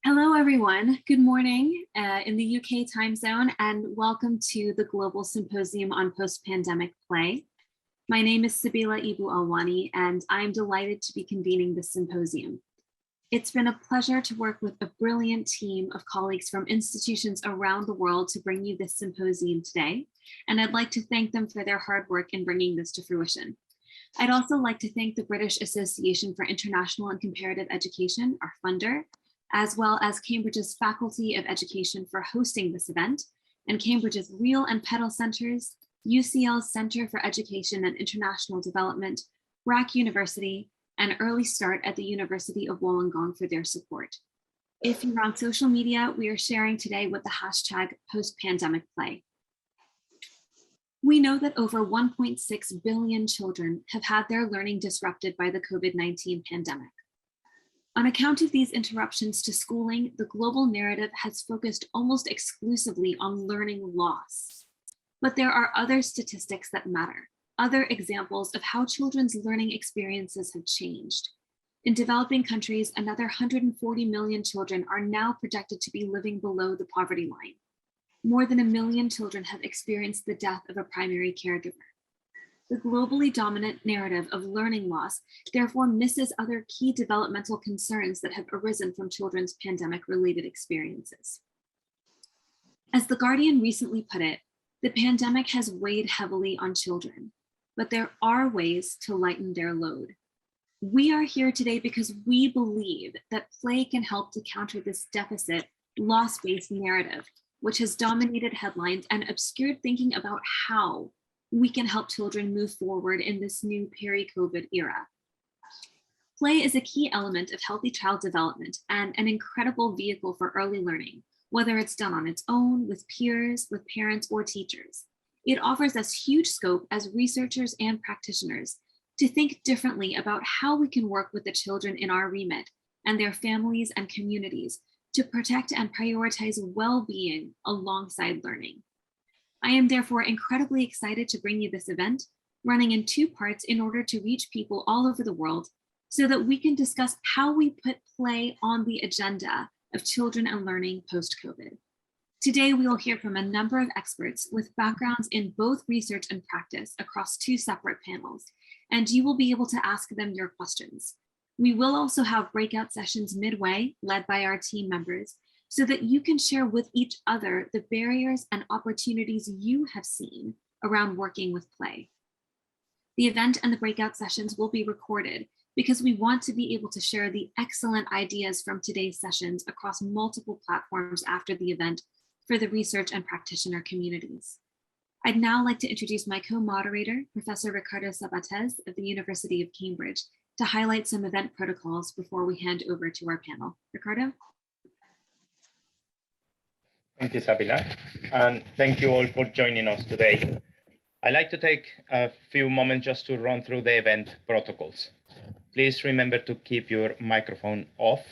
Hello, everyone. Good morning in the UK time zone, and welcome to the Global Symposium on Post-Pandemic Play. My name is Sabila Ibu Alwani, and I'm delighted to be convening this symposium. It's been a pleasure to work with a brilliant team of colleagues from institutions around the world to bring you this symposium today, and I'd like to thank them for their hard work in bringing this to fruition. I'd also like to thank the British Association for International and Comparative Education, our funder, as well as Cambridge's Faculty of Education for hosting this event, and Cambridge's Reel and Pedal Centers, UCL's Center for Education and International Development, BRAC University, and Early Start at the University of Wollongong for their support. If you're on social media, we are sharing today with the hashtag #PostPandemicPlay. We know that over 1.6 billion children have had their learning disrupted by the COVID-19 pandemic. On account of these interruptions to schooling, the global narrative has focused almost exclusively on learning loss. But there are other statistics that matter, other examples of how children's learning experiences have changed. In developing countries, another 140 million children are now projected to be living below the poverty line. More than 1 million children have experienced the death of a primary caregiver. The globally dominant narrative of learning loss therefore misses other key developmental concerns that have arisen from children's pandemic-related experiences. As The Guardian recently put it, the pandemic has weighed heavily on children, but there are ways to lighten their load. We are here today because we believe that play can help to counter this deficit, loss-based narrative, which has dominated headlines and obscured thinking about how we can help children move forward in this new peri-COVID era. Play is a key element of healthy child development and an incredible vehicle for early learning, whether it's done on its own, with peers, with parents, or teachers. It offers us huge scope as researchers and practitioners to think differently about how we can work with the children in our remit and their families and communities to protect and prioritize well-being alongside learning. I am therefore incredibly excited to bring you this event, running in 2 parts in order to reach people all over the world so that we can discuss how we put play on the agenda of children and learning post-COVID. Today, we will hear from a number of experts with backgrounds in both research and practice across 2 separate panels, and you will be able to ask them your questions. We will also have breakout sessions midway, led by our team members, so that you can share with each other the barriers and opportunities you have seen around working with play. The event and the breakout sessions will be recorded because we want to be able to share the excellent ideas from today's sessions across multiple platforms after the event for the research and practitioner communities. I'd now like to introduce my co-moderator, Professor Ricardo Sabates of the University of Cambridge, to highlight some event protocols before we hand over to our panel. Ricardo? Thank you, Sabila, and thank you all for joining us today. I'd like to take a few moments just to run through the event protocols. Please remember to keep your microphone off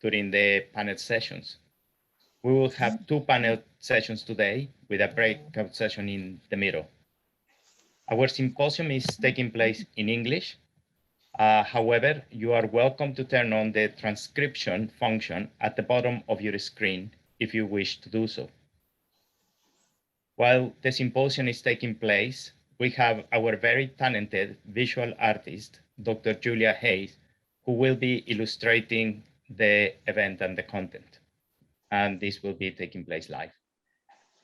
during the panel sessions. We will have 2 panel sessions today with a breakout session in the middle. Our symposium is taking place in English. However, you are welcome to turn on the transcription function at the bottom of your screen if you wish to do so. While the symposium is taking place, we have our very talented visual artist, Dr. Julia Hayes, who will be illustrating the event and the content. And this will be taking place live.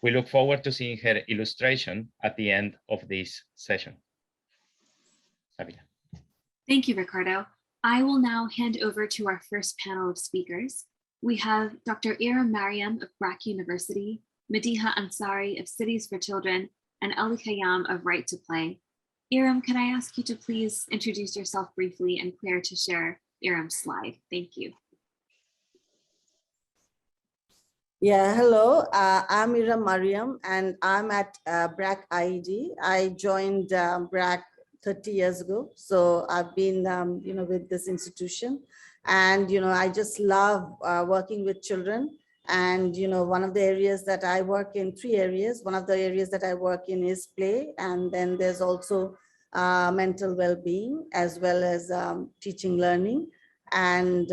We look forward to seeing her illustration at the end of this session. Sabina. Thank you, Ricardo. I will now hand over to our first panel of speakers. We have Dr. Ira Mariam of BRAC University, Madiha Ansari of Cities for Children, and Ali Khayyam of Right to Play. Iram, can I ask you to please introduce yourself briefly and prepare to share Iram's slide? Thank you. Yeah, hello, I'm Ira Mariam and I'm at BRAC IED. I joined BRAC 30 years ago. So I've been, with this institution. And, I just love working with children. And, one of the areas that I work in, 3 areas. One of the areas that I work in is play. And then there's also mental well-being, as well as teaching learning. And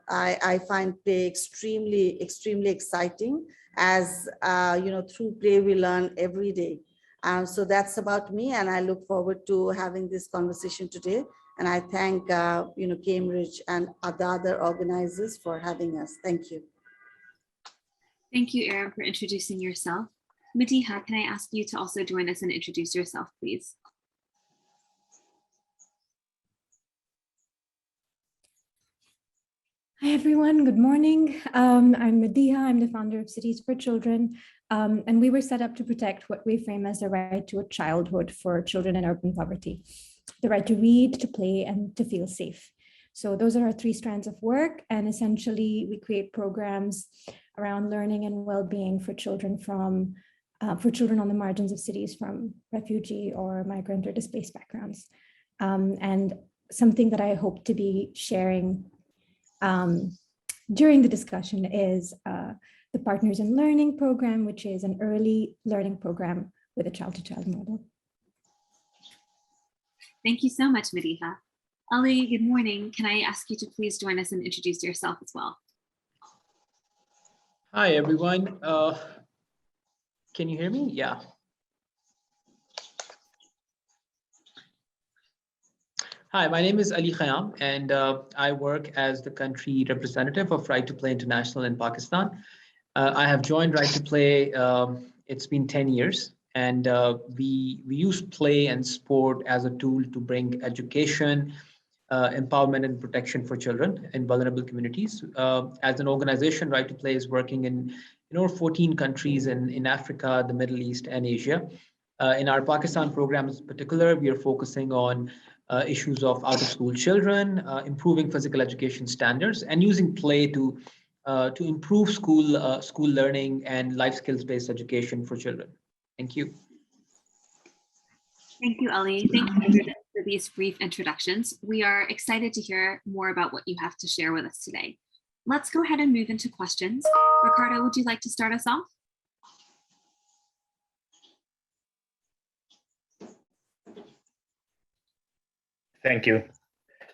I find play extremely exciting, as through play we learn every day. So that's about me, and I look forward to having this conversation today. And I thank Cambridge and the other organizers for having us. Thank you. Thank you, Erin, for introducing yourself. Madiha, can I ask you to also join us and introduce yourself, please? Hi, everyone. Good morning. I'm Madiha. I'm the founder of Cities for Children. And we were set up to protect what we frame as the right to a childhood for children in urban poverty, the right to read, to play, and to feel safe. So those are our 3 strands of work. And essentially, we create programs around learning and well-being for children on the margins of cities from refugee or migrant or displaced backgrounds. And something that I hope to be sharing during the discussion is the Partners in Learning program, which is an early learning program with a child-to-child model. Thank you so much, Madiha. Ali, good morning. Can I ask you to please join us and introduce yourself as well? Hi, everyone. Can you hear me? Yeah. Hi, my name is Ali Khayyam, and I work as the country representative of Right to Play International in Pakistan. I have joined Right to Play, it's been 10 years, and we use play and sport as a tool to bring education, empowerment and protection for children in vulnerable communities. As an organization, Right to Play is working in 14 countries in Africa, the Middle East, and Asia. In our Pakistan program in particular, we are focusing on issues of out-of-school children, improving physical education standards, and using play to improve school learning and life skills-based education for children. Thank you. Thank you, Ali. Thank you for these brief introductions. We are excited to hear more about what you have to share with us today. Let's go ahead and move into questions. Ricardo, would you like to start us off? Thank you.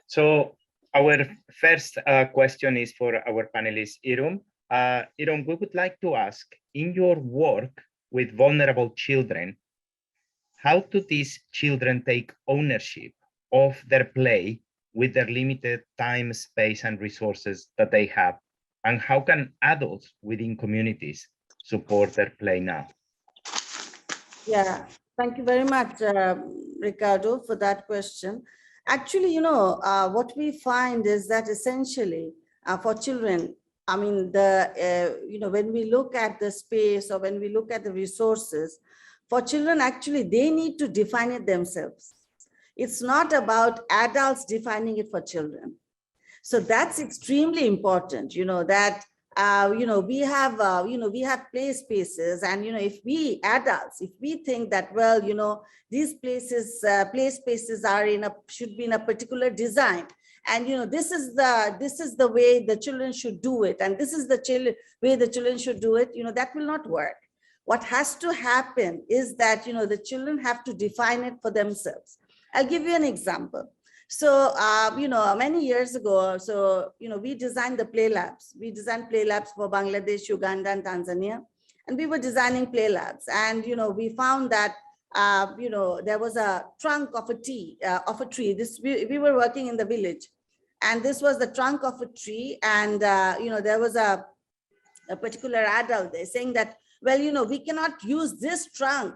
So our first question is for our panelist, Irum. Irum, we would like to ask, in your work with vulnerable children, how do these children take ownership of their play with their limited time, space, and resources that they have? And how can adults within communities support their play now? Yeah, thank you very much, Ricardo, for that question. Actually, what we find is that essentially for children, I mean, when we look at the space or when we look at the resources, for children, actually, they need to define it themselves. It's not about adults defining it for children. So that's extremely important, that we have play spaces, and if we adults, if we think that, well, these places, play spaces should be in a particular design, and this is the way the children should do it, and this is the way the children should do it, that will not work. What has to happen is that the children have to define it for themselves. I'll give you an example. So, many years ago, we designed the play labs. We designed play labs for Bangladesh, Uganda, and Tanzania. And we were designing play labs. And, we found that, there was a trunk of a tree. We were working in the village. And this was the trunk of a tree. And, there was a particular adult there saying that, well, we cannot use this trunk.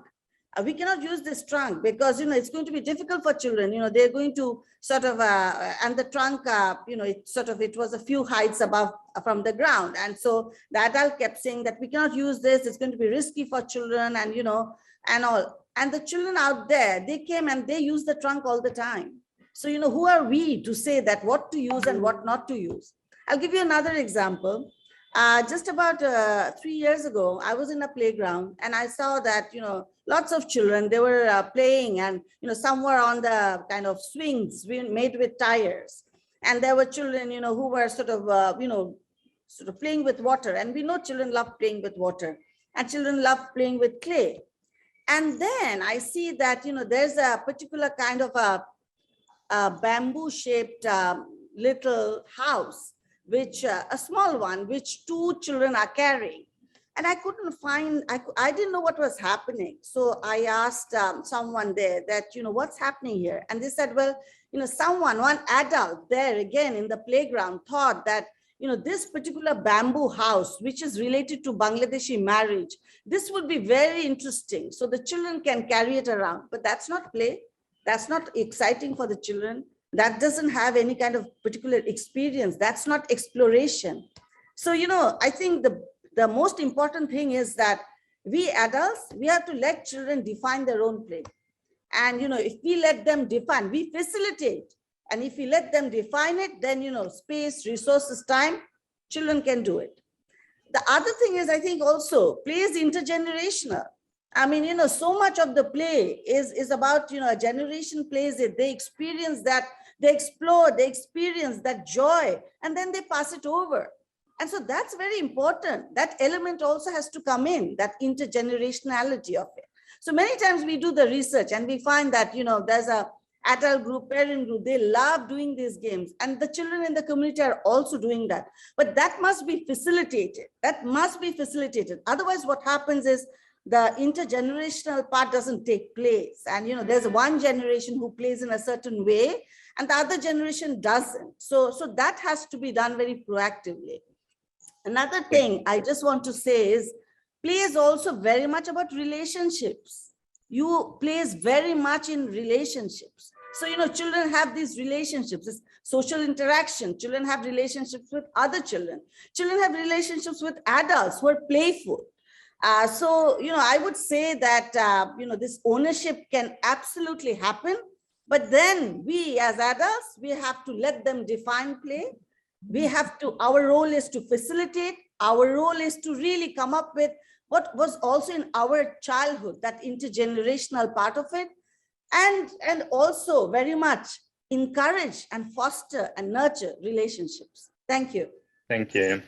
We cannot use this trunk because, it's going to be difficult for children. They're going to sort of, and the trunk, it was a few heights above from the ground. And so the adult kept saying that we cannot use this. It's going to be risky for children and, and all. And the children out there, they came and they use the trunk all the time. So, who are we to say that what to use and what not to use? I'll give you another example. Just about 3 years ago, I was in a playground and I saw that, lots of children, they were playing and, some were on the kind of swings made with tires. And there were children, who were sort of playing with water. And we know children love playing with water and children love playing with clay. And then I see that, there's a particular kind of a bamboo shaped little house, which a small one, which 2 children are carrying. And I couldn't find, I didn't know what was happening. So I asked someone there that, what's happening here? And they said, well, one adult there again in the playground thought that, this particular bamboo house, which is related to Bangladeshi marriage, this would be very interesting. So the children can carry it around, but that's not play. That's not exciting for the children. That doesn't have any kind of particular experience. That's not exploration. So, I think the most important thing is that we adults, we have to let children define their own play. And, if we let them define, we facilitate. And if we let them define it, then, space, resources, time, children can do it. The other thing is, I think also play is intergenerational. I mean, so much of the play is about, a generation plays it, they experience that, they explore, they experience that joy, and then they pass it over. And so that's very important. That element also has to come in, that intergenerationality of it. So many times we do the research and we find that, there's a adult group, parent group, they love doing these games. And the children in the community are also doing that. But that must be facilitated. That must be facilitated. Otherwise, what happens is the intergenerational part doesn't take place. And, there's one generation who plays in a certain way and the other generation doesn't. So that has to be done very proactively. Another thing I just want to say is play is also very much about relationships. You plays very much in relationships. So, children have these relationships, it's social interaction. Children have relationships with other children. Children have relationships with adults who are playful. So, I would say that, this ownership can absolutely happen. But then we as adults, we have to let them define play. We have to, our role is to facilitate. Our role is to really come up with what was also in our childhood, that intergenerational part of it. And also very much encourage and foster and nurture relationships. Thank you. Thank you.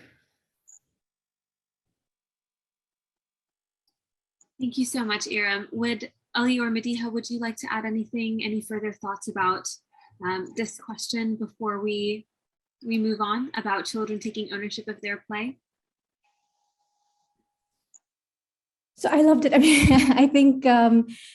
Thank you so much, Iram. Would Ali or Madiha, would you like to add anything, any further thoughts about this question before we move on about children taking ownership of their play? So I loved it. I mean, I think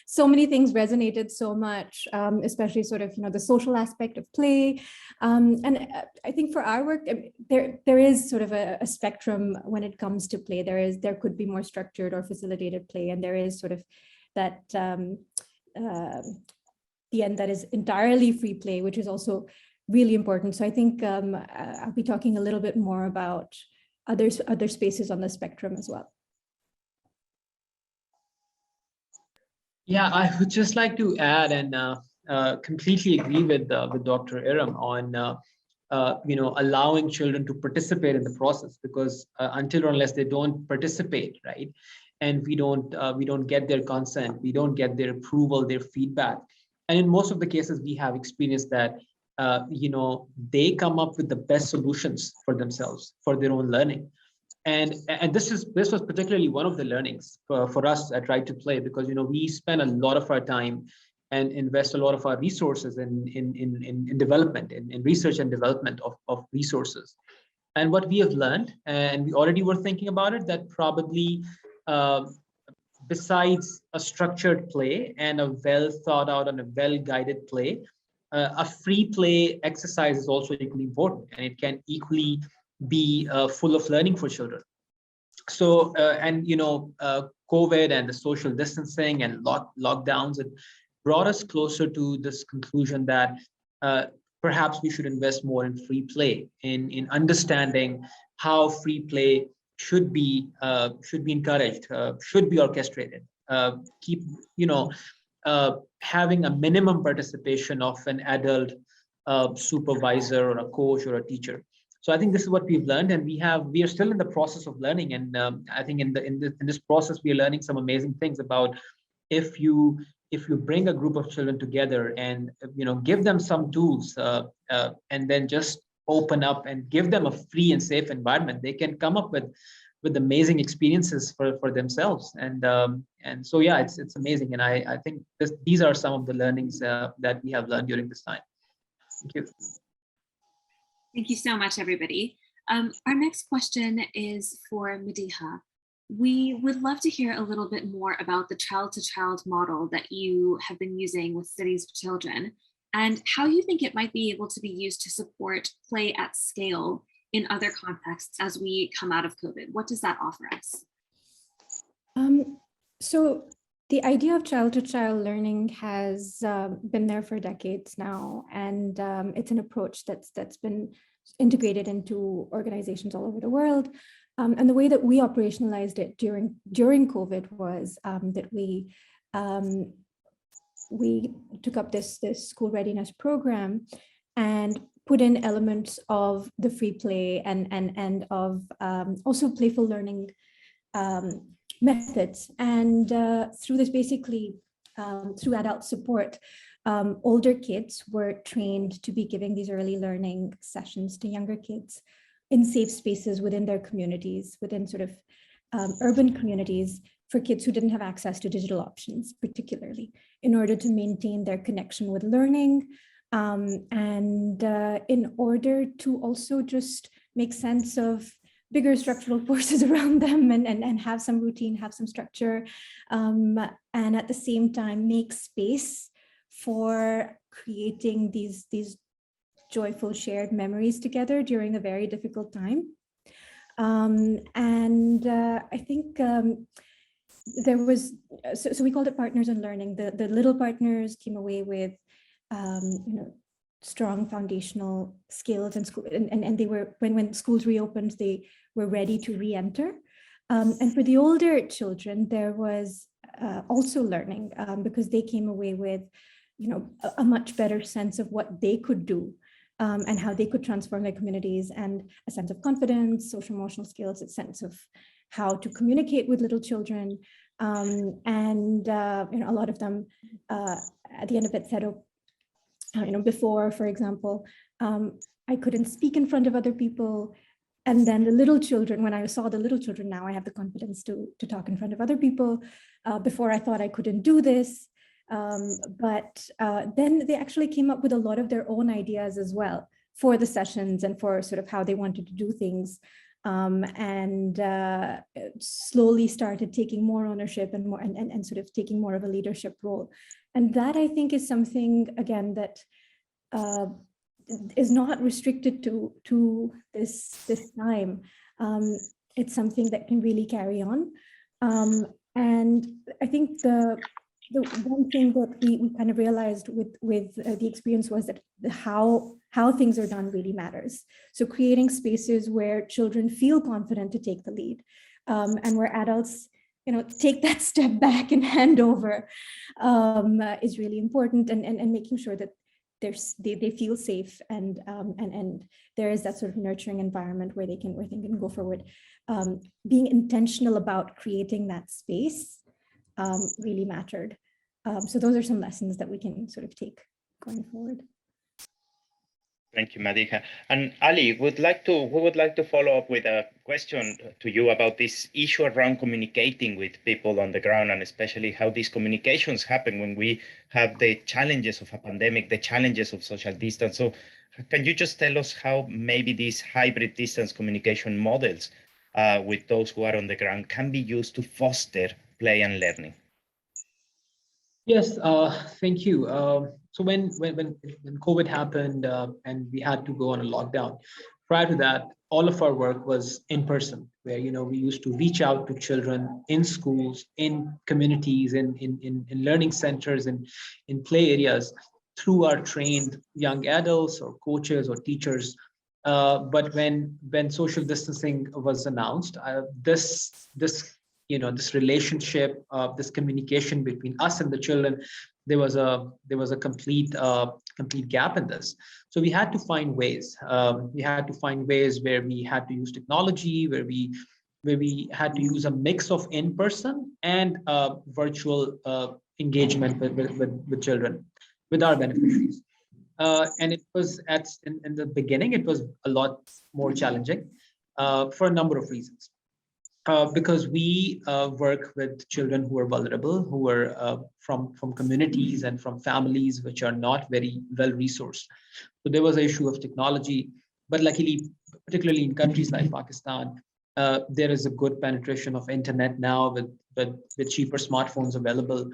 so many things resonated so much, especially sort of, the social aspect of play. And I think for our work, there is sort of a spectrum when it comes to play. There could be more structured or facilitated play, and there is sort of that the end that is entirely free play, which is also really important. So I think I'll be talking a little bit more about other spaces on the spectrum as well. Yeah, I would just like to add and completely agree with Dr. Iram on allowing children to participate in the process, because until or unless they don't participate, right, and we don't get their consent, we don't get their approval, their feedback, and in most of the cases we have experienced that they come up with the best solutions for themselves, for their own learning. And this was particularly one of the learnings for us at Right to Play, because we spend a lot of our time and invest a lot of our resources in development, in research and development of resources. And what we have learned, and we already were thinking about it, that probably besides a structured play and a well thought out and a well guided play, a free play exercise is also equally important, and it can equally be full of learning for children. So, COVID and the social distancing and lockdowns, it brought us closer to this conclusion that perhaps we should invest more in free play, in understanding how free play should be encouraged, should be orchestrated. Keep having a minimum participation of an adult supervisor or a coach or a teacher. So I think this is what we've learned, and we are still in the process of learning. And I think in this process, we are learning some amazing things about if you bring a group of children together and give them some tools and then just open up and give them a free and safe environment, they can come up with amazing experiences for themselves. And so yeah, it's amazing. And I think these are some of the learnings that we have learned during this time. Thank you. Thank you so much, everybody. Our next question is for Mediha. We would love to hear a little bit more about the child-to-child model that you have been using with studies of children and how you think it might be able to be used to support play at scale in other contexts as we come out of COVID. What does that offer us? So the idea of child-to-child learning has been there for decades now, and it's an approach that's been integrated into organizations all over the world. And the way that we operationalized it during COVID was that we took up this school readiness program and put in elements of the free play and of also playful learning methods. And through this, basically through adult support, older kids were trained to be giving these early learning sessions to younger kids in safe spaces within their communities, within sort of urban communities, for kids who didn't have access to digital options, particularly, in order to maintain their connection with learning, and in order to also just make sense of bigger structural forces around them and have some routine, have some structure, and at the same time make space for creating these joyful shared memories together during a very difficult time. I think there was, so we called it Partners in Learning. The little partners came away with, strong foundational skills and school, and they were, when schools reopened, they were ready to re-enter. And for the older children, there was also learning because they came away with, a much better sense of what they could do. And how they could transform their communities, and a sense of confidence, social emotional skills, a sense of how to communicate with little children. A lot of them at the end of it said, before, for example, I couldn't speak in front of other people. And then the little children, when I saw the little children, now I have the confidence to talk in front of other people. Before I thought I couldn't do this. But then they actually came up with a lot of their own ideas as well for the sessions and for sort of how they wanted to do things, and slowly started taking more ownership and more and sort of taking more of a leadership role. And that, I think, is something, again, that is not restricted to this time. It's something that can really carry on. And I think the one thing that we kind of realized with the experience was that how things are done really matters. So creating spaces where children feel confident to take the lead, and where adults, take that step back and hand over, is really important, and making sure that they feel safe and there is that sort of nurturing environment where they can go forward. Being intentional about creating that space really mattered. So those are some lessons that we can sort of take going forward. Thank you, Mediha. And Ali, we would like to follow up with a question to you about this issue around communicating with people on the ground, and especially how these communications happen when we have the challenges of a pandemic, the challenges of social distance. So can you just tell us how maybe these hybrid distance communication models with those who are on the ground can be used to foster play and learning? Yes, thank you. So when COVID happened and we had to go on a lockdown, prior to that, all of our work was in person, where we used to reach out to children in schools, in communities, in learning centers, and in play areas through our trained young adults or coaches or teachers. But when social distancing was announced, this relationship, this communication between us and the children, there was a complete gap in this. So we had to find ways. We had to find ways where we had to use technology, where we had to use a mix of in-person and virtual engagement with children, with our beneficiaries. And it was in the beginning, it was a lot more challenging for a number of reasons. Because we work with children who are vulnerable, who are from communities and from families which are not very well resourced. So there was an issue of technology. but luckily, particularly in countries like Pakistan, there is a good penetration of internet now with cheaper smartphones available.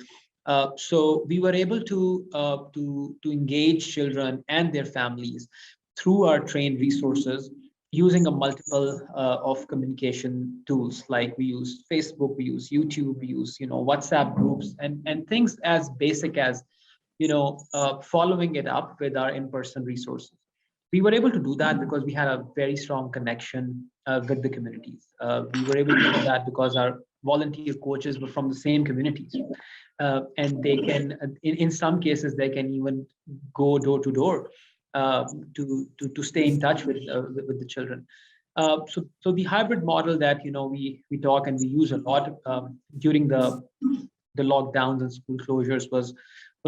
So we were able to engage children and their families through our trained resources using a multiple of communication tools. Like we use Facebook, we use YouTube, we use WhatsApp groups, and things as basic as following it up with our in-person resources. We were able to do that because we had a very strong connection with the communities. We were able to do that because our volunteer coaches were from the same communities. And they can, in some cases, they can even go door to door to stay in touch with the children. So the hybrid model that we talk and we use a lot during the lockdowns and school closures was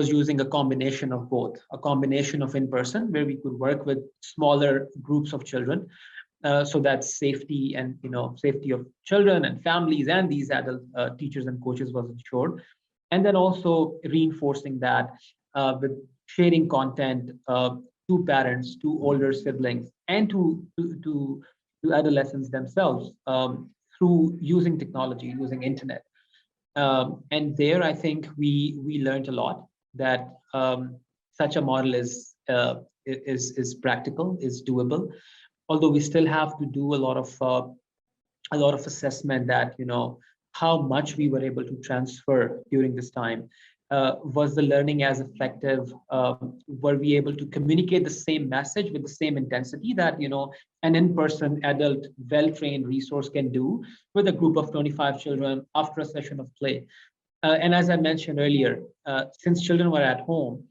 using a combination of both, a combination of in-person where we could work with smaller groups of children, so that safety and safety of children and families and these adult teachers and coaches was ensured, and then also reinforcing that with sharing content to parents, to older siblings, and to adolescents themselves through using technology, using internet. And there, I think we learned a lot that such a model is practical, is doable. Although we still have to do a lot of assessment that how much we were able to transfer during this time. Was the learning as effective? Were we able to communicate the same message with the same intensity that an in-person adult well-trained resource can do with a group of 25 children after a session of play? And as I mentioned earlier, since children were at home,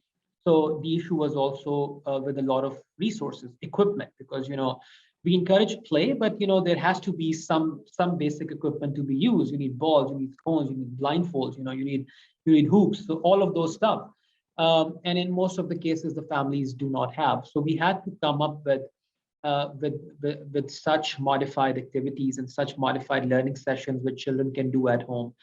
so the issue was also with a lot of resources, equipment, because we encourage play, but there has to be some basic equipment to be used. You need balls, you need cones, you need blindfolds, you need hoops, so all of those stuff. And in most of the cases, the families do not have. So we had to come up with such modified activities and such modified learning sessions which children can do at home,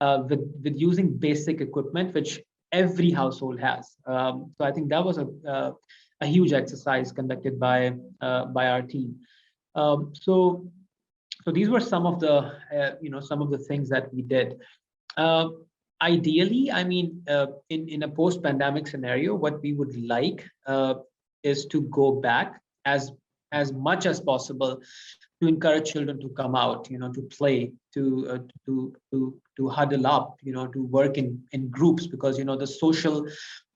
with using basic equipment which every household has. So I think that was a huge exercise conducted by our team. So these were some of the things that we did. Ideally, I mean, in a post-pandemic scenario, what we would like is to go back as much as possible to encourage children to come out, to play, to huddle up, to work in groups, because the social,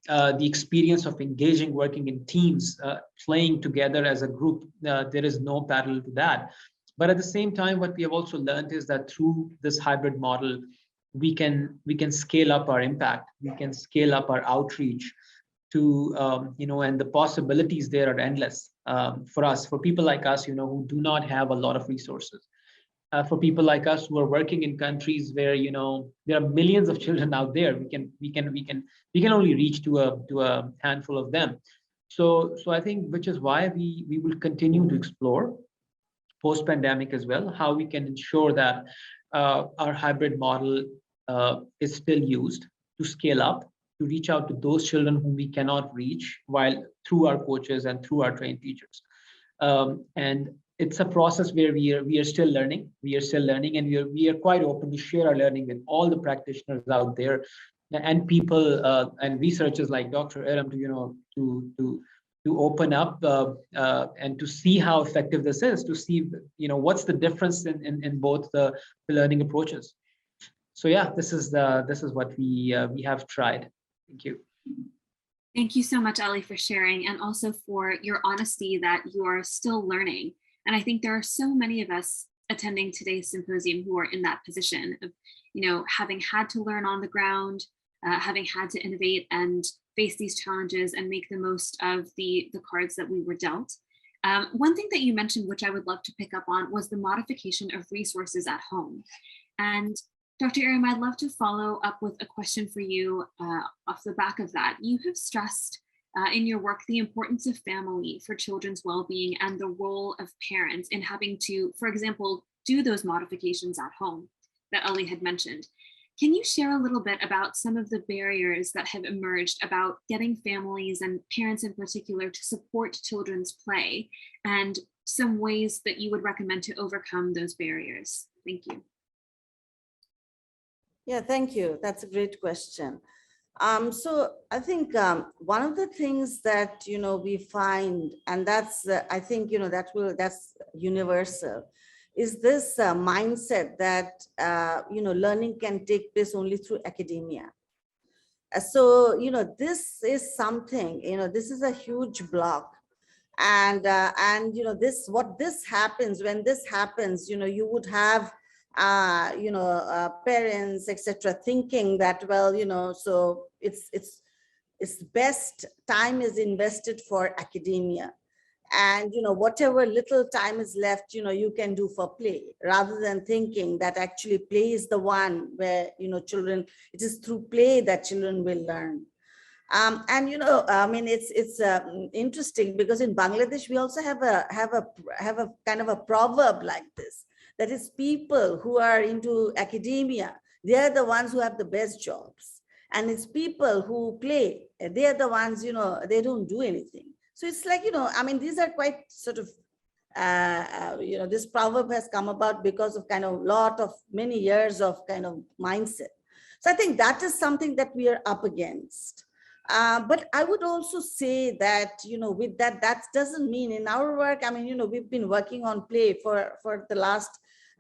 the experience of engaging, working in teams, playing together as a group, there is no parallel to that. But at the same time, what we have also learned is that through this hybrid model, we can scale up our impact, we can scale up our outreach to and the possibilities there are endless for us, for people like us, who do not have a lot of resources, for people like us who are working in countries where there are millions of children out there. We can only reach to a handful of them. So I think, which is why we will continue to explore post-pandemic as well, how we can ensure that our hybrid model is still used to scale up, to reach out to those children whom we cannot reach, while through our coaches and through our trained teachers. And it's a process where we are still learning. We are still learning, and we are quite open to share our learning with all the practitioners out there, and people and researchers like Dr. Aram to open up and to see how effective this is, to see what's the difference in both the learning approaches. So yeah, this is what we have tried. Thank you. Thank you so much, Ali, for sharing, and also for your honesty that you are still learning. And I think there are so many of us attending today's symposium who are in that position of, having had to learn on the ground, having had to innovate and face these challenges and make the most of the cards that we were dealt. One thing that you mentioned, which I would love to pick up on, was the modification of resources at home. And Dr. Aram, I'd love to follow up with a question for you off the back of that. You have stressed in your work the importance of family for children's well-being and the role of parents in having to, for example, do those modifications at home that Ali had mentioned. Can you share a little bit about some of the barriers that have emerged about getting families and parents in particular to support children's play, and some ways that you would recommend to overcome those barriers? Thank you. Yeah, thank you. That's a great question. So I think one of the things that we find, and that's I think that's universal, is this mindset that learning can take place only through academia. So this is something, this is a huge block, and this happens when this happens. You would have parents, etc., thinking that, well, so it's best time is invested for academia, and whatever little time is left, you can do for play, rather than thinking that actually play is the one where children, it is through play that children will learn. And I mean, it's interesting, because in Bangladesh we also have a kind of a proverb like this, that is, people who are into academia, they are the ones who have the best jobs, and it's people who play, they are the ones, they don't do anything. So it's like, I mean, these are quite sort of this proverb has come about because of kind of many years of kind of mindset. So I think that is something that we are up against. But I would also say that, with that doesn't mean in our work, I mean, we've been working on play for the last,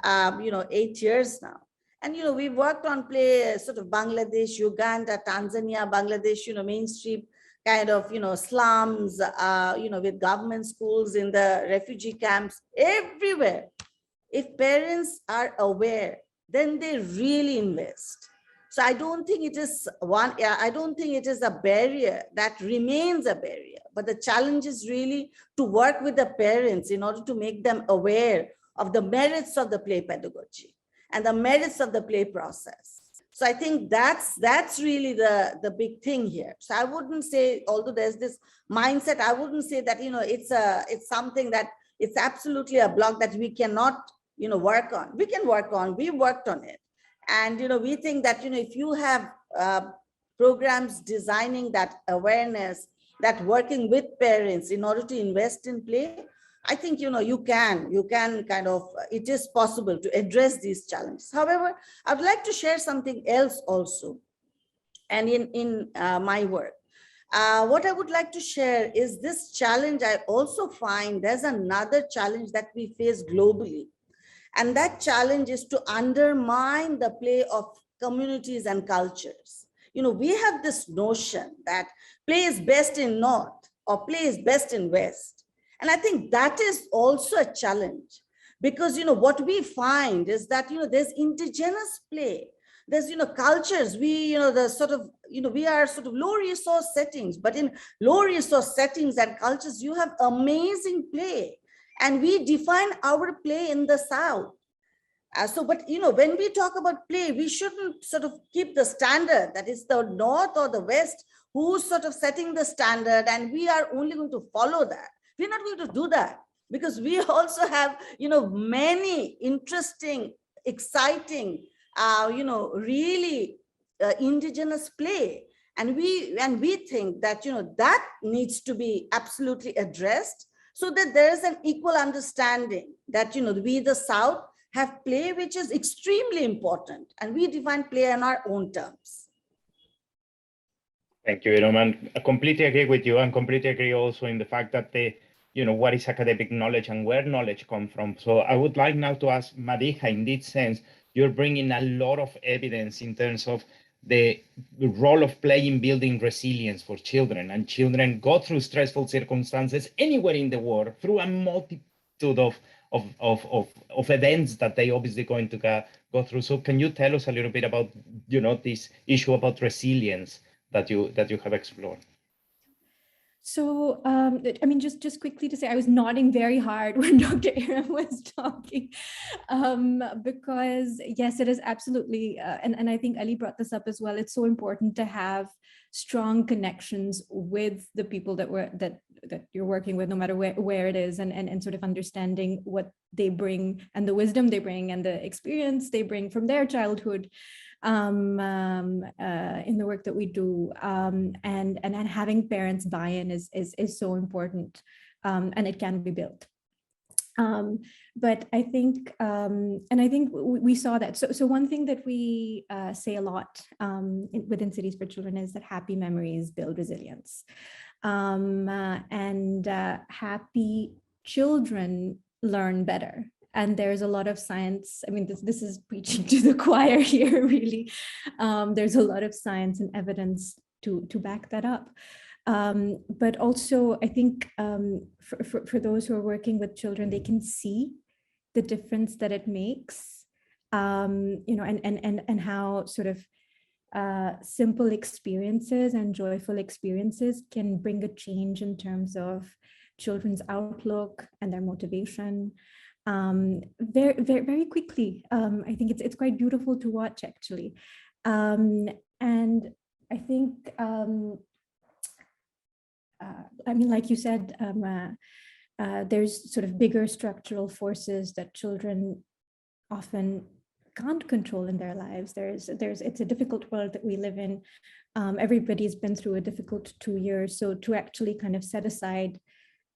8 years now. And, we've worked on play sort of Bangladesh, Uganda, Tanzania, Bangladesh, mainstream kind of, slums, with government schools, in the refugee camps, everywhere. If parents are aware, then they really invest. So I don't think it is a barrier that remains a barrier, but the challenge is really to work with the parents in order to make them aware of the merits of the play pedagogy and the merits of the play process. So I think that's really the big thing here. So I wouldn't say, although there's this mindset, I wouldn't say that, it's something that it's absolutely a block that we cannot, work on. We can work on, we worked on it. And, we think that, if you have programs designing that awareness, that working with parents in order to invest in play, I think, you can kind of, it is possible to address these challenges. However, I'd like to share something else also. And in my work, what I would like to share is this challenge. I also find there's another challenge that we face globally. And that challenge is to undermine the play of communities and cultures. We have this notion that play is best in North or play is best in West. And I think that is also a challenge, because, what we find is that, there's indigenous play. There's, cultures, we, the sort of, we are sort of low resource settings, but in low resource settings and cultures, you have amazing play. And we define our play in the South. But when we talk about play, we shouldn't sort of keep the standard that is the North or the West who's sort of setting the standard, and we are only going to follow that. We're not going to do that, because we also have, many interesting, exciting, really indigenous play. And we think that, that needs to be absolutely addressed, so that there is an equal understanding that, we, the South, have play, which is extremely important, and we define play on our own terms. Thank you, Iram. I completely agree with you, and completely agree also in the fact that what is academic knowledge and where knowledge comes from. So I would like now to ask Madiha, in this sense, you're bringing a lot of evidence in terms of the role of play in building resilience for children, and children go through stressful circumstances anywhere in the world through a multitude of events that they obviously going to go through. So can you tell us a little bit about, this issue about resilience that you have explored? So, I mean, just quickly to say, I was nodding very hard when Dr. Iram was talking, because yes, it is absolutely, and I think Ali brought this up as well. It's so important to have strong connections with the people that you're working with, no matter where it is, and sort of understanding what they bring and the wisdom they bring and the experience they bring from their childhood. in the work that we do, and having parents buy-in is so important, and it can be built. But I think, and I think we saw that. So one thing that we say a lot within Cities for Children is that happy memories build resilience, and happy children learn better. And there's a lot of science. I mean, this is preaching to the choir here, really. There's a lot of science and evidence to back that up. But also, I think for those who are working with children, they can see the difference that it makes, you know, and how sort of simple experiences and joyful experiences can bring a change in terms of children's outlook and their motivation very quickly. I think it's quite beautiful to watch, actually. And I think, I mean, like you said, there's sort of bigger structural forces that children often can't control in their lives. It's a difficult world that we live in. Everybody's been through a difficult 2 years. So to actually kind of set aside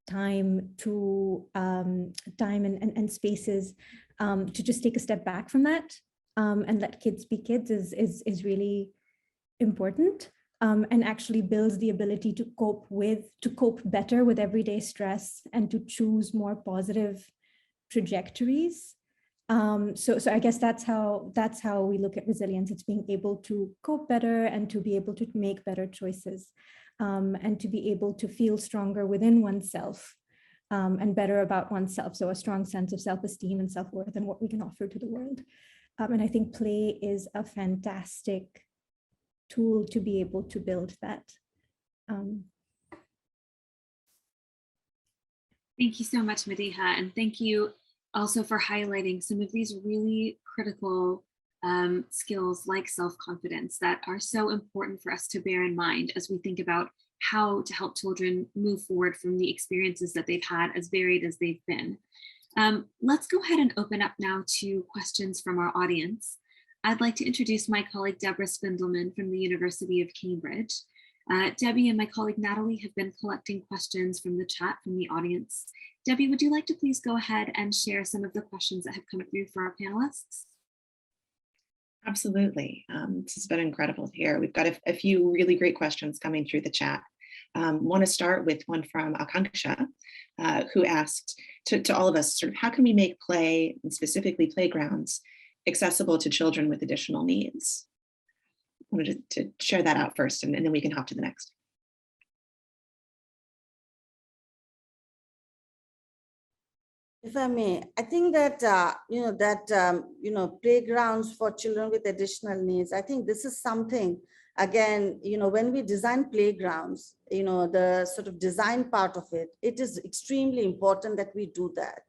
time to time and spaces to just take a step back from that and let kids be kids is really important. And actually builds the ability to cope better with everyday stress and to choose more positive trajectories. So I guess that's how we look at resilience. It's being able to cope better and to be able to make better choices, and to be able to feel stronger within oneself, and better about oneself. So a strong sense of self-esteem and self-worth and what we can offer to the world. And I think play is a fantastic tool to be able to build that. Thank you so much, Madiha, and thank you also for highlighting some of these really critical skills like self-confidence that are so important for us to bear in mind as we think about how to help children move forward from the experiences that they've had, as varied as they've been. Let's go ahead and open up now to questions from our audience. I'd like to introduce my colleague, Deborah Spindelman from the University of Cambridge. Debbie and my colleague, Natalie, have been collecting questions from the chat from the audience. Debbie, would you like to please go ahead and share some of the questions that have come through for our panelists? Absolutely. This has been incredible to hear. We've got a few really great questions coming through the chat. Want to start with one from Akanksha, who asked to all of us, sort of, how can we make play, and specifically playgrounds, accessible to children with additional needs? I wanted to share that out first, and then we can hop to the next. If I may, I think that, playgrounds for children with additional needs, I think this is something, again, when we design playgrounds, the sort of design part of it, it is extremely important that we do that.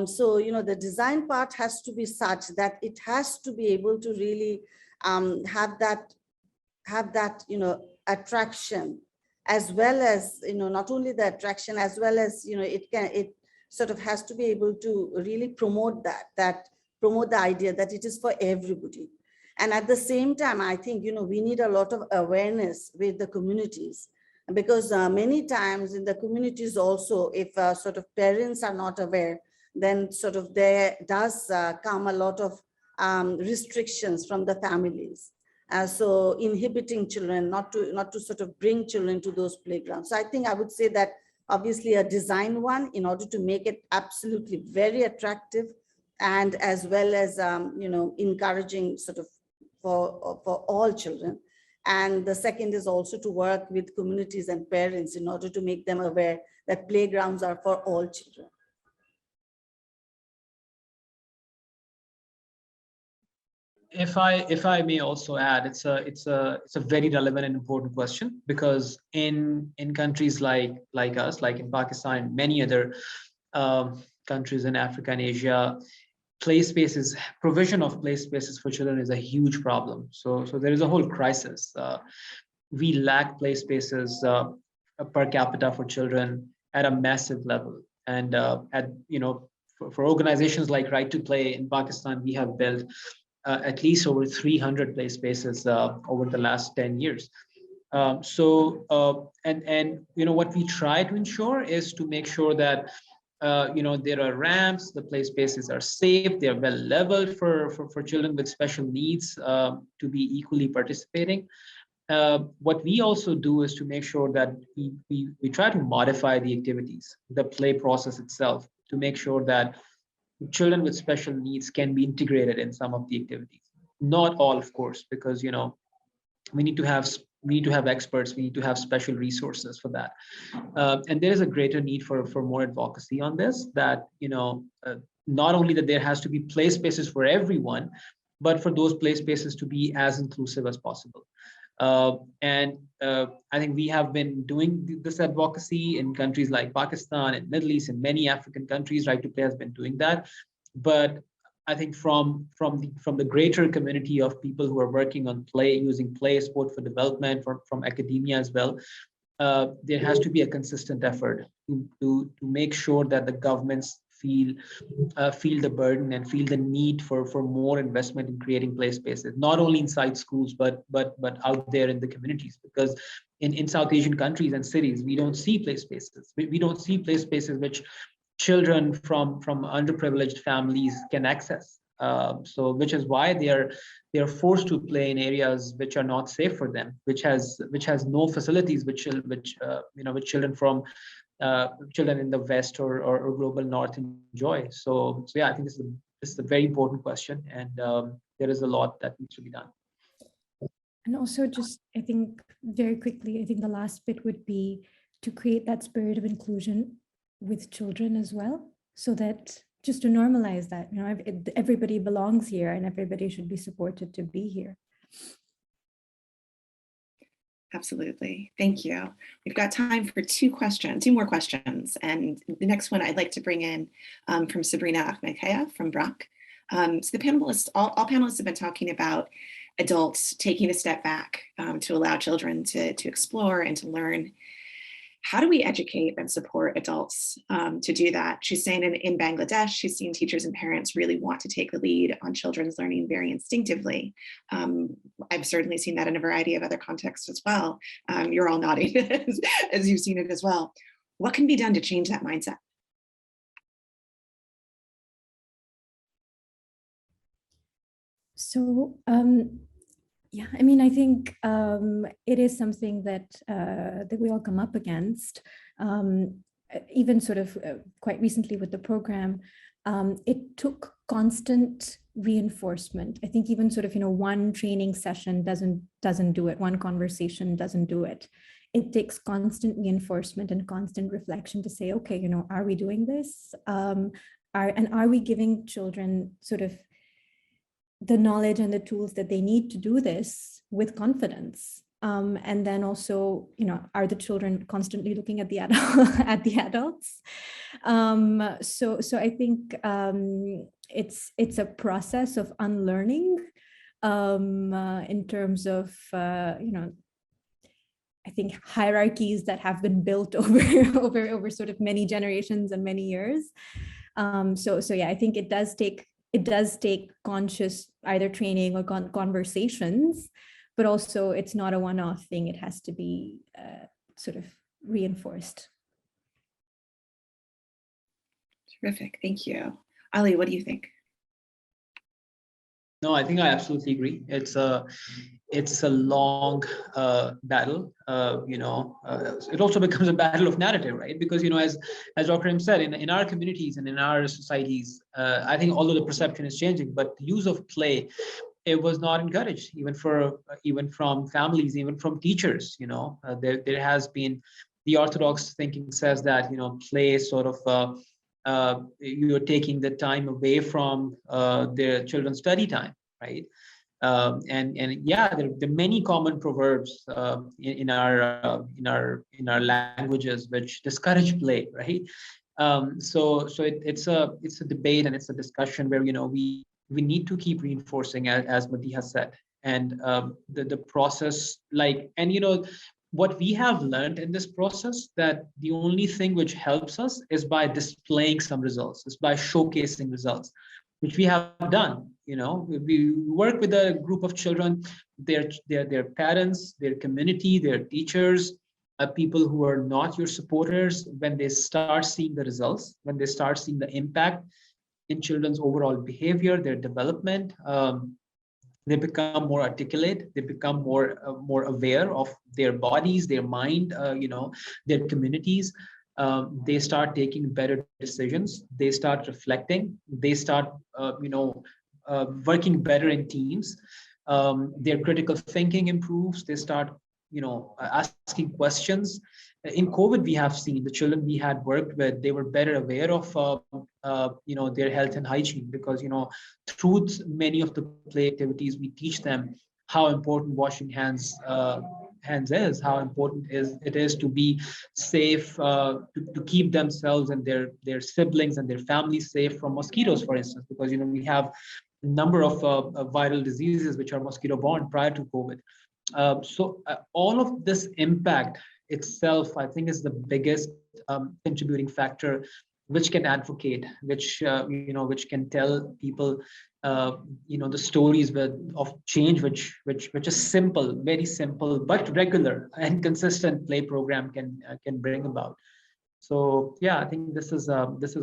So, the design part has to be such that it has to be able to really have that, attraction, as well as, not only the attraction, as well as, it sort of has to be able to really promote promote the idea that it is for everybody. And at the same time, I think, we need a lot of awareness with the communities, because many times in the communities also, if sort of parents are not aware, then sort of there does come a lot of restrictions from the families. So inhibiting children not to sort of bring children to those playgrounds. So I think I would say that obviously a design one, in order to make it absolutely very attractive, and as well as encouraging sort of for all children. And the second is also to work with communities and parents in order to make them aware that playgrounds are for all children. If I may also add, it's a very relevant and important question, because in countries like us, like in Pakistan, many other countries in Africa and Asia, provision of play spaces for children is a huge problem. So there is a whole crisis. We lack play spaces per capita for children at a massive level, and for organizations like Right to Play in Pakistan, we have built at least over 300 play spaces over the last 10 years. And what we try to ensure is to make sure that there are ramps, the play spaces are safe, they are well leveled for children with special needs to be equally participating. What we also do is to make sure that we try to modify the activities, the play process itself, to make sure that children with special needs can be integrated in some of the activities. Not all, of course, because we need to have experts, we need to have special resources for that. And there is a greater need for more advocacy on this, that not only that there has to be play spaces for everyone, but for those play spaces to be as inclusive as possible. I think we have been doing this advocacy in countries like Pakistan and Middle East, and many African countries. Right to Play has been doing that, but I think from the greater community of people who are working on play, using play, sport for development, from academia as well, there has to be a consistent effort to make sure that the governments feel the burden and feel the need for more investment in creating play spaces, not only inside schools, but out there in the communities. Because in South Asian countries and cities, we don't see play spaces. We don't see play spaces which children from underprivileged families can access. So which is why they are forced to play in areas which are not safe for them, which has no facilities which children from children in the West or global North enjoy. So yeah, I think this is a very important question, and there is a lot that needs to be done. And also, just I think very quickly, I think the last bit would be to create that spirit of inclusion with children as well, so that just to normalize that, everybody belongs here and everybody should be supported to be here. Absolutely. Thank you. We've got time for two more questions. And the next one I'd like to bring in from Sabrina Ahmedkaya from BRAC. So the panelists, all panelists have been talking about adults taking a step back to allow children to explore and to learn. How do we educate and support adults to do that? She's saying in Bangladesh, she's seen teachers and parents really want to take the lead on children's learning very instinctively. I've certainly seen that in a variety of other contexts as well. You're all nodding as you've seen it as well. What can be done to change that mindset? So, yeah, I mean, I think it is something that we all come up against. Even sort of quite recently with the program, it took constant reinforcement. I think even sort of one training session doesn't do it. One conversation doesn't do it. It takes constant reinforcement and constant reflection to say, okay, are we doing this? Are we giving children sort of the knowledge and the tools that they need to do this with confidence? And then also, are the children constantly looking at the adults? So I think it's a process of unlearning in terms of I think hierarchies that have been built over sort of many generations and many years. So yeah, I think it does take conscious either training or conversations, but also it's not a one-off thing. It has to be sort of reinforced. Terrific, thank you. Ali, what do you think? No, I think I absolutely agree. It's a long battle. It also becomes a battle of narrative, right? Because as Dr. M said, in our communities and in our societies, I think although the perception is changing, but the use of play, it was not encouraged, even from families, even from teachers. There has been, the orthodox thinking says that play sort of you're taking the time away from their children's study time, right? And yeah, there are many common proverbs in our languages which discourage play, right? So it's a debate and it's a discussion where we need to keep reinforcing, as Madiha said, and the process, what we have learned in this process, that the only thing which helps us is by displaying some results, is by showcasing results. which we have done. You know, we work with a group of children, their parents, their community, their teachers, people who are not your supporters. When they start seeing the results, when they start seeing the impact in children's overall behavior, their development, they become more articulate, they become more aware of their bodies, their mind, their communities. They start taking better decisions, they start reflecting, they start working better in teams. Their critical thinking improves, they start asking questions. In COVID, we have seen the children we had worked with, they were better aware of their health and hygiene, because through many of the play activities we teach them how important washing hands is, how important it is to be safe, to keep themselves and their siblings and their families safe from mosquitoes, for instance, because we have a number of viral diseases which are mosquito borne prior to COVID. So all of this impact itself, I think, is the biggest contributing factor, which can advocate, which can tell people, the stories of change, which is simple, very simple, but regular and consistent play program can bring about. So yeah, I think this is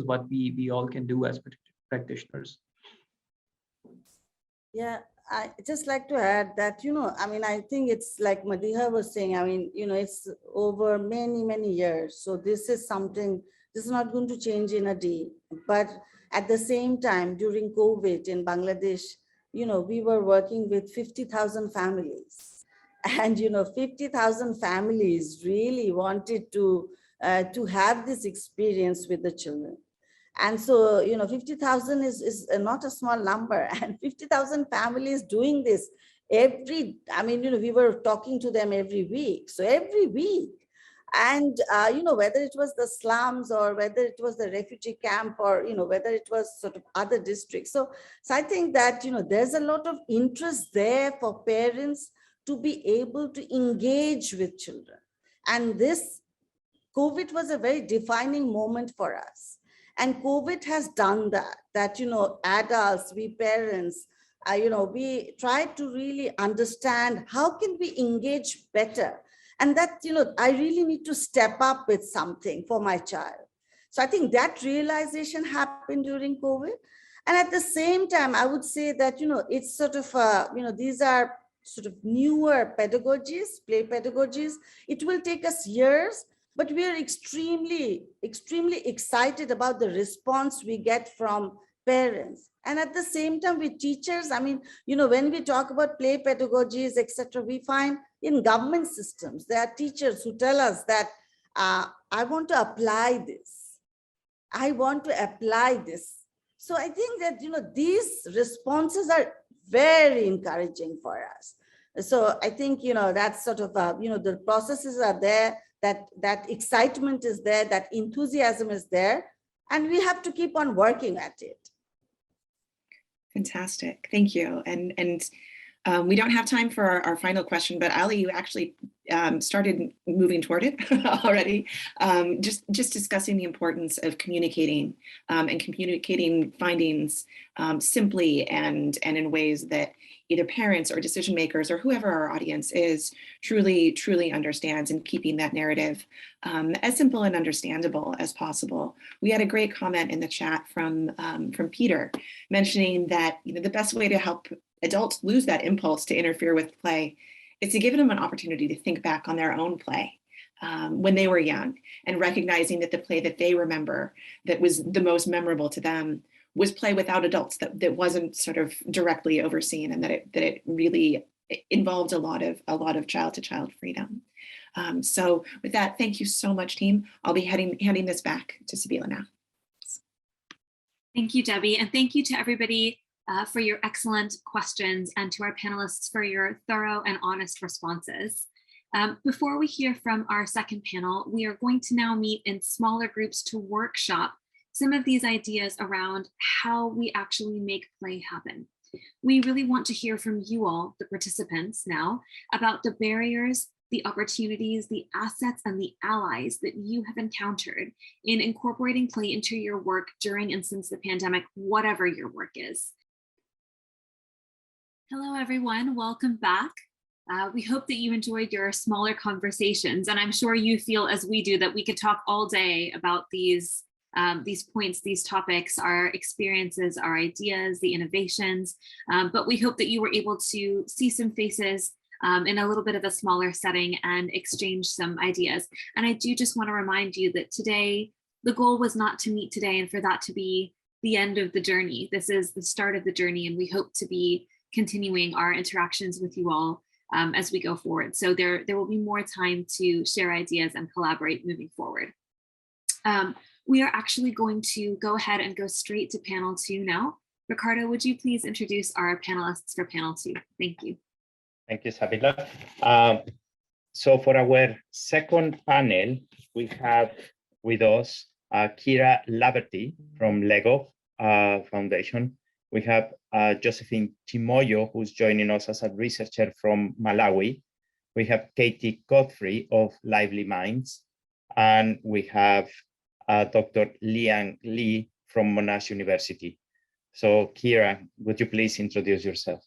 what we all can do as practitioners. Yeah, I just like to add that, I think it's like Madiha was saying, it's over many, many years. So this is not going to change in a day. But at the same time, during COVID in Bangladesh, we were working with 50,000 families. And, 50,000 families really wanted to have this experience with the children. And so, 50,000 is not a small number, and 50,000 families doing this we were talking to them every week. So every week, and, whether it was the slums or whether it was the refugee camp or, whether it was sort of other districts. So I think that, there's a lot of interest there for parents to be able to engage with children. And this COVID was a very defining moment for us. And COVID has done that, adults, we parents, we try to really understand how can we engage better. And that, I really need to step up with something for my child. So I think that realization happened during COVID. And at the same time, I would say that, it's sort of, these are sort of newer pedagogies, play pedagogies. It will take us years, but we are extremely, extremely excited about the response we get from parents. And at the same time with teachers, when we talk about play pedagogies, etc., we find in government systems, there are teachers who tell us that, I want to apply this. I want to apply this. So I think that, these responses are very encouraging for us. So I think, that's sort of, the processes are there, that excitement is there, that enthusiasm is there, and we have to keep on working at it. Fantastic, thank you. And we don't have time for our final question, but Ali, you actually started moving toward it already. Just discussing the importance of communicating and communicating findings simply and in ways that either parents or decision makers or whoever our audience is truly understands, and keeping that narrative as simple and understandable as possible. We had a great comment in the chat from Peter mentioning that the best way to help adults lose that impulse to interfere with play is to give them an opportunity to think back on their own play when they were young, and recognizing that the play that they remember that was the most memorable to them was play without adults, that wasn't sort of directly overseen, and that it really involved a lot of child-to-child freedom. So with that, thank you so much, team. I'll be handing this back to Sabila now. Thank you, Debbie, and thank you to everybody for your excellent questions, and to our panelists for your thorough and honest responses. Before we hear from our second panel, we are going to now meet in smaller groups to workshop some of these ideas around how we actually make play happen. We really want to hear from you all, the participants now, about the barriers the opportunities, the assets, and the allies that you have encountered in incorporating play into your work during and since the pandemic, whatever your work is. Hello, everyone. Welcome back. We hope that you enjoyed your smaller conversations, and I'm sure you feel as we do that we could talk all day about these points, these topics, our experiences, our ideas, the innovations, but we hope that you were able to see some faces in a little bit of a smaller setting and exchange some ideas. And I do just want to remind you that today, the goal was not to meet today and for that to be the end of the journey. This is the start of the journey, and we hope to be continuing our interactions with you all as we go forward. So there will be more time to share ideas and collaborate moving forward. We are actually going to go ahead and go straight to panel 2 now. Ricardo, would you please introduce our panelists for panel 2? Thank you. Thank you, Sabila. So for our second panel, we have with us Kira Laverty from LEGO Foundation. We have Josephine Gimoya, who's joining us as a researcher from Malawi. We have Katie Godfrey of Lively Minds. And we have Dr. Liang Li from Monash University. So Kira, would you please introduce yourself?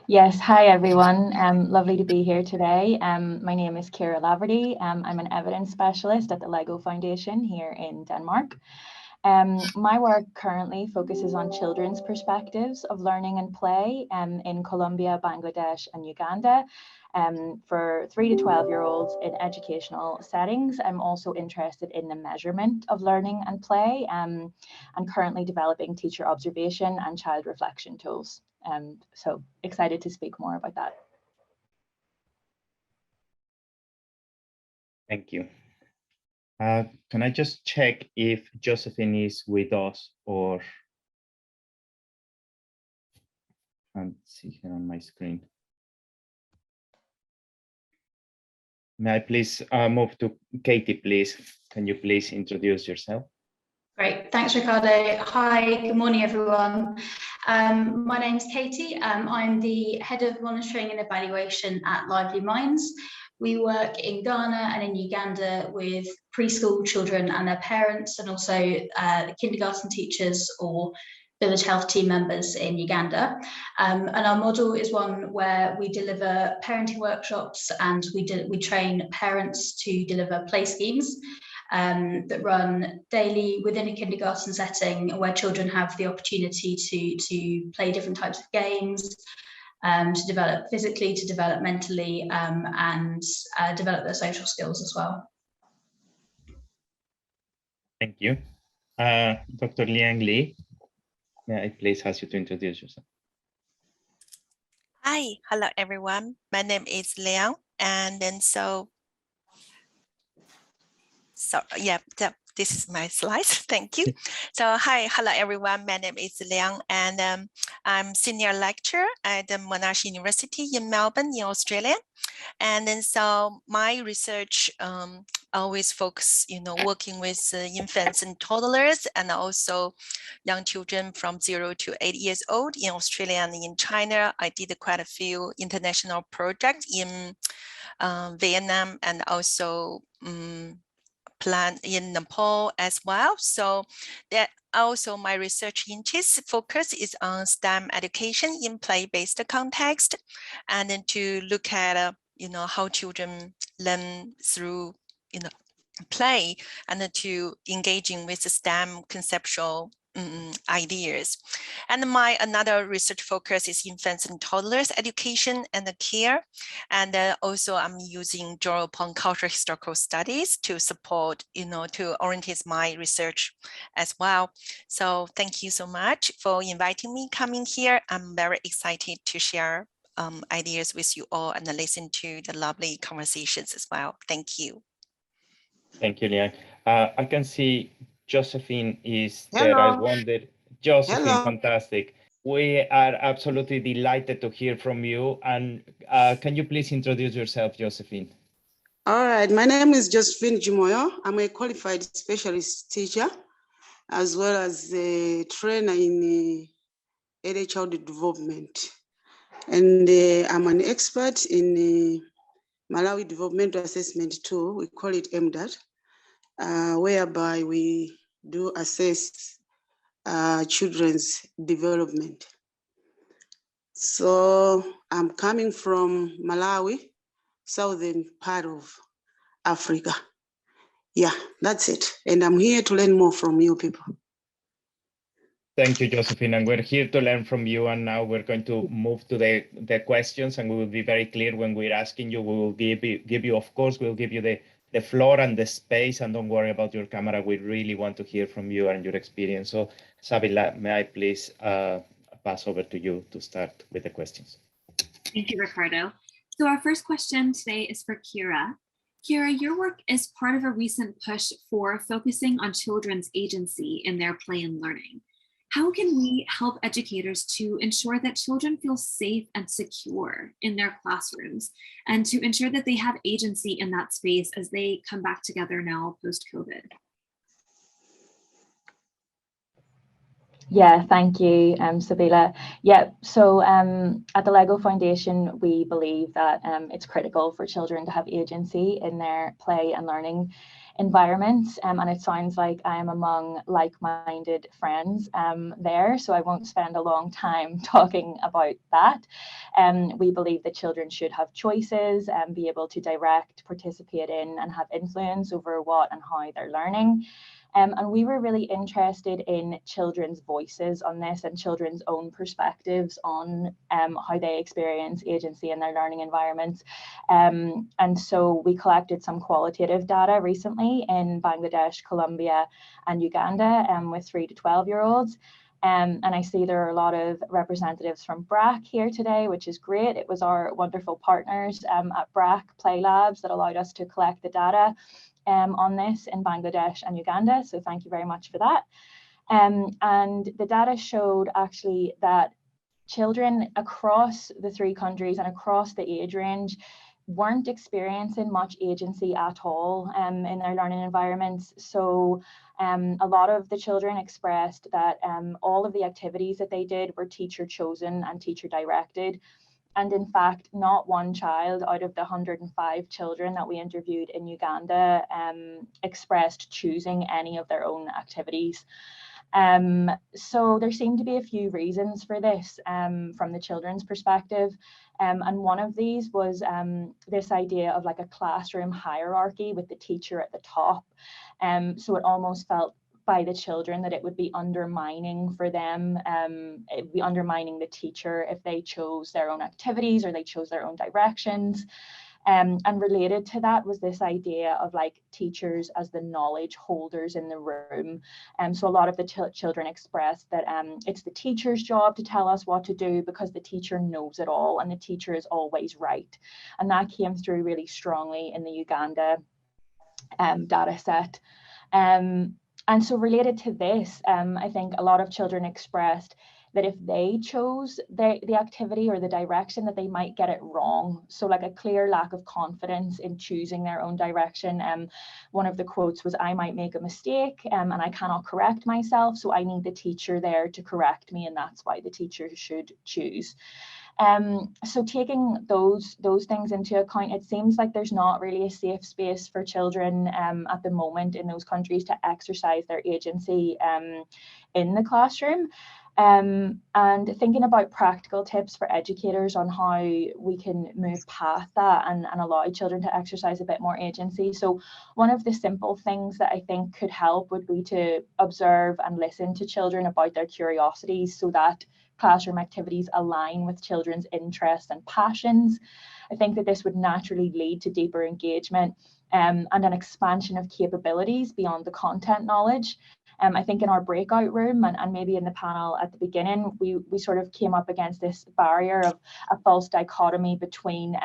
Yes, hi everyone. Lovely to be here today. My name is Kira Laverty. I'm an evidence specialist at the LEGO Foundation here in Denmark. My work currently focuses on children's perspectives of learning and play in Colombia, Bangladesh, and Uganda. For 3 to 12-year-olds in educational settings. I'm also interested in the measurement of learning and play. I'm currently developing teacher observation and child reflection tools. So excited to speak more about that. Thank you. Can I just check if Josephine is with us, or I can't see her on my screen. May I please move to Katie, please? Can you please introduce yourself? Great, thanks, Ricardo. Hi, good morning, everyone. My name is Katie. I'm the head of monitoring and evaluation at Lively Minds. We work in Ghana and in Uganda with preschool children and their parents, and also kindergarten teachers or village health team members in Uganda. And our model is one where we deliver parenting workshops, and we train parents to deliver play schemes that run daily within a kindergarten setting, where children have the opportunity to play different types of games, to develop physically, to develop mentally, and develop their social skills as well. Thank you. Dr. Liang Li, may I please ask you to introduce yourself? Hi, hello everyone. My name is Liang, and then this is my slides. Thank you. So hi, hello everyone. My name is Liang, and I'm senior lecturer at the Monash University in Melbourne, in Australia. And then so my research always focus, working with infants and toddlers, and also young children from 0 to 8 years old in Australia and in China. I did quite a few international projects in Vietnam, and also plan in Nepal as well. So that also my research interest focus is on STEM education in play-based context, and then to look at how children learn through play, and then to engaging with the STEM conceptual ideas. And my another research focus is infants and toddlers education and the care. And also I'm using draw upon cultural historical studies to support, to orientate my research as well. So thank you so much for inviting me coming here. I'm very excited to share ideas with you all and listen to the lovely conversations as well. Thank you. Thank you, Liang. I can see Josephine is there. I wondered, Josephine, hello. Fantastic. We are absolutely delighted to hear from you. And can you please introduce yourself, Josephine? All right, my name is Josephine Gimoya. I'm a qualified specialist teacher, as well as a trainer in early childhood development. And I'm an expert in Malawi Developmental Assessment Tool. We call it MDAT, whereby we do assess children's development. So I'm coming from Malawi, southern part of Africa. Yeah, that's it. And I'm here to learn more from you people. Thank you, Josephine. And we're here to learn from you. And now we're going to move to the questions, and we will be very clear when we're asking you. We will give you, of course, we'll give you the floor and the space, and don't worry about your camera. We really want to hear from you and your experience. So Sabila, may I please pass over to you to start with the questions. Thank you, Ricardo. So our first question today is for Kira. Kira, your work is part of a recent push for focusing on children's agency in their play and learning. How can we help educators to ensure that children feel safe and secure in their classrooms, and to ensure that they have agency in that space as they come back together now post-COVID? Yeah, thank you, Sabila. Yeah, so at the LEGO Foundation, we believe that it's critical for children to have agency in their play and learning environments, and it sounds like I am among like-minded friends there, so I won't spend a long time talking about that. We believe that children should have choices and be able to direct, participate in, and have influence over what and how they're learning. And we were really interested in children's voices on this and children's own perspectives on how they experience agency in their learning environments. And so we collected some qualitative data recently in Bangladesh, Colombia, and Uganda with 3 to 12-year-olds. And I see there are a lot of representatives from BRAC here today, which is great. It was our wonderful partners at BRAC Play Labs that allowed us to collect the data on this in Bangladesh and Uganda. So thank you very much for that. And the data showed actually that children across the 3 countries and across the age range weren't experiencing much agency at all in their learning environments. So a lot of the children expressed that all of the activities that they did were teacher chosen and teacher directed. And in fact, not one child out of the 105 children that we interviewed in Uganda expressed choosing any of their own activities. So there seemed to be a few reasons for this from the children's perspective. And one of these was this idea of like a classroom hierarchy with the teacher at the top. So it almost felt by the children that it would be undermining for them, it would be undermining the teacher if they chose their own activities or they chose their own directions. And related to that was this idea of like teachers as the knowledge holders in the room. So a lot of the children expressed that it's the teacher's job to tell us what to do because the teacher knows it all and the teacher is always right. And that came through really strongly in the Uganda data set. And so related to this, I think a lot of children expressed that if they chose the activity or the direction that they might get it wrong. So like a clear lack of confidence in choosing their own direction. One of the quotes was, I might make a mistake and I cannot correct myself. So I need the teacher there to correct me. And that's why the teacher should choose. So taking those things into account, it seems like there's not really a safe space for children at the moment in those countries to exercise their agency in the classroom. And thinking about practical tips for educators on how we can move past that and allow children to exercise a bit more agency. So one of the simple things that I think could help would be to observe and listen to children about their curiosities so that classroom activities align with children's interests and passions. I think that this would naturally lead to deeper engagement and an expansion of capabilities beyond the content knowledge. I think in our breakout room and maybe in the panel at the beginning, we sort of came up against this barrier of a false dichotomy between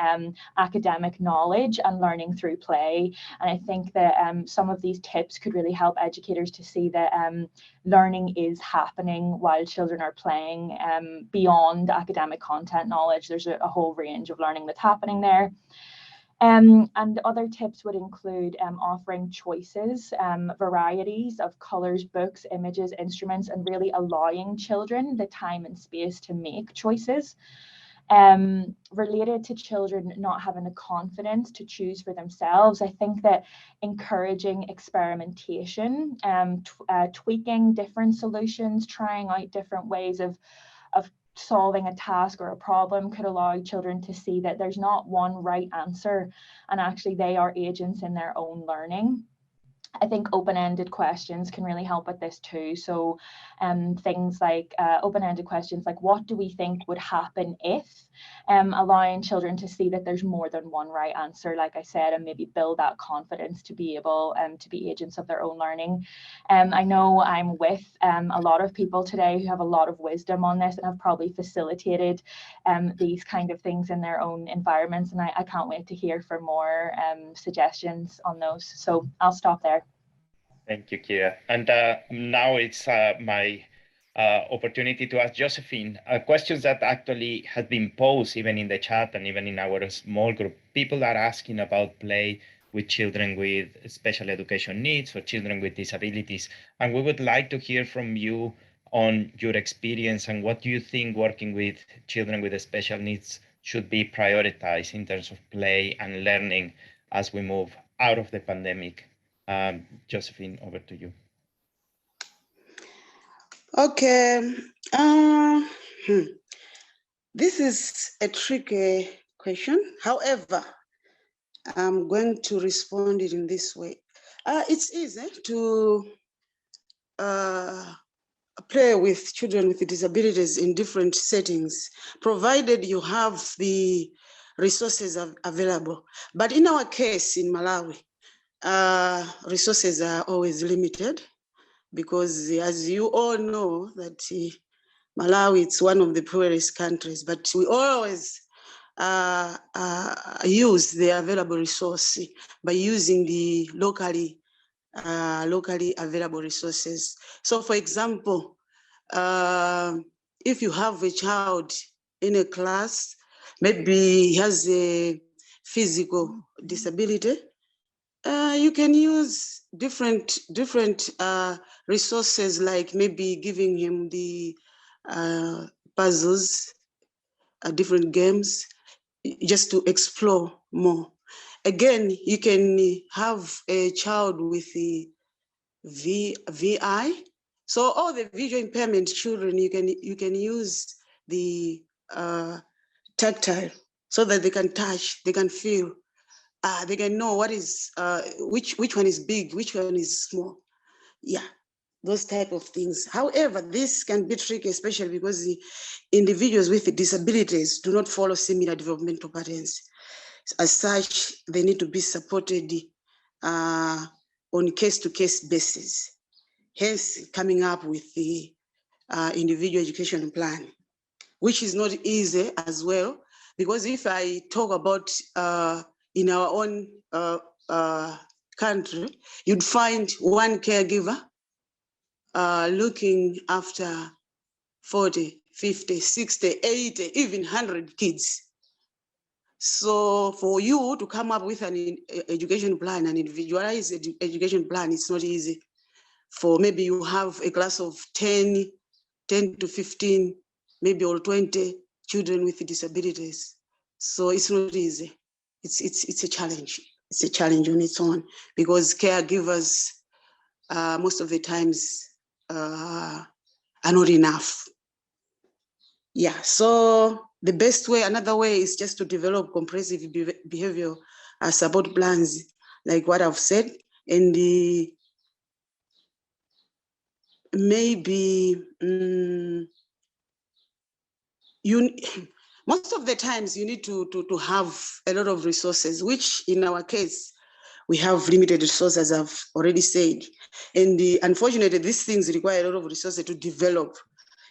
academic knowledge and learning through play. And I think that some of these tips could really help educators to see that learning is happening while children are playing beyond academic content knowledge. There's a whole range of learning that's happening there. And other tips would include offering choices, varieties of colours, books, images, instruments, and really allowing children the time and space to make choices. Related to children not having the confidence to choose for themselves, I think that encouraging experimentation, tweaking different solutions, trying out different ways of solving a task or a problem could allow children to see that there's not one right answer, and actually they are agents in their own learning. I think open-ended questions can really help with this too. So things like open-ended questions like, what do we think would happen if, allowing children to see that there's more than one right answer, like I said, and maybe build that confidence to be able to be agents of their own learning. I know I'm with a lot of people today who have a lot of wisdom on this and have probably facilitated these kind of things in their own environments. And I can't wait to hear for more suggestions on those. So I'll stop there. Thank you, Kira. And now it's my opportunity to ask Josephine questions that actually have been posed even in the chat and even in our small group. People are asking about play with children with special education needs or children with disabilities. And we would like to hear from you on your experience and what you think working with children with special needs should be prioritized in terms of play and learning as we move out of the pandemic. Josephine, over to you. Okay. This is a tricky question. However, I'm going to respond it in this way. It's easy to play with children with disabilities in different settings, provided you have the resources available. But in our case in Malawi, resources are always limited because, as you all know, that Malawi, it's one of the poorest countries, but we always use the available resource by using the locally available resources. So, for example, if you have a child in a class, maybe he has a physical disability, you can use different resources, like maybe giving him the puzzles, different games, just to explore more. Again, you can have a child with the VI. So all the visual impairment children, you can use the tactile so that they can touch, they can feel. They can know what is which one is big, which one is small. Yeah, those type of things. However, this can be tricky, especially because the individuals with the disabilities do not follow similar developmental patterns. As such, they need to be supported on case-to-case basis. Hence, coming up with the individual education plan, which is not easy as well, because if I talk about in our own country, you'd find one caregiver looking after 40, 50, 60, 80, even 100 kids. So for you to come up with an education plan, an individualized education plan, it's not easy. For maybe you have a class of 10 to 15, maybe or 20 children with disabilities. So it's not easy. It's a challenge. It's a challenge on its own, because caregivers most of the times are not enough. Yeah, so the best way, another way, is just to develop comprehensive behavioral support plans, like what I've said, and maybe most of the times you need to have a lot of resources, which in our case, we have limited resources, as I've already said. And unfortunately, these things require a lot of resources to develop,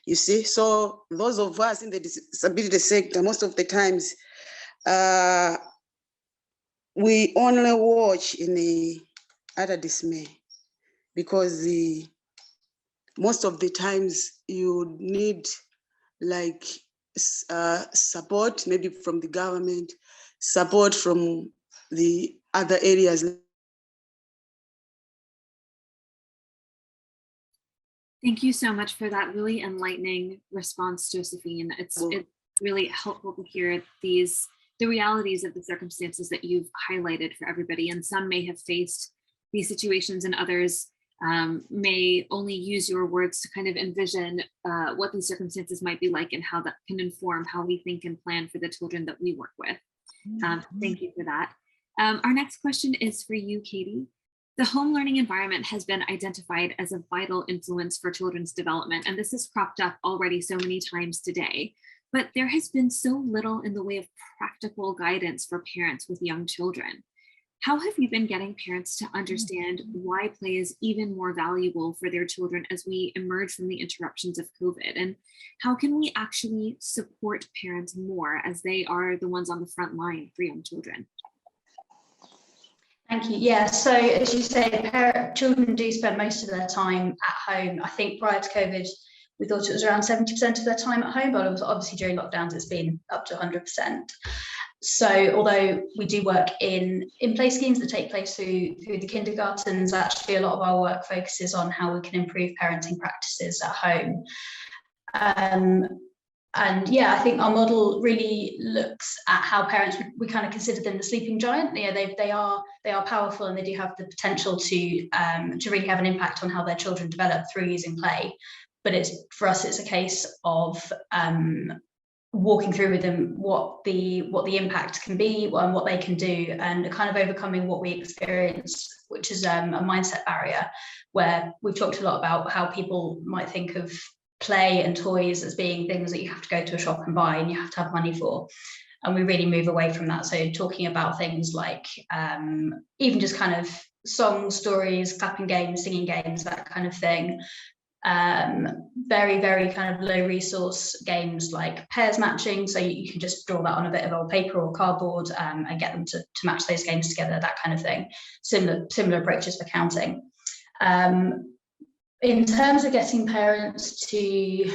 you see. So those of us in the disability sector, most of the times, we only watch in the utter dismay, because most of the times you need like support, maybe from the government, support from the other areas. Thank you so much for that really enlightening response, Josephine. really helpful to hear the realities of the circumstances that you've highlighted for everybody. And some may have faced these situations and others may only use your words to kind of envision what these circumstances might be like and how that can inform how we think and plan for the children that we work with. Thank you for that. Our next question is for you, Katie. The home learning environment has been identified as a vital influence for children's development, and this has cropped up already so many times today. But there has been so little in the way of practical guidance for parents with young children. How have you been getting parents to understand why play is even more valuable for their children as we emerge from the interruptions of COVID? And how can we actually support parents more as they are the ones on the front line for young children? Thank you. Yeah, so as you say, children do spend most of their time at home. I think prior to COVID, we thought it was around 70% of their time at home, but obviously during lockdowns, it's been up to 100%. So although we do work in play schemes that take place through the kindergartens, actually a lot of our work focuses on how we can improve parenting practices at home. And yeah, I think our model really looks at how parents, we kind of consider them the sleeping giant. You know, they are powerful and they do have the potential to really have an impact on how their children develop through using play. But for us, it's a case of walking through with them what the impact can be and what they can do, and kind of overcoming what we experience, which is a mindset barrier, where we've talked a lot about how people might think of play and toys as being things that you have to go to a shop and buy and you have to have money for. And we really move away from that. So talking about things like even just kind of songs, stories, clapping games, singing games, that kind of thing. Very, very kind of low resource games like pairs matching. So you can just draw that on a bit of old paper or cardboard and get them to match those games together, that kind of thing. Similar approaches for counting. In terms of getting parents to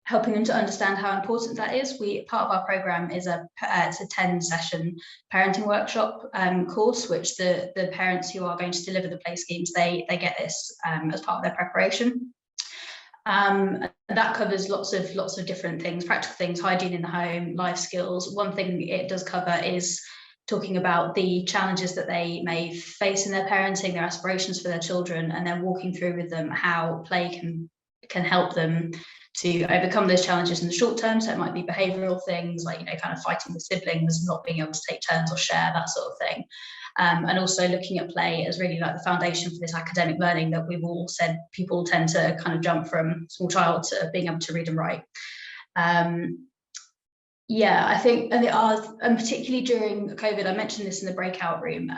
helping them to understand how important that is, part of our program is it's a 10-session parenting workshop course, which the parents who are going to deliver the play schemes, they get this as part of their preparation. That covers lots of different things, practical things, hygiene in the home, life skills. One thing it does cover is talking about the challenges that they may face in their parenting, their aspirations for their children, and then walking through with them how play can help them to overcome those challenges in the short term. So it might be behavioural things like, you know, kind of fighting with siblings, not being able to take turns or share, that sort of thing. And also looking at play as really like the foundation for this academic learning that we've all said people tend to kind of jump from small child to being able to read and write. Yeah, I think, and particularly during COVID, I mentioned this in the breakout room,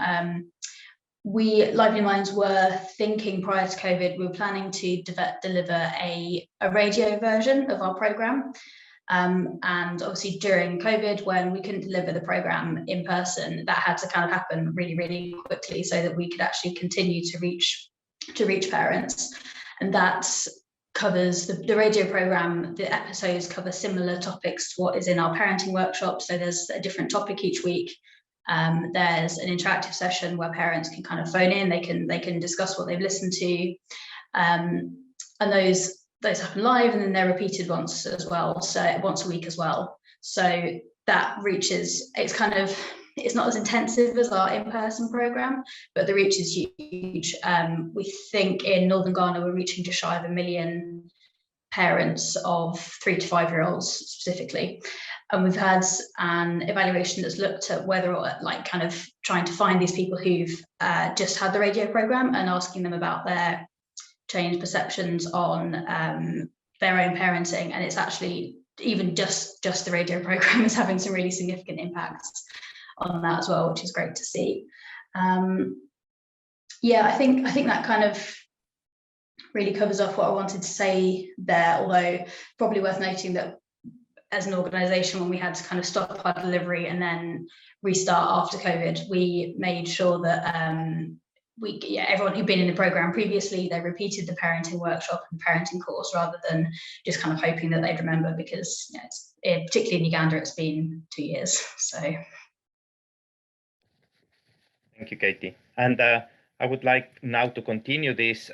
we, Lively Minds, were thinking prior to COVID, we were planning to deliver a radio version of our programme. And obviously during COVID, when we couldn't deliver the programme in person, that had to kind of happen really, really quickly so that we could actually continue to reach parents. And that covers the radio programme. The episodes cover similar topics to what is in our parenting workshop. So there's a different topic each week. There's an interactive session where parents can kind of phone in, they can discuss what they've listened to, and those happen live, and then they're repeated once as well, so once a week as well. So that reaches, it's not as intensive as our in-person program, but the reach is huge. We think in Northern Ghana we're reaching just shy of 1 million parents of 3 to 5 year olds specifically. And we've had an evaluation that's looked at whether, like, kind of trying to find these people who've just had the radio program and asking them about their changed perceptions on their own parenting. And it's actually even just the radio program is having some really significant impacts on that as well, which is great to see. Yeah, I think that kind of really covers off what I wanted to say there, although probably worth noting that as an organisation, when we had to kind of stop our delivery and then restart after COVID, we made sure that everyone who'd been in the programme previously, they repeated the parenting workshop and parenting course rather than just kind of hoping that they'd remember, because particularly in Uganda, it's been 2 years. So. Thank you, Katie. And I would like now to continue this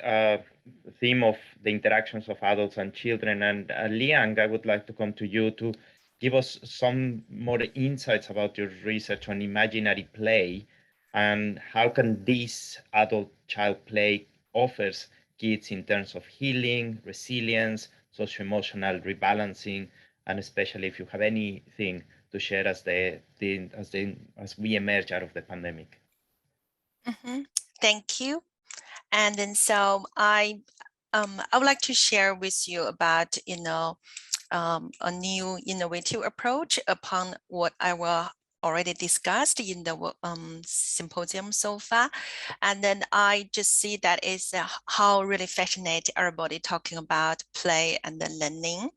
theme of the interactions of adults and children. And Liang, I would like to come to you to give us some more insights about your research on imaginary play and how can this adult-child play offers kids in terms of healing, resilience, socio-emotional rebalancing, and especially if you have anything to share as we emerge out of the pandemic. Thank you. And then so I would like to share with you about a new innovative approach upon what I will already discussed in the symposium so far. And then I just see that is how really fascinating everybody talking about play and the learning.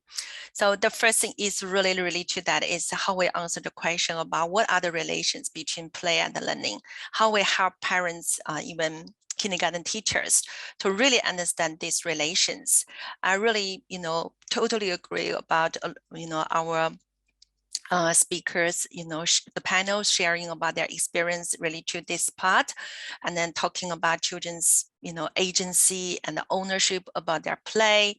So the first thing is really to that is how we answer the question about what are the relations between play and the learning, how we help parents, even kindergarten teachers, to really understand these relations. I really, totally agree about, our speakers, the panel sharing about their experience really to this part, and then talking about children's, agency and ownership about their play,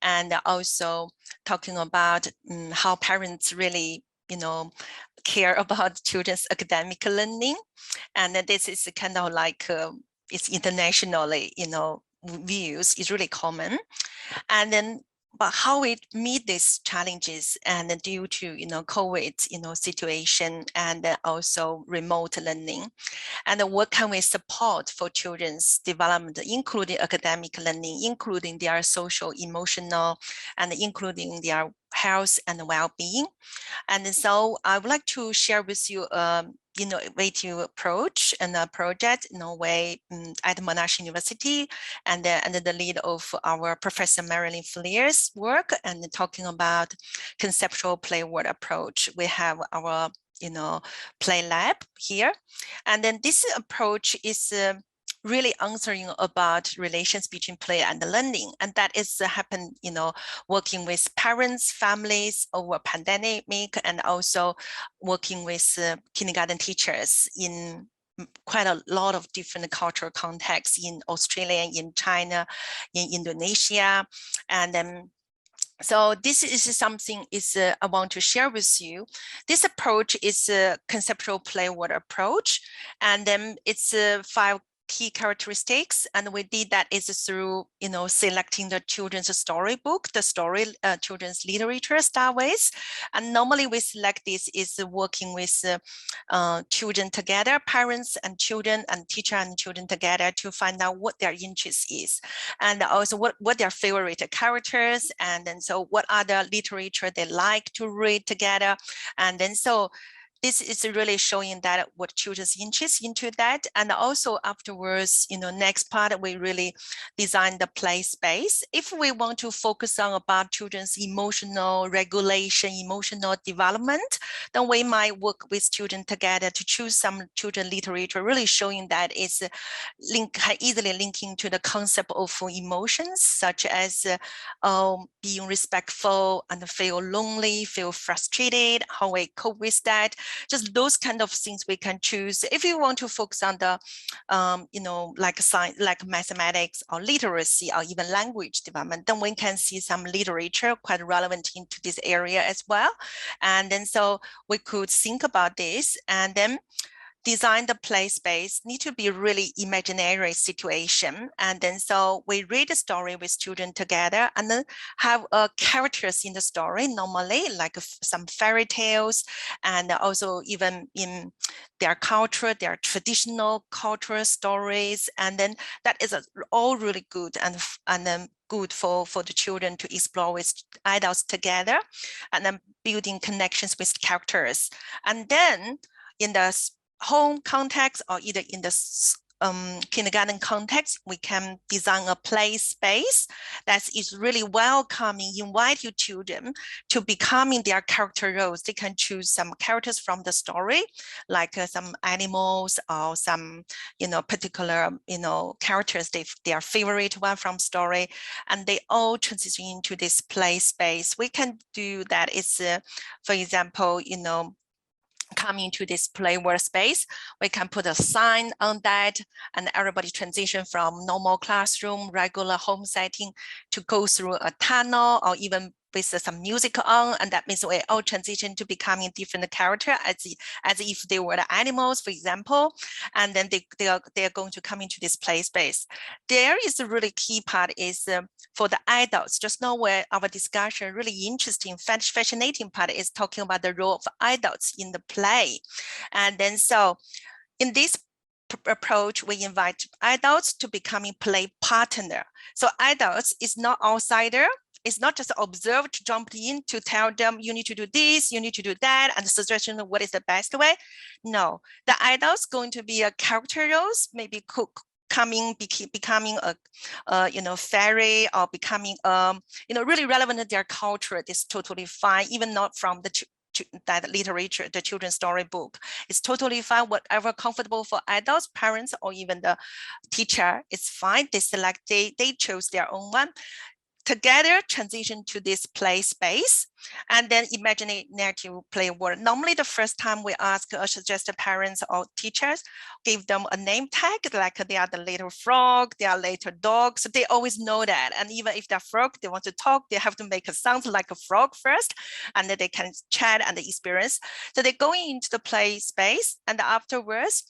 and also talking about how parents really, care about children's academic learning. And then this is kind of like, it's internationally, views is really common. And then, but how we meet these challenges and due to, COVID, situation and also remote learning, and what can we support for children's development, including academic learning, including their social, emotional, and including their health and well-being. And so I would like to share with you innovative approach and a project in a way at Monash University, and under the lead of our Professor Marilyn Flier's work, and talking about conceptual play word approach. We have our play lab here, and then this approach is really answering about relations between play and learning, and that is happen, working with parents, families over pandemic, and also working with kindergarten teachers in quite a lot of different cultural contexts in Australia, in China, in Indonesia, and then. So this is something I want to share with you. This approach is a conceptual play word approach, and then it's 5 key characteristics, and we did that is through selecting the children's storybook, the story children's literature start with, and normally we select this is working with children together, parents and children, and teacher and children together to find out what their interest is, and also what their favorite characters, and then so what other literature they like to read together, and then so this is really showing that what children's interest into that. And also afterwards, next part, we really design the play space. If we want to focus on about children's emotional regulation, emotional development, then we might work with children together to choose some children literature, really showing that it's easily linking to the concept of emotions, such as being respectful and feel lonely, feel frustrated, how we cope with that. Just those kind of things we can choose. If you want to focus on the, like science, like mathematics or literacy or even language development, then we can see some literature quite relevant into this area as well. And then so we could think about this, and then design the play space need to be really imaginary situation. And then so we read the story with children together, and then have characters in the story, normally like some fairy tales, and also even in their culture, their traditional cultural stories. And then that is all really good and then good for the children to explore with adults together, and then building connections with characters. And then in the home context or either in the kindergarten context, we can design a play space that is really welcoming, invite your children to becoming their character roles. They can choose some characters from the story, like some animals or some, particular, characters, their favorite one from story, and they all transition into this play space. We can do that. It's, for example, coming to this play workspace, we can put a sign on that, and everybody transition from normal classroom, regular home setting to go through a tunnel or even with some music on, and that means we all transition to becoming different character as if they were the animals, for example, and then they are going to come into this play space. There is a really key part is for the adults. Just now where our discussion really interesting, fascinating part is talking about the role of adults in the play, and then so in this approach, we invite adults to becoming play partner. So adults is not outsider. It's not just observe to jump in to tell them you need to do this, you need to do that, and the suggestion of what is the best way. No, the adults going to be a character roles, maybe becoming a fairy or becoming really relevant to their culture. This is totally fine, even not from that literature, the children's storybook. It's totally fine, whatever comfortable for adults, parents, or even the teacher, it's fine. They select, they chose their own one. Together transition to this play space, and then imaginative play world. Normally the first time we ask or suggest parents or teachers, give them a name tag, like they are the little frog, they are little dog, so they always know that. And even if they're frog, they want to talk, they have to make a sound like a frog first, and then they can chat and experience. So they're going into the play space, and afterwards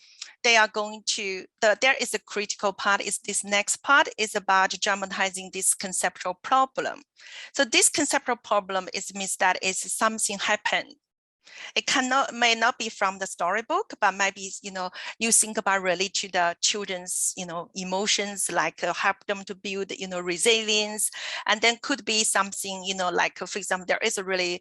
they are going to, there is a critical part, is this next part is about dramatizing this conceptual problem. So this conceptual problem means that is something happened. It may not be from the storybook, but maybe, you think about relate to the children's, emotions, like help them to build, resilience. And then could be something, like, for example, there is a really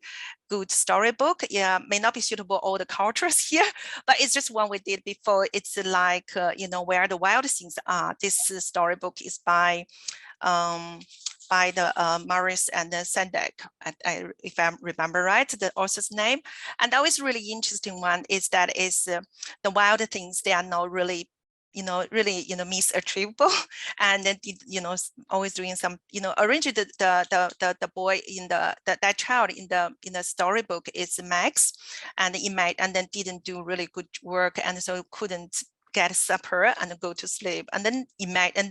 good storybook. Yeah, may not be suitable all the cultures here, but it's just one we did before. It's like, Where the Wild Things Are. This storybook is by the Maurice and Sendek, if I remember right, the author's name. And that was really interesting one is that the wild things, they are not really, misachievable. And then, always doing some, arrange the boy in that child in the storybook is Max, and then didn't do really good work, and so couldn't get supper and go to sleep. And then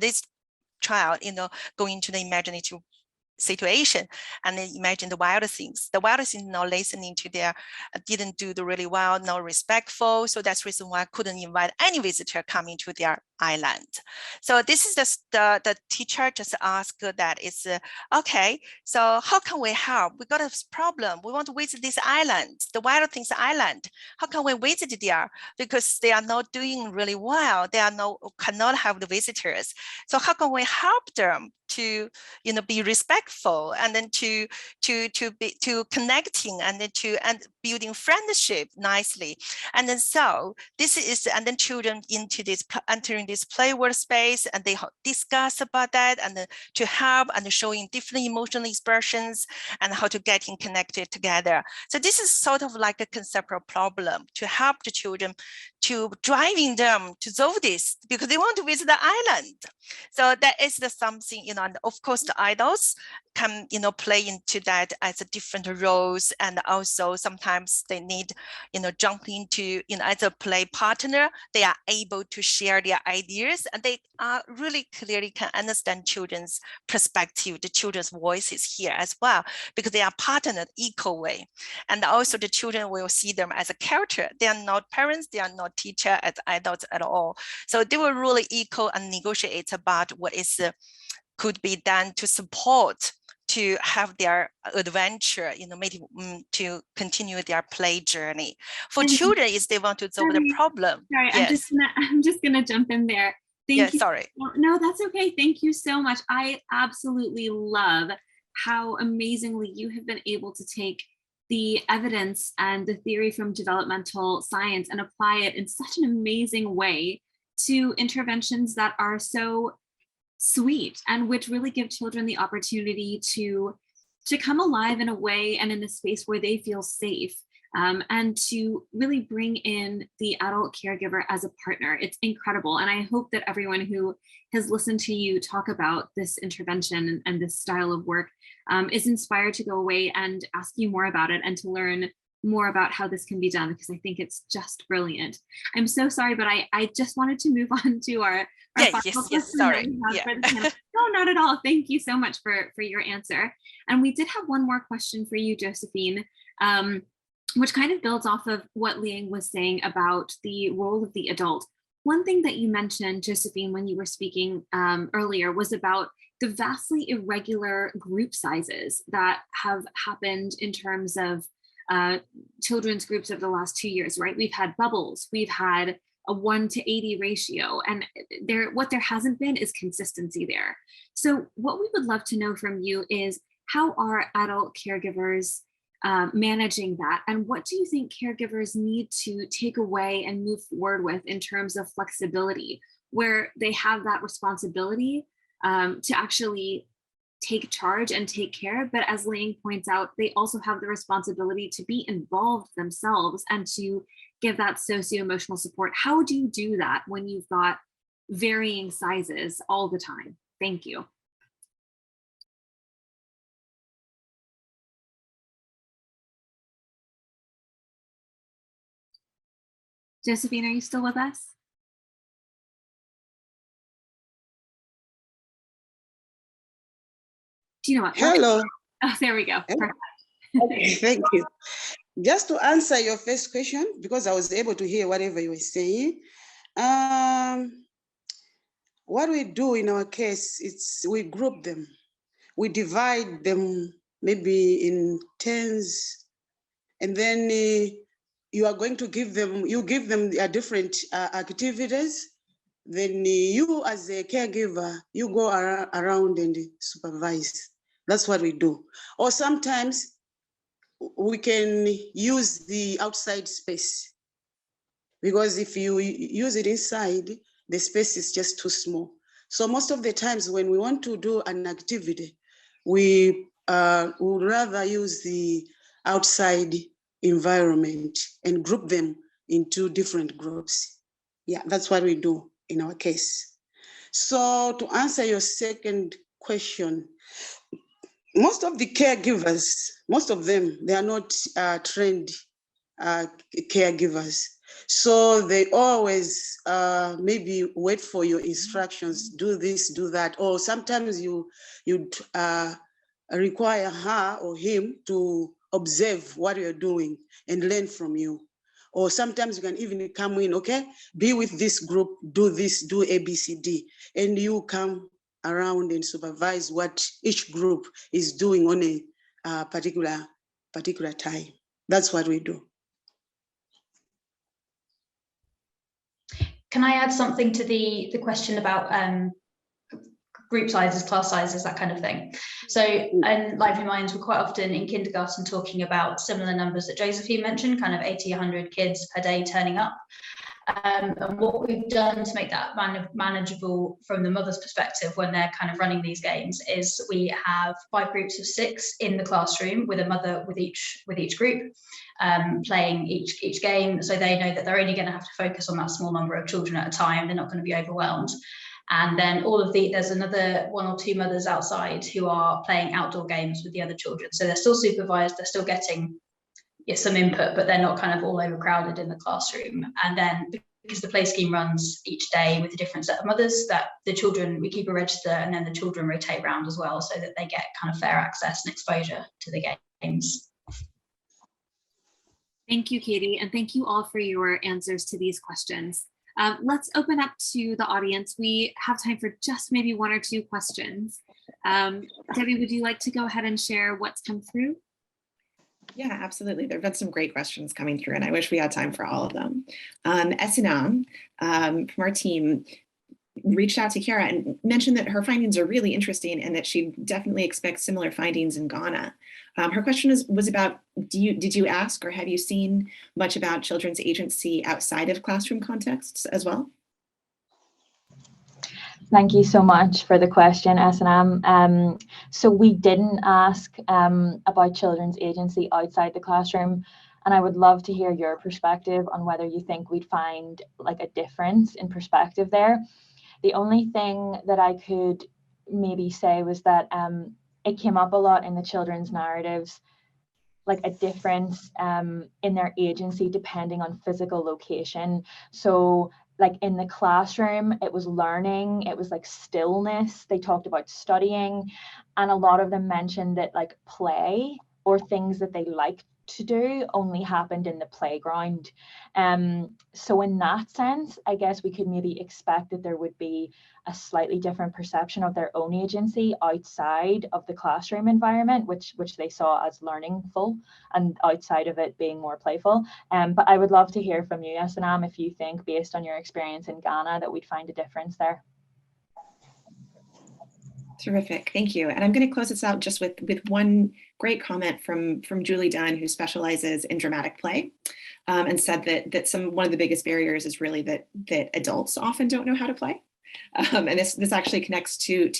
this child, going to the imaginative situation and then imagine the wild things. The wild things not listening to their, didn't do the really well, not respectful. So that's the reason why I couldn't invite any visitor coming to their island. So this is the teacher just asked that it's okay, so how can we help? We got a problem. We want to visit this island, the Wild Things Island. How can we visit there? Because they are not doing really well. They cannot have the visitors. So how can we help them to be respectful, and then to connecting, and then and building friendship nicely. And then so this is, and then children entering this play world space, and they discuss about that, and then to help and showing different emotional expressions and how to getting connected together. So this is sort of like a conceptual problem to help the children, to driving them to solve this, because they want to visit the island. So that is something, and of course the adults can, play into that as a different roles. And also sometimes they need, jump into, as a play partner, they are able to share their ideas, and they are really clearly can understand children's perspective, the children's voices here as well, because they are partnered equal way. And also the children will see them as a character. They are not parents, they are not teacher as adults at all. So they will really equal and negotiate about what is could be done to support, to have their adventure, maybe to continue their play journey. For children, is they want to solve the problem. Sorry, yes. I'm just gonna jump in there. Thank you. Sorry. No, that's okay. Thank you so much. I absolutely love how amazingly you have been able to take the evidence and the theory from developmental science and apply it in such an amazing way to interventions that are so sweet and which really give children the opportunity to come alive in a way and in a space where they feel safe, and to really bring in the adult caregiver as a partner. It's incredible. And I hope that everyone who has listened to you talk about this intervention and this style of work is inspired to go away and ask you more about it, and to learn more about how this can be done, because I think it's just brilliant. I'm so sorry, but I just wanted to move on to our final question sorry. that we have for the panel. No, not at all. Thank you so much for your answer. And we did have one more question for you, Josephine, which kind of builds off of what Liang was saying about the role of the adult. One thing that you mentioned, Josephine, when you were speaking earlier, was about the vastly irregular group sizes that have happened in terms of children's groups over the last 2 years, right? We've had bubbles, we've had a 1:80 ratio, and what there hasn't been is consistency there. So what we would love to know from you is, how are adult caregivers managing that? And what do you think caregivers need to take away and move forward with in terms of flexibility, where they have that responsibility to actually take charge and take care, but as Liang points out, they also have the responsibility to be involved themselves and to give that socio-emotional support. How do you do that when you've got varying sizes all the time? Thank you. Josephine, are you still with us? Do you know what? Hello. Oh, there we go. Perfect. Okay, thank you. Just to answer your first question, because I was able to hear whatever you were saying, what we do in our case, we group them. We divide them maybe in tens, and then you are going to give them different activities. Then you as a caregiver, you go around and supervise. That's what we do. Or sometimes we can use the outside space, because if you use it inside, the space is just too small. So most of the times when we want to do an activity, we would rather use the outside environment and group them into different groups. Yeah, that's what we do in our case. So to answer your second question, most of the caregivers, most of them, they are not trained caregivers. So they always maybe wait for your instructions, do this, do that. Or sometimes you'd require her or him to observe what you're doing and learn from you. Or sometimes you can even come in, okay, be with this group, do this, do A, B, C, D, and you come around and supervise what each group is doing on a particular time. That's what we do. Can I add something to the question about group sizes, class sizes, that kind of thing? So in Lively Minds, we're quite often in kindergarten talking about similar numbers that Josephine mentioned, kind of 80, 100 kids per day turning up. And what we've done to make that manageable from the mother's perspective when they're kind of running these games is we have 5 groups of 6 in the classroom with a mother with each group playing each game, so they know that they're only going to have to focus on that small number of children at a time. They're not going to be overwhelmed. And then there's another 1 or 2 mothers outside who are playing outdoor games with the other children. So they're still supervised, they're still getting some input, but they're not kind of all overcrowded in the classroom. And then because the play scheme runs each day with a different set of mothers, that the children, we keep a register, and then the children rotate around as well, so that they get kind of fair access and exposure to the games. Thank you, Katie, and thank you all for your answers to these questions. Let's open up to the audience. We have time for just maybe 1 or 2 questions. Debbie, would you like to go ahead and share what's come through? Yeah, absolutely. There have been some great questions coming through, and I wish we had time for all of them. Esinam from our team reached out to Chiara and mentioned that her findings are really interesting and that she definitely expects similar findings in Ghana. Her question was about, did you ask or have you seen much about children's agency outside of classroom contexts as well? Thank you so much for the question, S&M. So we didn't ask about children's agency outside the classroom, and I would love to hear your perspective on whether you think we'd find like a difference in perspective there. The only thing that I could maybe say was that it came up a lot in the children's narratives like a difference in their agency depending on physical location. So like in the classroom, it was learning, it was like stillness. They talked about studying, and a lot of them mentioned that like play or things that they liked to do only happened in the playground. So in that sense, I guess we could maybe expect that there would be a slightly different perception of their own agency outside of the classroom environment, which they saw as learningful, and outside of it being more playful. But I would love to hear from you, Sanam, if you think, based on your experience in Ghana, that we'd find a difference there. Terrific, thank you. And I'm going to close this out just with one great comment from Julie Dunn, who specializes in dramatic play, and said that one of the biggest barriers is really that adults often don't know how to play. And this actually connects to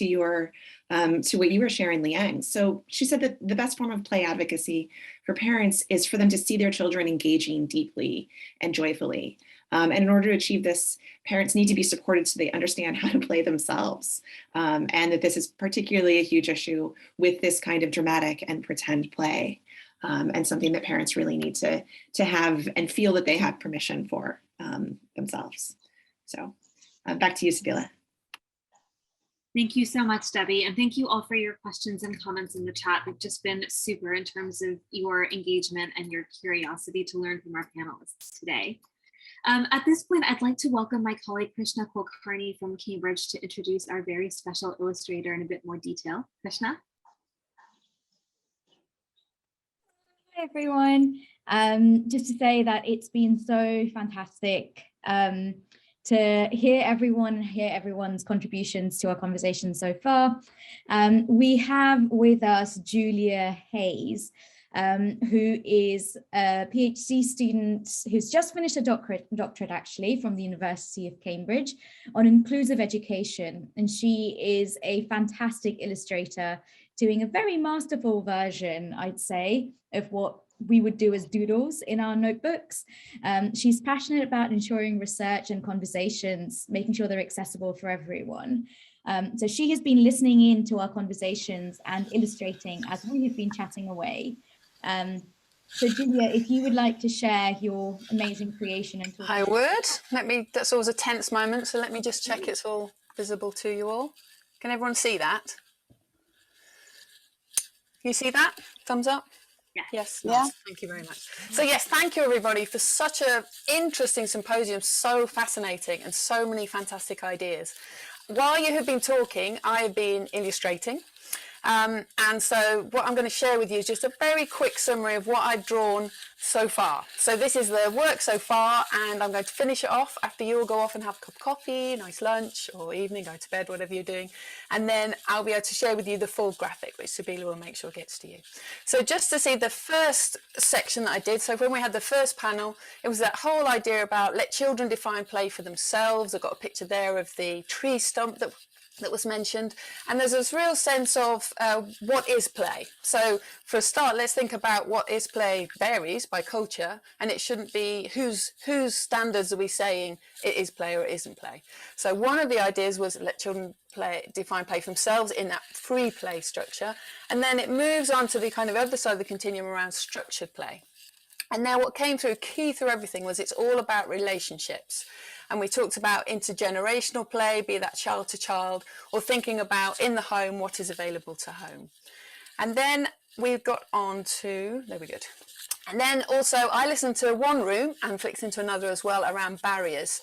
what you were sharing, Liang. So she said that the best form of play advocacy for parents is for them to see their children engaging deeply and joyfully. And in order to achieve this, parents need to be supported so they understand how to play themselves. And that this is particularly a huge issue with this kind of dramatic and pretend play, and something that parents really need to have and feel that they have permission for themselves. So back to you, Sabila. Thank you so much, Debbie. And thank you all for your questions and comments in the chat. They've just been super in terms of your engagement and your curiosity to learn from our panelists today. At this point, I'd like to welcome my colleague Krishna Kulkarni from Cambridge to introduce our very special illustrator in a bit more detail. Krishna? Hi, everyone. Just to say that it's been so fantastic to hear everyone's contributions to our conversation so far. We have with us Julia Hayes, who is a PhD student who's just finished a doctorate actually from the University of Cambridge on inclusive education. And she is a fantastic illustrator doing a very masterful version, I'd say, of what we would do as doodles in our notebooks. She's passionate about ensuring research and conversations, making sure they're accessible for everyone. So she has been listening in to our conversations and illustrating as we have been chatting away. So Julia, if you would like to share your amazing creation and talk. I would. That's always a tense moment, so let me just check it's all visible to you all. Can everyone see that? Can you see that? Thumbs up? Yes. Yeah. Thank you very much. So yes, thank you everybody for such an interesting symposium, so fascinating and so many fantastic ideas. While you have been talking, I have been illustrating. And so what I'm going to share with you is just a very quick summary of what I've drawn so far. So this is the work so far, and I'm going to finish it off after you all go off and have a cup of coffee, nice lunch or evening, go to bed, whatever you're doing. And then I'll be able to share with you the full graphic, which Sabila will make sure gets to you. So just to see the first section that I did, so when we had the first panel, it was that whole idea about let children define play for themselves. I've got a picture there of the tree stump that was mentioned, and there's this real sense of what is play. So for a start, let's think about what is play varies by culture, and it shouldn't be whose standards are we saying it is play or it isn't play. So one of the ideas was let children define play for themselves in that free play structure, and then it moves on to the kind of other side of the continuum around structured play. And now what came through, key through everything, was it's all about relationships. And we talked about intergenerational play, be that child to child, or thinking about in the home, what is available to home. And then we've got on to, there we go. And then also I listened to one room and flicked into another as well around barriers.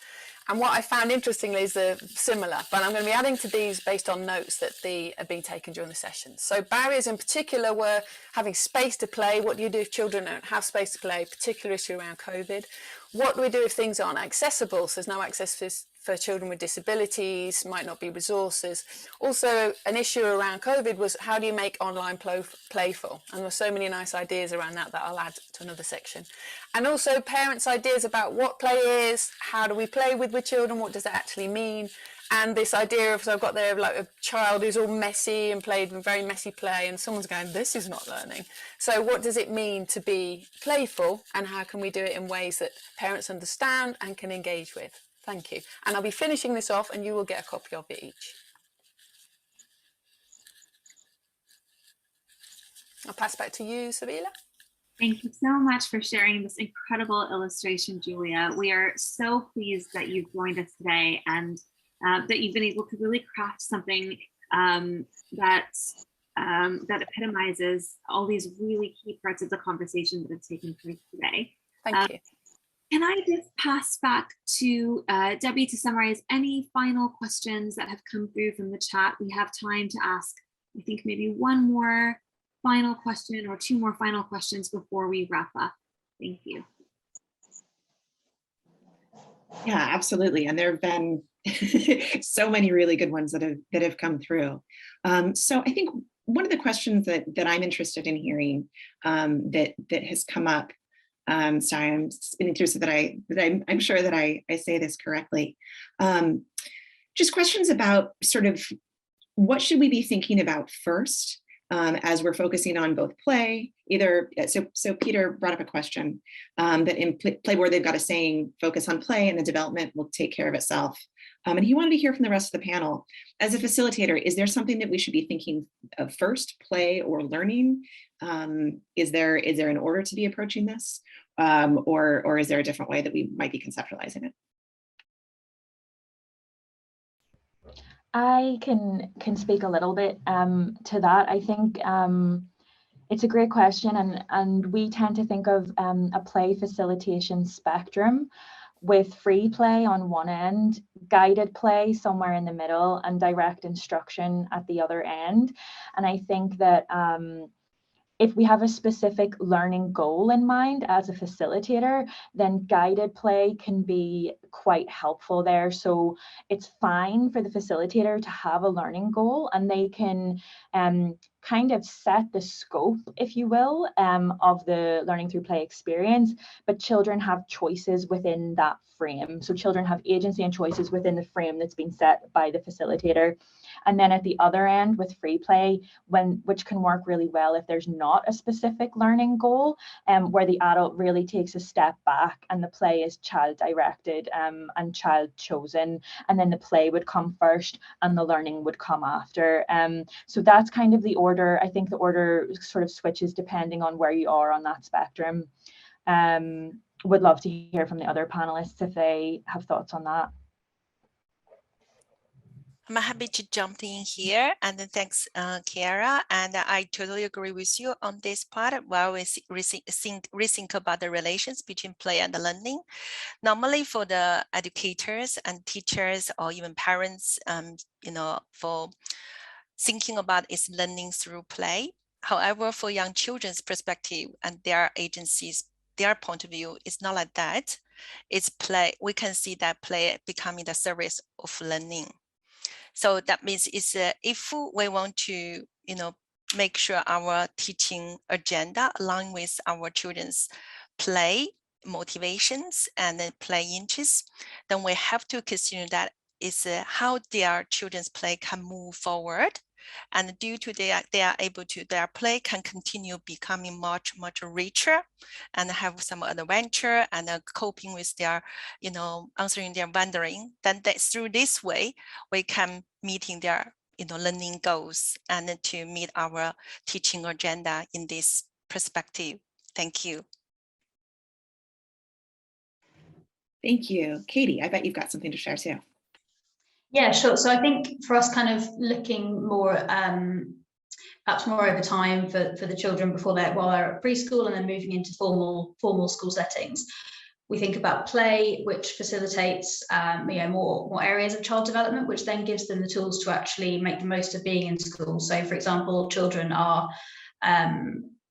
And what I found interestingly is the similar, but I'm going to be adding to these based on notes that are being taken during the session. So barriers in particular were having space to play. What do you do if children don't have space to play? Particular issue around COVID. What do we do if things aren't accessible? So there's no access for children with disabilities, might not be resources. Also, an issue around COVID was how do you make online playful? And there's so many nice ideas around that I'll add to another section. And also parents' ideas about what play is, how do we play with children, what does that actually mean? And this idea of, so I've got there like a child who's all messy and played in very messy play, and someone's going, this is not learning. So what does it mean to be playful, and how can we do it in ways that parents understand and can engage with? Thank you. And I'll be finishing this off and you will get a copy of it each. I'll pass back to you, Sabila. Thank you so much for sharing this incredible illustration, Julia. We are so pleased that you've joined us today and that you've been able to really craft something that epitomizes all these really key parts of the conversation that have taken place today. Thank you. Can I just pass back to Debbie to summarize any final questions that have come through from the chat? We have time to ask, I think, maybe one more final question or two more final questions before we wrap up. Thank you. Yeah, absolutely. And there have been so many really good ones that have come through. So I think one of the questions that I'm interested in hearing that has come up. Sorry, I'm spinning through so that I'm sure that I say this correctly. Just questions about sort of what should we be thinking about first as we're focusing on both play, so Peter brought up a question that in play where they've got a saying, focus on play and the development will take care of itself. And he wanted to hear from the rest of the panel. As a facilitator, is there something that we should be thinking of first, play or learning? Is there an order to be approaching this? Or is there a different way that we might be conceptualizing it? I can speak a little bit to that. I think it's a great question, and we tend to think of a play facilitation spectrum with free play on one end, guided play somewhere in the middle, and direct instruction at the other end. And I think that if we have a specific learning goal in mind as a facilitator, then guided play can be quite helpful there. So it's fine for the facilitator to have a learning goal, and they can kind of set the scope, if you will, of the learning through play experience, but children have choices within that frame. So children have agency and choices within the frame that's been set by the facilitator. And then at the other end with free play, which can work really well if there's not a specific learning goal, where the adult really takes a step back and the play is child directed and child chosen, and then the play would come first and the learning would come after. So that's kind of the order. I think the order sort of switches depending on where you are on that spectrum. Would love to hear from the other panelists if they have thoughts on that. I'm happy to jump in here, and then thanks, Kiara. And I totally agree with you on this part. While we rethink about the relations between play and the learning, normally for the educators and teachers or even parents, for thinking about is learning through play. However, for young children's perspective and their agencies, their point of view is not like that. It's play. We can see that play becoming the service of learning. So that means it's if we want to, make sure our teaching agenda align with our children's play motivations and then play interests, then we have to consider that is how their children's play can move forward. And due to their play can continue becoming much, much richer and have some adventure and coping with their, answering their wondering. Then through this way, we can meeting their, learning goals and to meet our teaching agenda in this perspective. Thank you. Thank you. Katie, I bet you've got something to share too. Yeah, sure. So I think for us kind of looking more, perhaps more over time for the children while they're at preschool and then moving into formal school settings, we think about play, which facilitates more areas of child development, which then gives them the tools to actually make the most of being in school. So for example, children are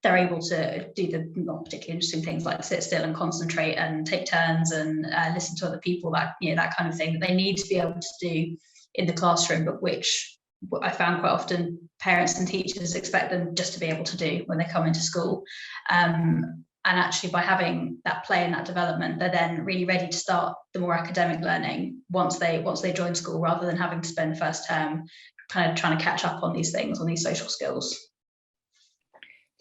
they're able to do the not particularly interesting things like sit still and concentrate and take turns and listen to other people, that kind of thing that they need to be able to do in the classroom, but which I found quite often parents and teachers expect them just to be able to do when they come into school. And actually by having that play and that development, they're then really ready to start the more academic learning once they join school, rather than having to spend the first term kind of trying to catch up on these things, on these social skills.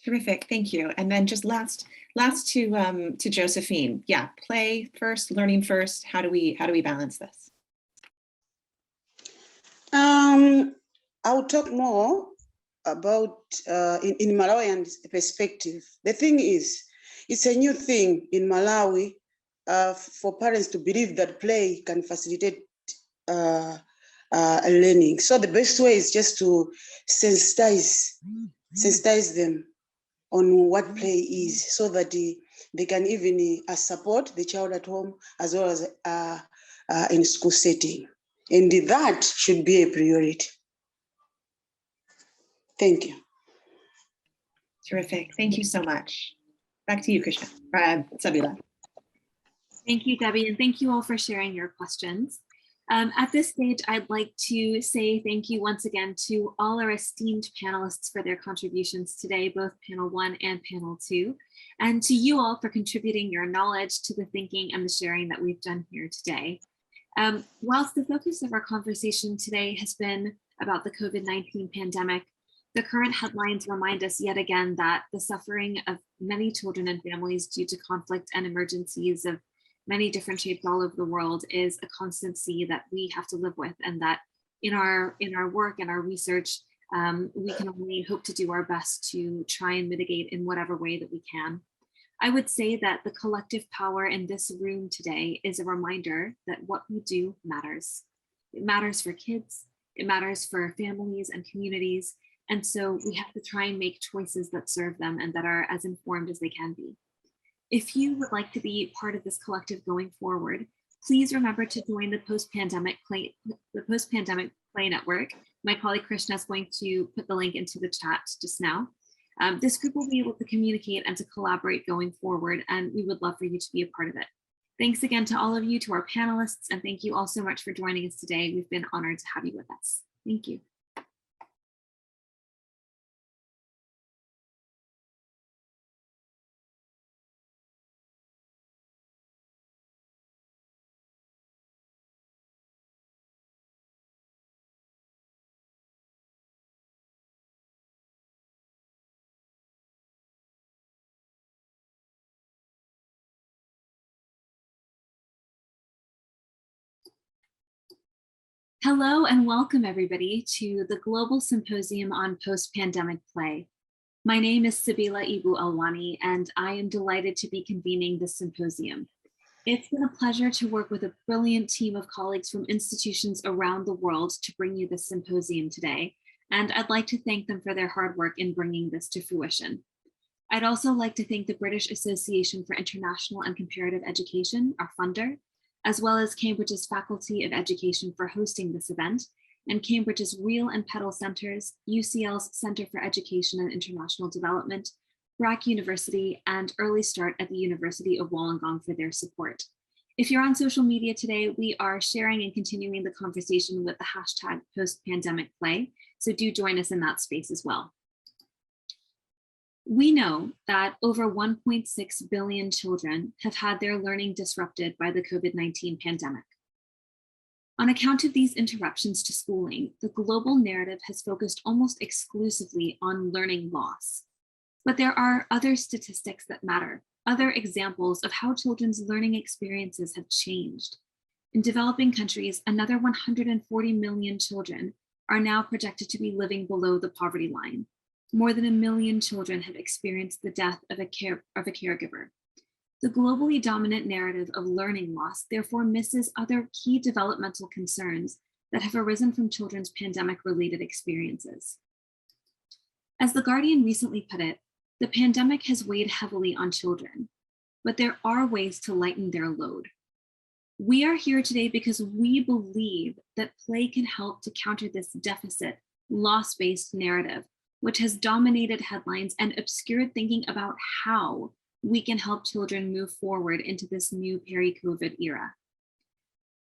Terrific, thank you. And then just last to Josephine. Yeah, play first, learning first. How do we balance this? I'll talk more about in Malawian perspective. The thing is, It's a new thing in Malawi for parents to believe that play can facilitate learning. So the best way is just to sensitize them on what play is, so that they can even support the child at home as well as in school setting. And that should be a priority. Thank you. Terrific. Thank you so much. Back to you, Krishna. Sabila. Thank you, Debbie, and thank you all for sharing your questions. At this stage, I'd like to say thank you once again to all our esteemed panelists for their contributions today, both panel 1 and panel 2, and to you all for contributing your knowledge to the thinking and the sharing that we've done here today. Whilst the focus of our conversation today has been about the COVID-19 pandemic, the current headlines remind us yet again that the suffering of many children and families due to conflict and emergencies of many different shapes all over the world is a constancy that we have to live with, and that in our work and our research, we can only hope to do our best to try and mitigate in whatever way that we can. I would say that the collective power in this room today is a reminder that what we do matters. It matters for kids, it matters for families and communities, and so we have to try and make choices that serve them and that are as informed as they can be. If you would like to be part of this collective going forward, please remember to join the post-pandemic play network. My colleague Krishna is going to put the link into the chat just now. This group will be able to communicate and to collaborate going forward, and we would love for you to be a part of it. Thanks again to all of you, to our panelists, and thank you all so much for joining us today. We've been honored to have you with us. Thank you. Hello and welcome everybody to the Global Symposium on Post-Pandemic Play. My name is Sabila Ibu Alwani, and I am delighted to be convening this symposium. It's been a pleasure to work with a brilliant team of colleagues from institutions around the world to bring you this symposium today, and I'd like to thank them for their hard work in bringing this to fruition. I'd also like to thank the British Association for International and Comparative Education, our funder, as well as Cambridge's Faculty of Education for hosting this event, and Cambridge's Reel and Pedal Centers, UCL's Center for Education and International Development, BRAC University, and Early Start at the University of Wollongong for their support. If you're on social media today, we are sharing and continuing the conversation with the hashtag #postpandemicplay, so do join us in that space as well. We know that over 1.6 billion children have had their learning disrupted by the COVID-19 pandemic. On account of these interruptions to schooling, the global narrative has focused almost exclusively on learning loss. But there are other statistics that matter, other examples of how children's learning experiences have changed. In developing countries, another 140 million children are now projected to be living below the poverty line. More than 1 million children have experienced the death of a caregiver. The globally dominant narrative of learning loss therefore misses other key developmental concerns that have arisen from children's pandemic-related experiences. As The Guardian recently put it, the pandemic has weighed heavily on children, but there are ways to lighten their load. We are here today because we believe that play can help to counter this deficit, loss-based narrative, which has dominated headlines and obscured thinking about how we can help children move forward into this new peri-COVID era.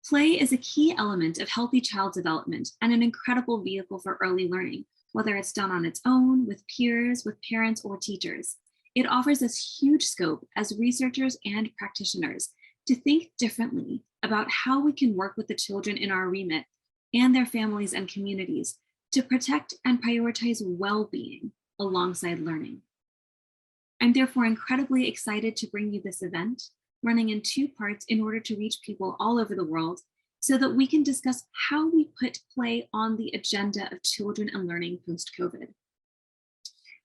Play is a key element of healthy child development and an incredible vehicle for early learning, whether it's done on its own, with peers, with parents, or teachers. It offers us huge scope as researchers and practitioners to think differently about how we can work with the children in our remit and their families and communities to protect and prioritize well-being alongside learning. I'm therefore incredibly excited to bring you this event, running in 2 parts in order to reach people all over the world so that we can discuss how we put play on the agenda of children and learning post-COVID.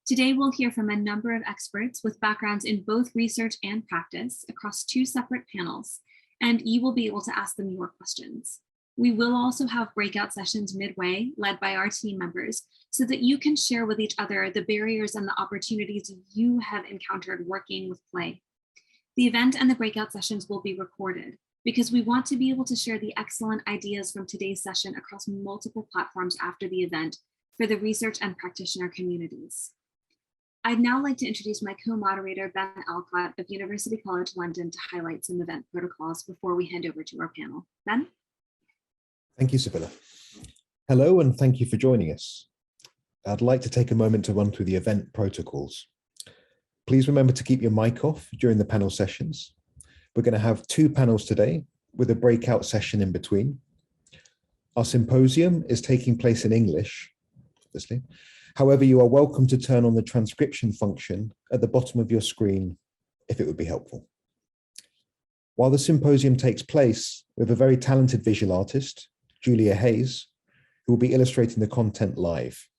Today, we'll hear from a number of experts with backgrounds in both research and practice across 2 separate panels, and you will be able to ask them your questions. We will also have breakout sessions midway, led by our team members, so that you can share with each other the barriers and the opportunities you have encountered working with play. The event and the breakout sessions will be recorded because we want to be able to share the excellent ideas from today's session across multiple platforms after the event for the research and practitioner communities. I'd now like to introduce my co-moderator, Ben Alcott of University College London, to highlight some event protocols before we hand over to our panel. Ben? Thank you, Sibylla. Hello, and thank you for joining us. I'd like to take a moment to run through the event protocols. Please remember to keep your mic off during the panel sessions. We're going to have 2 panels today with a breakout session in between. Our symposium is taking place in English, obviously. However, you are welcome to turn on the transcription function at the bottom of your screen if it would be helpful. While the symposium takes place, we have a very talented visual artist, Julia Hayes, who will be illustrating the content live.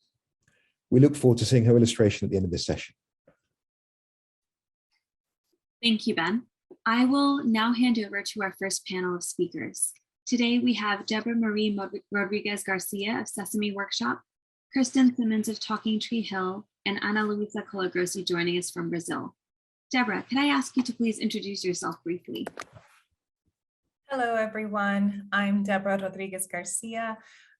We look forward to seeing her illustration at the end of this session. Thank you, Ben. I will now hand over to our first panel of speakers. Today, we have Deborah Marie Rodriguez Garcia of Sesame Workshop, Kristen Simmons of Talking Tree Hill, and Ana Luisa Colagrossi joining us from Brazil. Deborah, could I ask you to please introduce yourself briefly? Hello, everyone. I'm Deborah Rodriguez Garcia.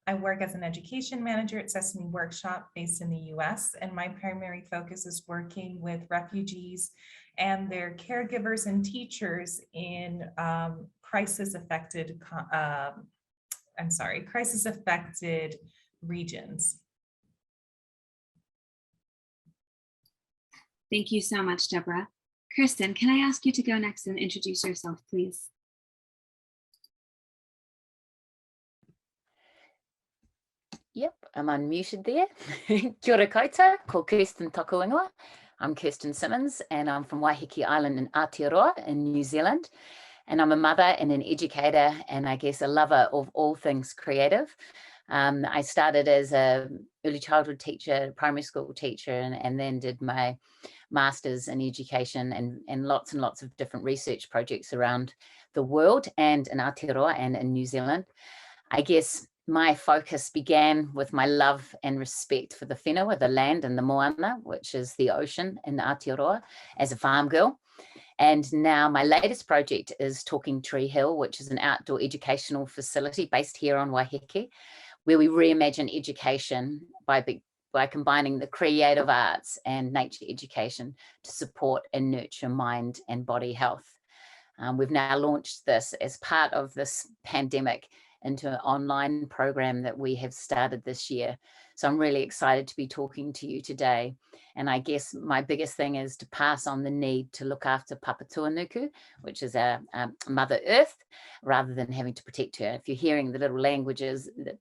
I work as an education manager at Sesame Workshop based in the US, and my primary focus is working with refugees and their caregivers and teachers in crisis-affected regions. Thank you so much, Deborah. Kristen, can I ask you to go next and introduce yourself, please? Yep, I'm unmuted there. Kia ora koutou, ko Kirsten Tokuingoa. I'm Kirsten Simmons, and I'm from Waiheke Island in Aotearoa in New Zealand. And I'm a mother and an educator, and I guess a lover of all things creative. I started as an early childhood teacher, primary school teacher, and then did my master's in education and lots of different research projects around the world and in Aotearoa and in New Zealand. I guess my focus began with my love and respect for the whenua, the land, and the moana, which is the ocean in Aotearoa, as a farm girl. And now my latest project is Talking Tree Hill, which is an outdoor educational facility based here on Waiheke, where we reimagine education by combining the creative arts and nature education to support and nurture mind and body health. We've now launched this as part of this pandemic into an online program that we have started this year. So I'm really excited to be talking to you today. And I guess my biggest thing is to pass on the need to look after Papatuanuku, which is our Mother Earth, rather than having to protect her. If you're hearing the little languages that,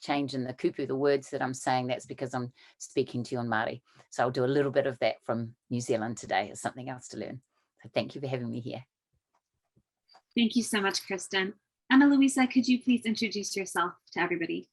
change in the kupu, the words that I'm saying, that's because I'm speaking to you in Māori. So I'll do a little bit of that from New Zealand today. It's something else to learn. So thank you for having me here. Thank you so much, Kristen. Ana Luisa, could you please introduce yourself to everybody?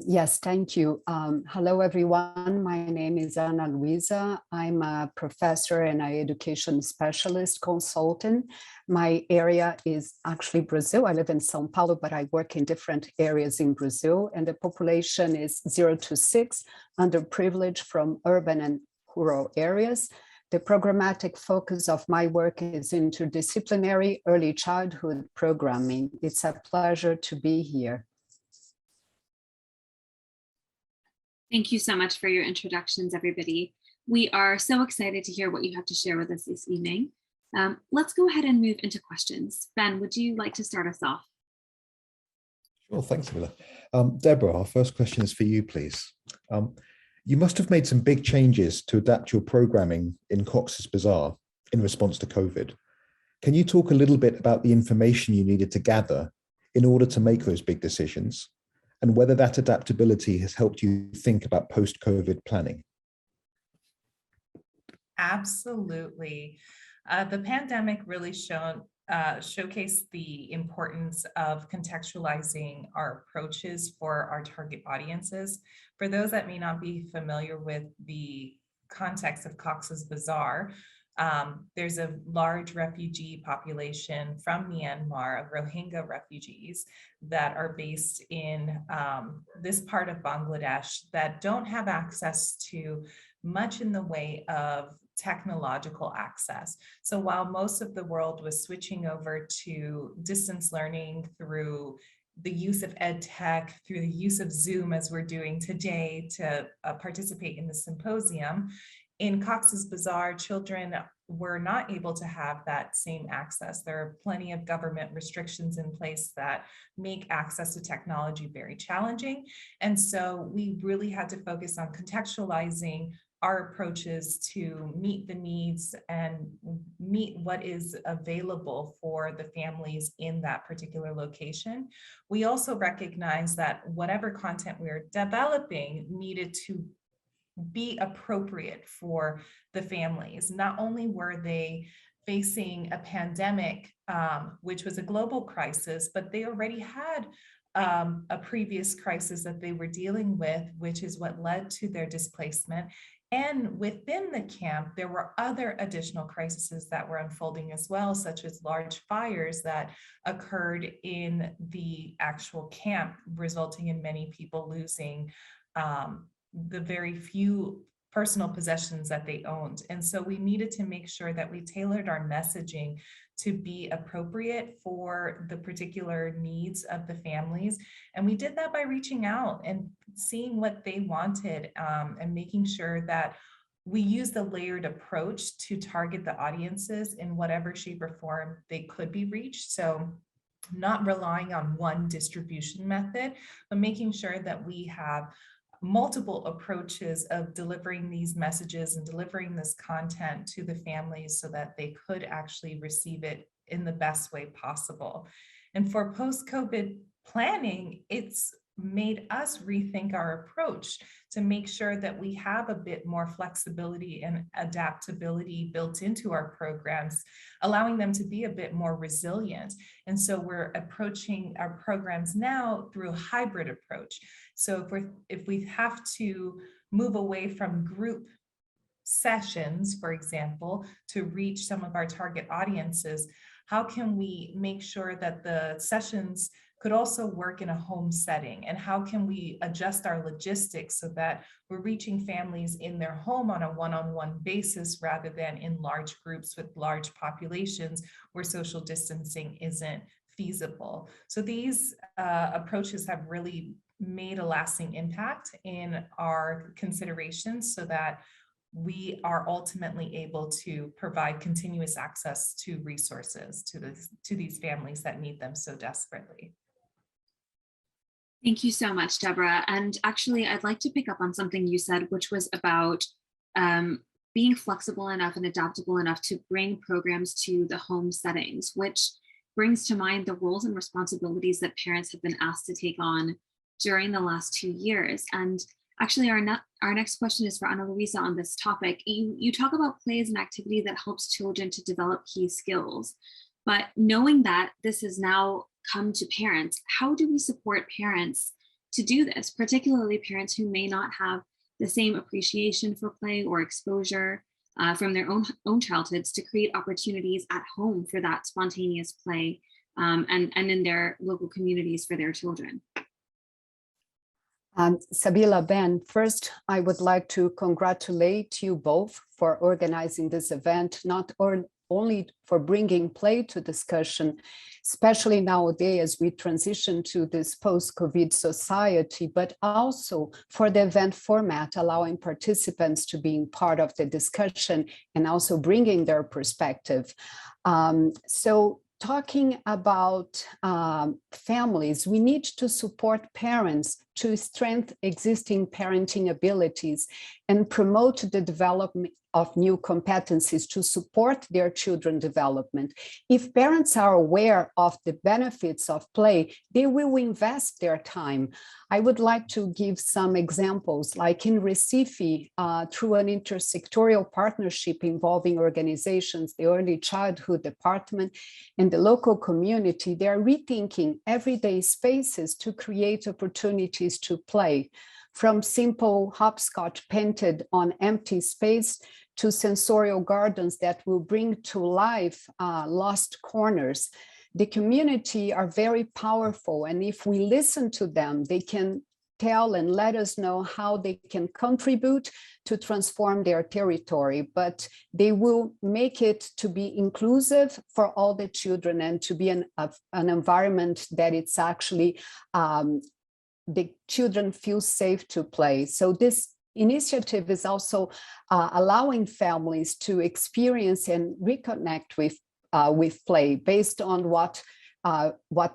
Yes, thank you. Hello, everyone. My name is Ana Luisa. I'm a professor and an education specialist consultant. My area is actually Brazil. I live in São Paulo, but I work in different areas in Brazil. And the population is 0 to 6, underprivileged from urban and rural areas. The programmatic focus of my work is interdisciplinary early childhood programming. It's a pleasure to be here. Thank you so much for your introductions, everybody. We are so excited to hear what you have to share with us this evening. Let's go ahead and move into questions. Ben, would you like to start us off? Sure, thanks, Willa. Deborah, our first question is for you, please. You must have made some big changes to adapt your programming in Cox's Bazar in response to COVID. Can you talk a little bit about the information you needed to gather in order to make those big decisions, and whether that adaptability has helped you think about post-COVID planning? Absolutely. The pandemic really shone showcase the importance of contextualizing our approaches for our target audiences. For those that may not be familiar with the context of Cox's Bazar, there's a large refugee population from Myanmar of Rohingya refugees that are based in this part of Bangladesh that don't have access to much in the way of technological access. So while most of the world was switching over to distance learning through the use of ed tech, through the use of Zoom as we're doing today to participate in the symposium, in Cox's Bazar, children were not able to have that same access. There are plenty of government restrictions in place that make access to technology very challenging. And so we really had to focus on contextualizing our approaches to meet the needs and meet what is available for the families in that particular location. We also recognize that whatever content we are developing needed to be appropriate for the families. Not only were they facing a pandemic, which was a global crisis, but they already had a previous crisis that they were dealing with, which is what led to their displacement. And within the camp, there were other additional crises that were unfolding as well, such as large fires that occurred in the actual camp, resulting in many people losing the very few personal possessions that they owned. And so we needed to make sure that we tailored our messaging to be appropriate for the particular needs of the families. And we did that by reaching out and seeing what they wanted and making sure that we used a layered approach to target the audiences in whatever shape or form they could be reached. So not relying on one distribution method, but making sure that we have multiple approaches of delivering these messages and delivering this content to the families so that they could actually receive it in the best way possible. And for post-COVID planning, it's made us rethink our approach to make sure that we have a bit more flexibility and adaptability built into our programs, allowing them to be a bit more resilient. And so we're approaching our programs now through a hybrid approach. So if we have to move away from group sessions, for example, to reach some of our target audiences, how can we make sure that the sessions could also work in a home setting? And how can we adjust our logistics so that we're reaching families in their home on a one-on-one basis rather than in large groups with large populations where social distancing isn't feasible? So these approaches have really made a lasting impact in our considerations so that we are ultimately able to provide continuous access to resources to these families that need them so desperately. Thank you so much, Deborah. And actually, I'd like to pick up on something you said, which was about being flexible enough and adaptable enough to bring programs to the home settings, which brings to mind the roles and responsibilities that parents have been asked to take on during the last 2 years. And actually, our next question is for Ana Luisa on this topic. You talk about play as an activity that helps children to develop key skills, but knowing that this has now come to parents, how do we support parents to do this, particularly parents who may not have the same appreciation for play or exposure from their own childhoods, to create opportunities at home for that spontaneous play and in their local communities for their children? Sabila, Ben, first, I would like to congratulate you both for organizing this event, not only for bringing play to discussion, especially nowadays as we transition to this post-COVID society, but also for the event format, allowing participants to be part of the discussion and also bringing their perspective. So talking about families, we need to support parents to strengthen existing parenting abilities and promote the development of new competencies to support their children's development. If parents are aware of the benefits of play, they will invest their time. I would like to give some examples, like in Recife, through an intersectorial partnership involving organizations, the Early Childhood Department, and the local community. They are rethinking everyday spaces to create opportunities to play, from simple hopscotch painted on empty space to sensorial gardens that will bring to life lost corners. The community are very powerful, and if we listen to them, they can tell and let us know how they can contribute to transform their territory, but they will make it to be inclusive for all the children and to be an environment that it's actually the children feel safe to play. So this initiative is also allowing families to experience and reconnect with play based on what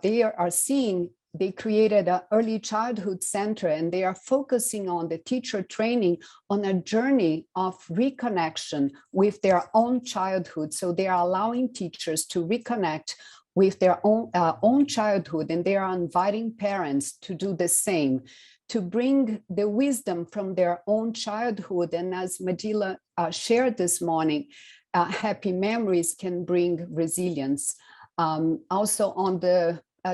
they are seeing. They created an early childhood center, and they are focusing on the teacher training on a journey of reconnection with their own childhood. So they are allowing teachers to reconnect with their own childhood, and they are inviting parents to do the same, to bring the wisdom from their own childhood. And as Madila shared this morning, happy memories can bring resilience. Also on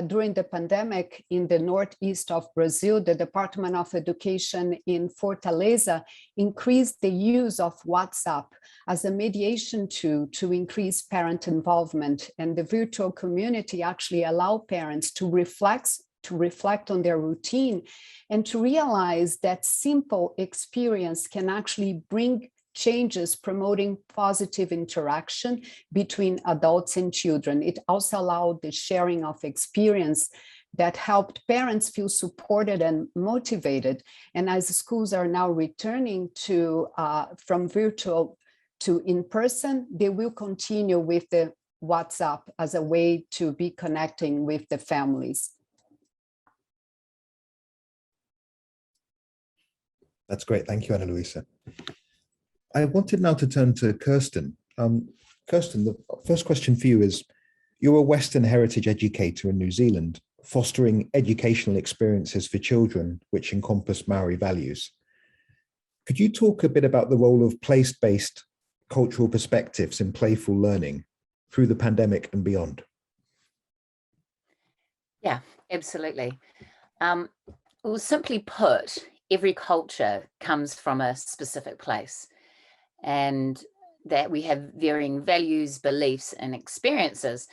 during the pandemic in the northeast of Brazil, the Department of Education in Fortaleza increased the use of WhatsApp as a mediation tool to increase parent involvement. And the virtual community actually allowed parents to reflect on their routine and to realize that simple experience can actually bring changes, promoting positive interaction between adults and children. It also allowed the sharing of experience that helped parents feel supported and motivated. And as schools are now returning to from virtual to in person, they will continue with the WhatsApp as a way to be connecting with the families. That's great. Thank you, Ana Luisa. I wanted now to turn to Kirsten. Kirsten, the first question for you is, you're a Western heritage educator in New Zealand, fostering educational experiences for children which encompass Maori values. Could you talk a bit about the role of place-based cultural perspectives in playful learning through the pandemic and beyond? Yeah, absolutely. Well, simply put, every culture comes from a specific place, and that we have varying values, beliefs, and experiences.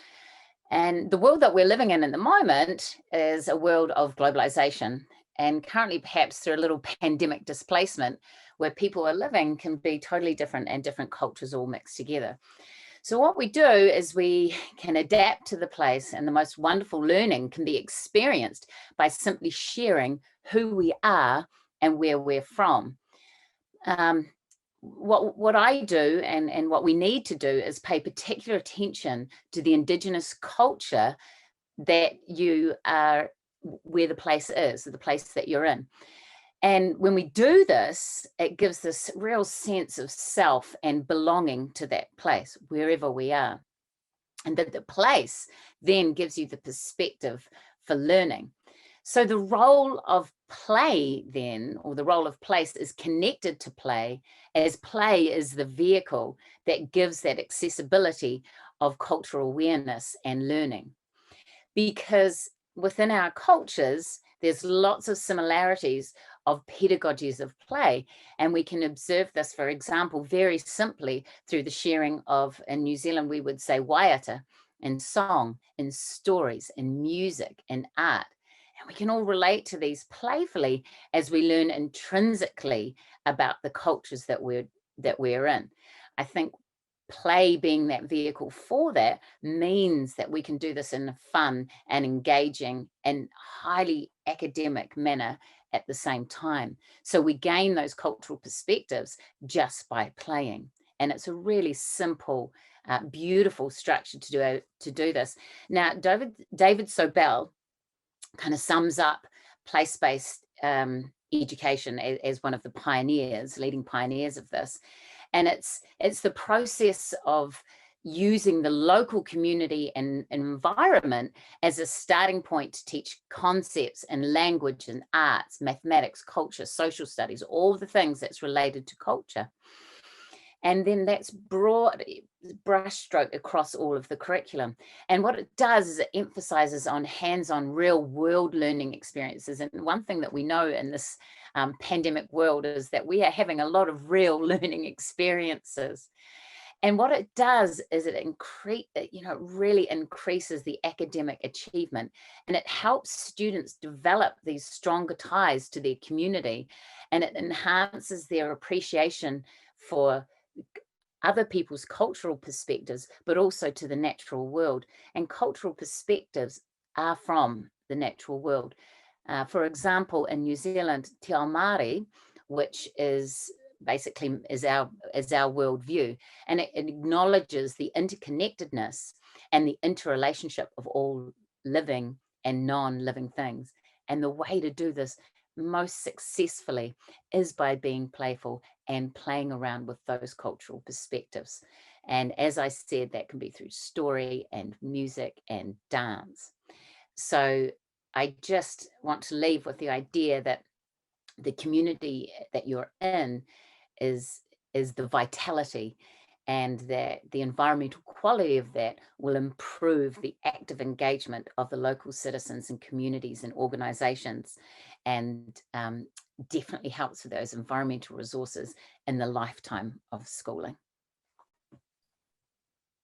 And the world that we're living in at the moment is a world of globalization, and currently perhaps through a little pandemic displacement, where people are living can be totally different and different cultures all mixed together. So what we do is we can adapt to the place, and the most wonderful learning can be experienced by simply sharing who we are and where we're from. What I do and what we need to do is pay particular attention to the Indigenous culture that you are, where the place is, the place that you're in. And when we do this, it gives this real sense of self and belonging to that place, wherever we are. And that the place then gives you the perspective for learning. So the role of play then, or the role of place, is connected to play, as play is the vehicle that gives that accessibility of cultural awareness and learning. Because within our cultures, there's lots of similarities of pedagogies of play, and we can observe this, for example, very simply through the sharing of, in New Zealand, we would say waiata, in song, in stories, in music, in art. And we can all relate to these playfully as we learn intrinsically about the cultures that we're in. I think play being that vehicle for that means that we can do this in a fun and engaging and highly academic manner at the same time. So we gain those cultural perspectives just by playing. And it's a really simple, beautiful structure to do this. Now, David Sobel kind of sums up place-based education as one of the leading pioneers of this. And it's the process of using the local community and environment as a starting point to teach concepts in language and arts, mathematics, culture, social studies, all the things that's related to culture. And then that's broad brushstroke across all of the curriculum. And what it does is it emphasizes on hands-on real world learning experiences. And one thing that we know in this pandemic world is that we are having a lot of real learning experiences. And what it does is it really increases the academic achievement, and it helps students develop these stronger ties to their community, and it enhances their appreciation for other people's cultural perspectives, but also to the natural world. And cultural perspectives are from the natural world. For example, in New Zealand, Te Ao Māori, which is basically is our worldview, and it acknowledges the interconnectedness and the interrelationship of all living and non-living things. And the way to do this most successfully is by being playful and playing around with those cultural perspectives. And as I said, that can be through story and music and dance. So I just want to leave with the idea that the community that you're in is the vitality, and that the environmental quality of that will improve the active engagement of the local citizens and communities and organizations, and definitely helps with those environmental resources in the lifetime of schooling.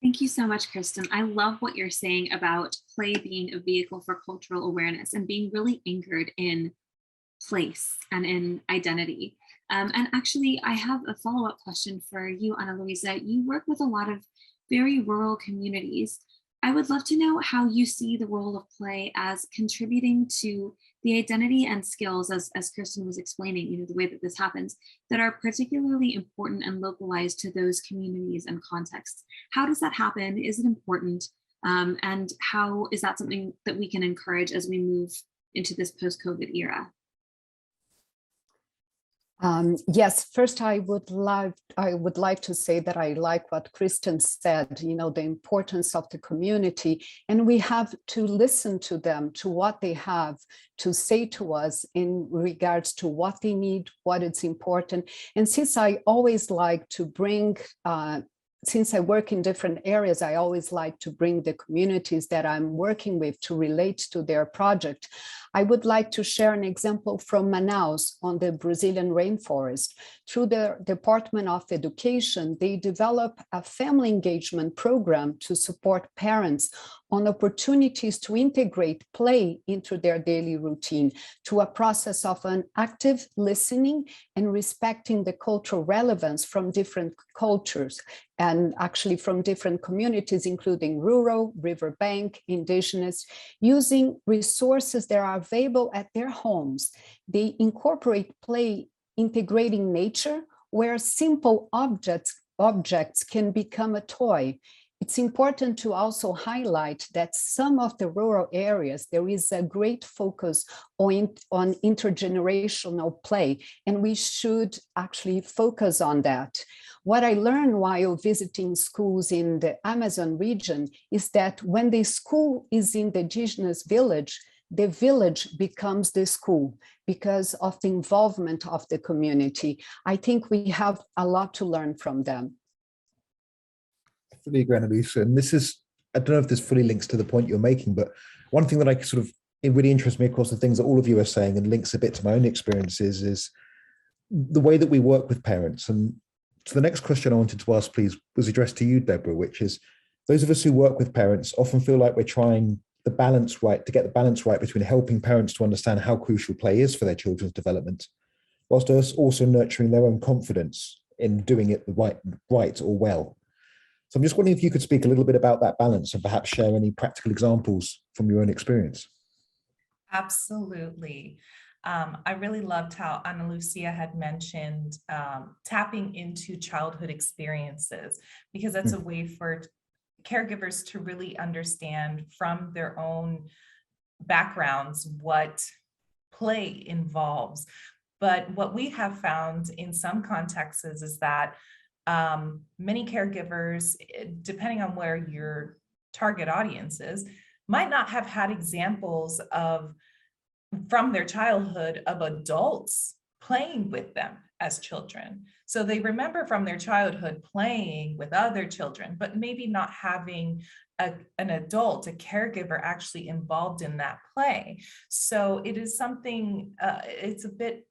Thank you so much, Kristen. I love what you're saying about play being a vehicle for cultural awareness and being really anchored in place and in identity. And actually, I have a follow-up question for you, Ana Luisa. You work with a lot of very rural communities. I would love to know how you see the role of play as contributing to the identity and skills, as Kristen was explaining, the way that this happens, that are particularly important and localized to those communities and contexts. How does that happen? Is it important? And how is that something that we can encourage as we move into this post-COVID era? Yes, first I would like to say that I like what Kristen said, the importance of the community, and we have to listen to them, to what they have to say to us in regards to what they need, what is important. And since I always like to bring since I work in different areas, I always like to bring the communities that I'm working with to relate to their project. I would like to share an example from Manaus on the Brazilian rainforest. Through the Department of Education, they develop a family engagement program to support parents on opportunities to integrate play into their daily routine, to a process of an active listening and respecting the cultural relevance from different cultures, and actually from different communities, including rural, riverbank, indigenous, using resources that are available at their homes. They incorporate play, integrating nature, where simple objects can become a toy. It's important to also highlight that some of the rural areas, there is a great focus on intergenerational play, and we should actually focus on that. What I learned while visiting schools in the Amazon region is that when the school is in the indigenous village, the village becomes the school because of the involvement of the community. I think we have a lot to learn from them. I fully agree, Ana Luisa. And this is, I don't know if this fully links to the point you're making, but one thing that it really interests me across the things that all of you are saying and links a bit to my own experiences is the way that we work with parents. And so the next question I wanted to ask, please, was addressed to you, Deborah, which is those of us who work with parents often feel like we're trying to get the balance right between helping parents to understand how crucial play is for their children's development, whilst us also nurturing their own confidence in doing it the right or well. So I'm just wondering if you could speak a little bit about that balance and perhaps share any practical examples from your own experience. Absolutely. I really loved how Ana Lucia had mentioned tapping into childhood experiences, because that's a way for caregivers to really understand from their own backgrounds what play involves. But what we have found in some contexts is that many caregivers, depending on where your target audience is, might not have had examples from their childhood of adults playing with them as children. So they remember from their childhood playing with other children, but maybe not having an adult, a caregiver actually involved in that play. So it is something, it's a bit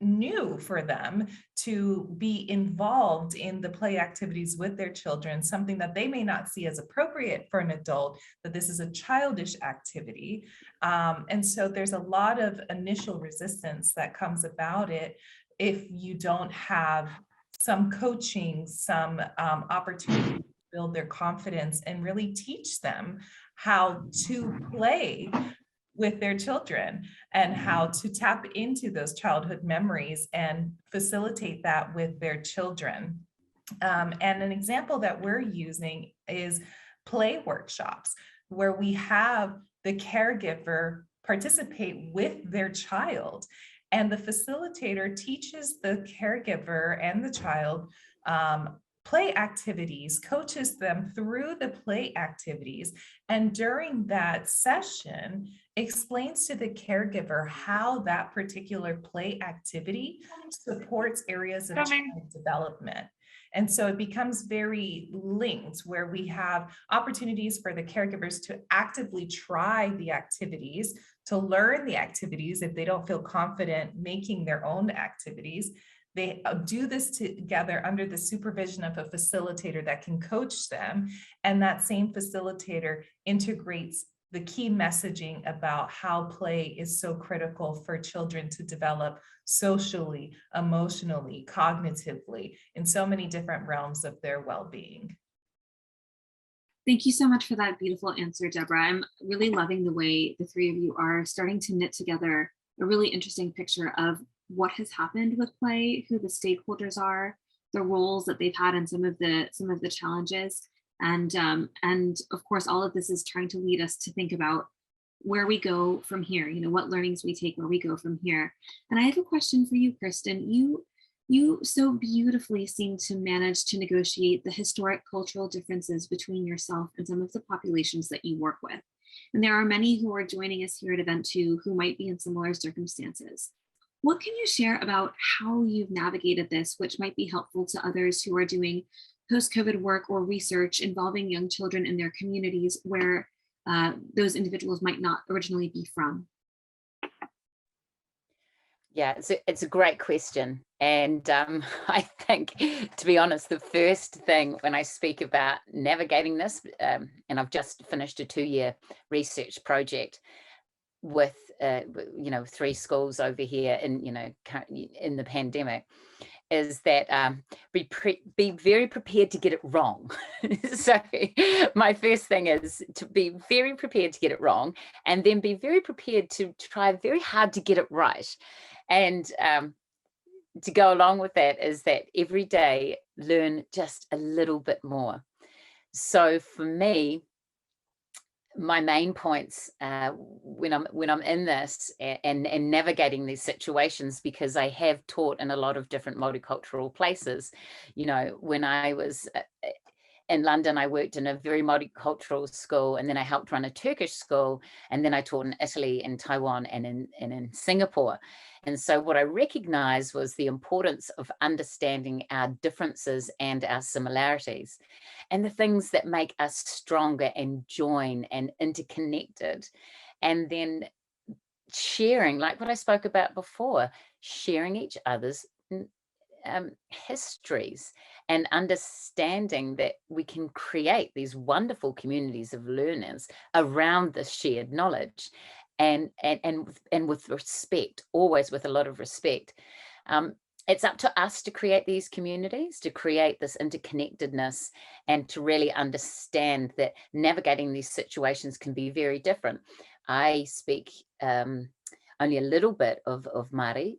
new for them to be involved in the play activities with their children, something that they may not see as appropriate for an adult, that this is a childish activity. And so there's a lot of initial resistance that comes about it if you don't have some coaching, some opportunity to build their confidence and really teach them how to play with their children and how to tap into those childhood memories and facilitate that with their children. And an example that we're using is play workshops, where we have the caregiver participate with their child, and the facilitator teaches the caregiver and the child play activities, coaches them through the play activities, and during that session explains to the caregiver how that particular play activity supports areas of child development. And so it becomes very linked, where we have opportunities for the caregivers to actively try the activities, to learn the activities if they don't feel confident making their own activities. They do this together under the supervision of a facilitator that can coach them. And that same facilitator integrates the key messaging about how play is so critical for children to develop socially, emotionally, cognitively, in so many different realms of their well-being. Thank you so much for that beautiful answer, Deborah. I'm really loving the way the three of you are starting to knit together a really interesting picture of what has happened with play, who the stakeholders are, the roles that they've had, and some of the challenges. And of course, all of this is trying to lead us to think about where we go from here, you know, what learnings we take, where we go from here. And I have a question for you, Kristen. You so beautifully seem to manage to negotiate the historic cultural differences between yourself and some of the populations that you work with. And there are many who are joining us here at Event 2 who might be in similar circumstances. What can you share about how you've navigated this, which might be helpful to others who are doing post-COVID work or research involving young children in their communities where those individuals might not originally be from? Yeah, it's a great question. And I think, to be honest, the first thing when I speak about navigating this, and I've just finished a 2-year research project with 3 schools over here in the pandemic, is that be very prepared to get it wrong. So my first thing is to be very prepared to get it wrong, and then be very prepared to try very hard to get it right. And to go along with that is that every day learn just a little bit more. So for me, my main points when I'm in this and navigating these situations, because I have taught in a lot of different multicultural places. You know, when I was in London, I worked in a very multicultural school, and then I helped run a Turkish school, and then I taught in Italy and Taiwan and in Singapore. And so what I recognized was the importance of understanding our differences and our similarities, and the things that make us stronger and join and interconnected. And then sharing, like what I spoke about before, sharing each other's histories, and understanding that we can create these wonderful communities of learners around this shared knowledge, and with respect, always with a lot of respect. It's up to us to create these communities, to create this interconnectedness, and to really understand that navigating these situations can be very different. I speak only a little bit of Māori,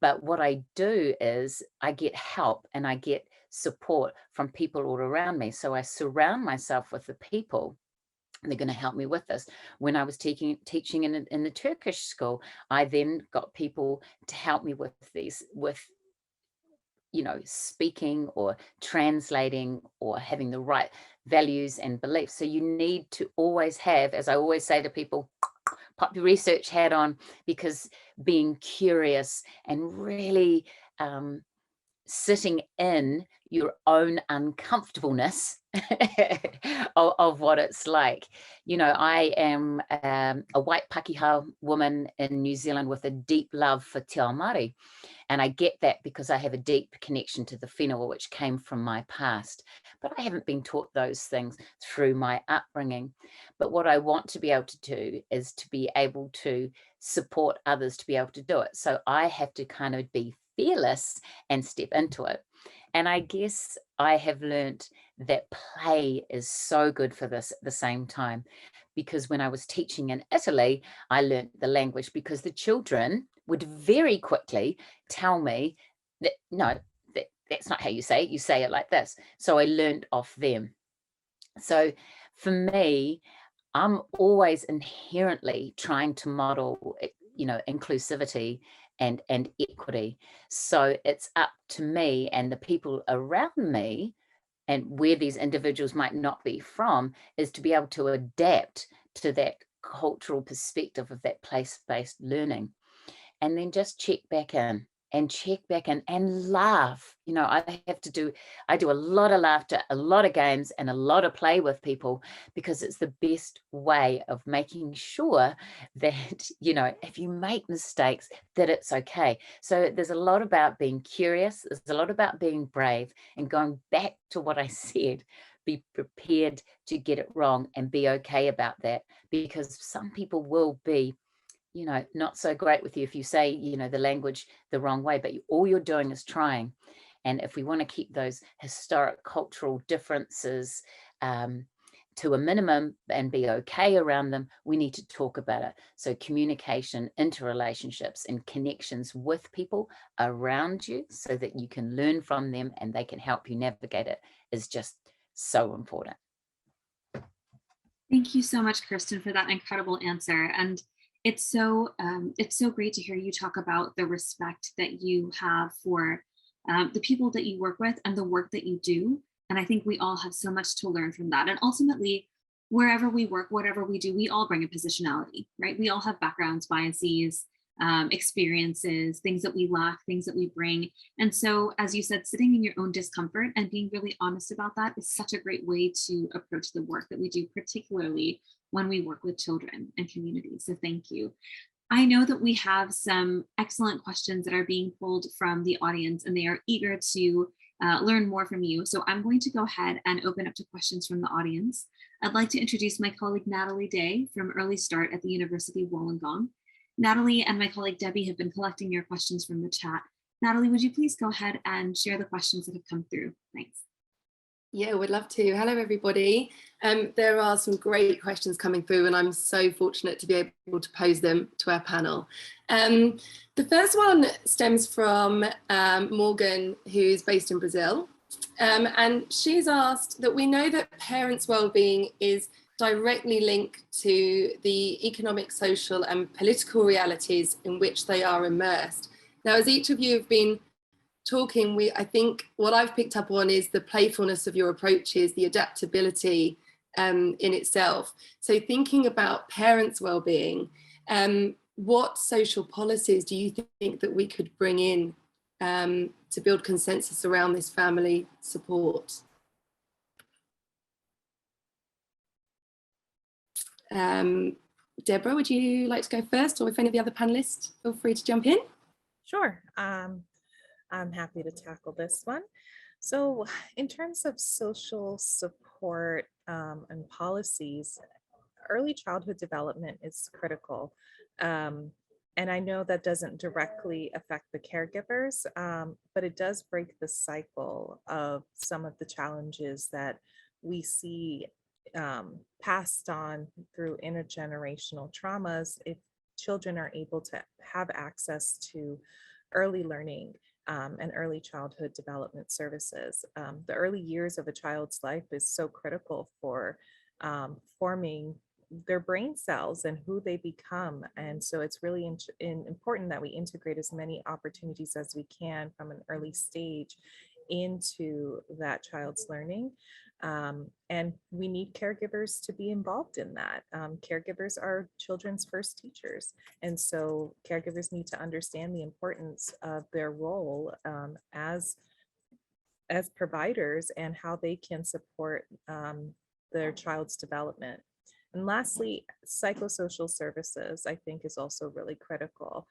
but what I do is I get help and I get support from people all around me. So I surround myself with the people They're going to help me with this. When I was teaching in the Turkish school, I then got people to help me with these, with, you know, speaking or translating or having the right values and beliefs. So you need to always have, as I always say to people, pop your research hat on, because being curious and really sitting in your own uncomfortableness of what it's like. You know, I am a white Pakeha woman in New Zealand with a deep love for Te Ao Māori. And I get that because I have a deep connection to the whenua, which came from my past. But I haven't been taught those things through my upbringing. But what I want to be able to do is to be able to support others to be able to do it. So I have to kind of be fearless and step into it. And I guess I have learned that play is so good for this at the same time, because when I was teaching in Italy, I learned the language because the children would very quickly tell me that, no, that's not how you say it. You say it like this. So I learned off them. So for me, I'm always inherently trying to model, you know, inclusivity and equity. So it's up to me and the people around me, and where these individuals might not be from, is to be able to adapt to that cultural perspective of that place-based learning. And then just check back in and laugh. You know, I do a lot of laughter, a lot of games, and a lot of play with people, because it's the best way of making sure that, you know, if you make mistakes, that it's okay. So there's a lot about being curious. There's a lot about being brave, and going back to what I said, be prepared to get it wrong and be okay about that, because some people will be, you know, not so great with you if you say, you know, the language the wrong way, but all you're doing is trying. And if we want to keep those historic cultural differences to a minimum and be okay around them, we need to talk about it. So communication, interrelationships, and connections with people around you so that you can learn from them and they can help you navigate it is just so important. Thank you so much, Kirsten, for that incredible answer. And it's so great to hear you talk about the respect that you have for the people that you work with and the work that you do. And I think we all have so much to learn from that. And ultimately, wherever we work, whatever we do, we all bring a positionality, right? We all have backgrounds, biases, experiences, things that we lack, things that we bring. And so, as you said, sitting in your own discomfort and being really honest about that is such a great way to approach the work that we do, particularly when we work with children and communities. So thank you. I know that we have some excellent questions that are being pulled from the audience, and they are eager to learn more from you. So I'm going to go ahead and open up to questions from the audience. I'd like to introduce my colleague, Natalie Day from Early Start at the University of Wollongong. Natalie and my colleague, Debbie, have been collecting your questions from the chat. Natalie, would you please go ahead and share the questions that have come through? Thanks. Yeah, would love to. Hello, everybody. There are some great questions coming through, and I'm so fortunate to be able to pose them to our panel. The first one stems from Morgan, who's based in Brazil. And she's asked that we know that parents' well-being is directly linked to the economic, social, and political realities in which they are immersed. Now, as each of you have been talking, I think what I've picked up on is the playfulness of your approaches, the adaptability in itself. So thinking about parents' well-being, what social policies do you think that we could bring in to build consensus around this family support? Deborah, would you like to go first, or if any of the other panelists, feel free to jump in. Sure. I'm happy to tackle this one. So in terms of social support and policies, early childhood development is critical. And I know that doesn't directly affect the caregivers, but it does break the cycle of some of the challenges that we see passed on through intergenerational traumas. If children are able to have access to early learning and early childhood development services. The early years of a child's life is so critical for forming their brain cells and who they become. And so it's really important that we integrate as many opportunities as we can from an early stage into that child's learning. And we need caregivers to be involved in that. Caregivers are children's first teachers. And so caregivers need to understand the importance of their role as providers and how they can support their child's development. And lastly, psychosocial services, I think, is also really critical.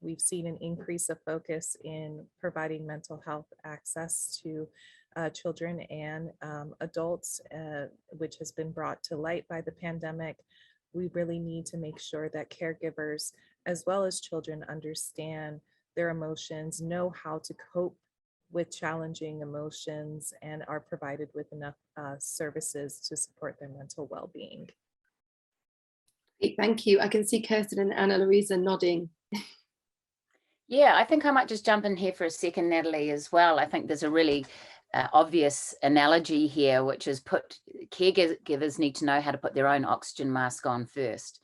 We've seen an increase of focus in providing mental health access to children and adults, which has been brought to light by the pandemic. We really need to make sure that caregivers, as well as children, understand their emotions, know how to cope with challenging emotions, and are provided with enough services to support their mental well-being. Thank you. I can see Kirsten and Anna Louisa nodding. Yeah, I think I might just jump in here for a second, Natalie, as well. I think there's a really obvious analogy here, which is caregivers need to know how to put their own oxygen mask on first.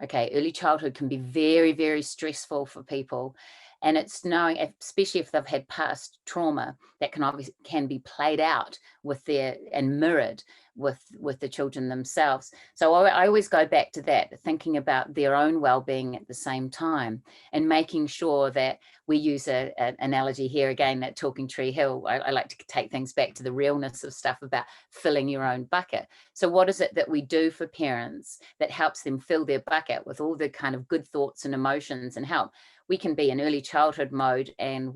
Okay, early childhood can be very, very stressful for people. And it's knowing, especially if they've had past trauma, that can be played out with and mirrored with the children themselves. So I always go back to that, thinking about their own well-being at the same time, and making sure that we use an analogy here again, that Talking Tree Hill. I like to take things back to the realness of stuff about filling your own bucket. So what is it that we do for parents that helps them fill their bucket with all the kind of good thoughts and emotions and help? We can be in early childhood mode and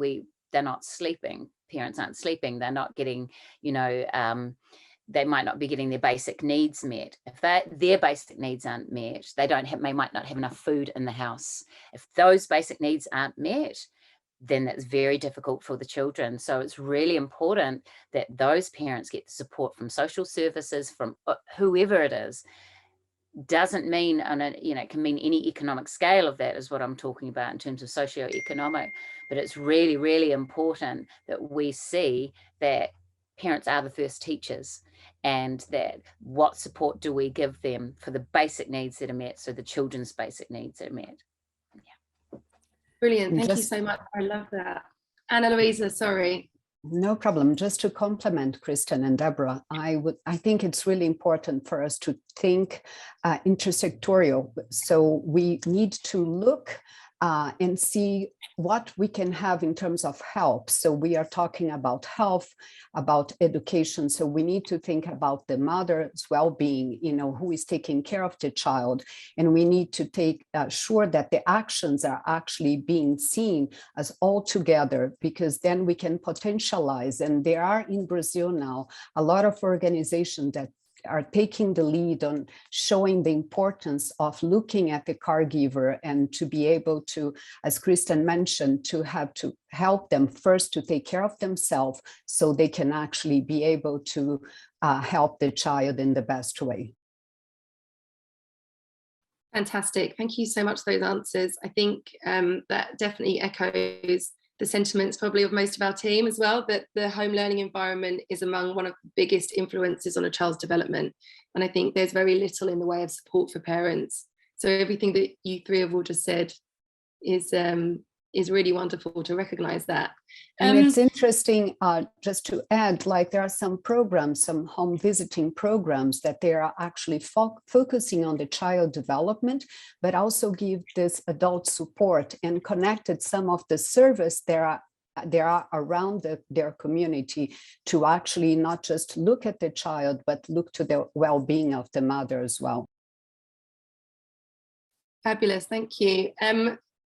they're not sleeping. Parents aren't sleeping. They're not getting, they might not be getting their basic needs met. If their basic needs aren't met, they might not have enough food in the house. If those basic needs aren't met, then that's very difficult for the children. So it's really important that those parents get the support from social services, from whoever it is. Doesn't mean it can mean any economic scale of that is what I'm talking about in terms of socioeconomic, but it's really, really important that we see that parents are the first teachers, and that what support do we give them for the basic needs that are met, so the children's basic needs are met. Yeah. Brilliant, thank you so much. I love that. Anna Louisa, sorry. No problem. Just to complement Kristen and Deborah, I think it's really important for us to think intersectorial. So we need to look and see what we can have in terms of help. So we are talking about health, about education. So we need to think about the mother's well-being, who is taking care of the child. And we need to take sure that the actions are actually being seen as all together, because then we can potentialize. And there are in Brazil now a lot of organizations that are taking the lead on showing the importance of looking at the caregiver, and to be able to, as Kristen mentioned, to help them first to take care of themselves, so they can actually be able to help the child in the best way. Fantastic. Thank you so much for those answers. I think that definitely echoes the sentiments probably of most of our team as well, that the home learning environment is among one of the biggest influences on a child's development. And I think there's very little in the way of support for parents. So everything that you three have all just said is really wonderful to recognize that. And it's interesting, just to add, like there are some programs, some home visiting programs that they are actually focusing on the child development, but also give this adult support and connected some of the service there are around their community, to actually not just look at the child, but look to the well-being of the mother as well. Fabulous, thank you.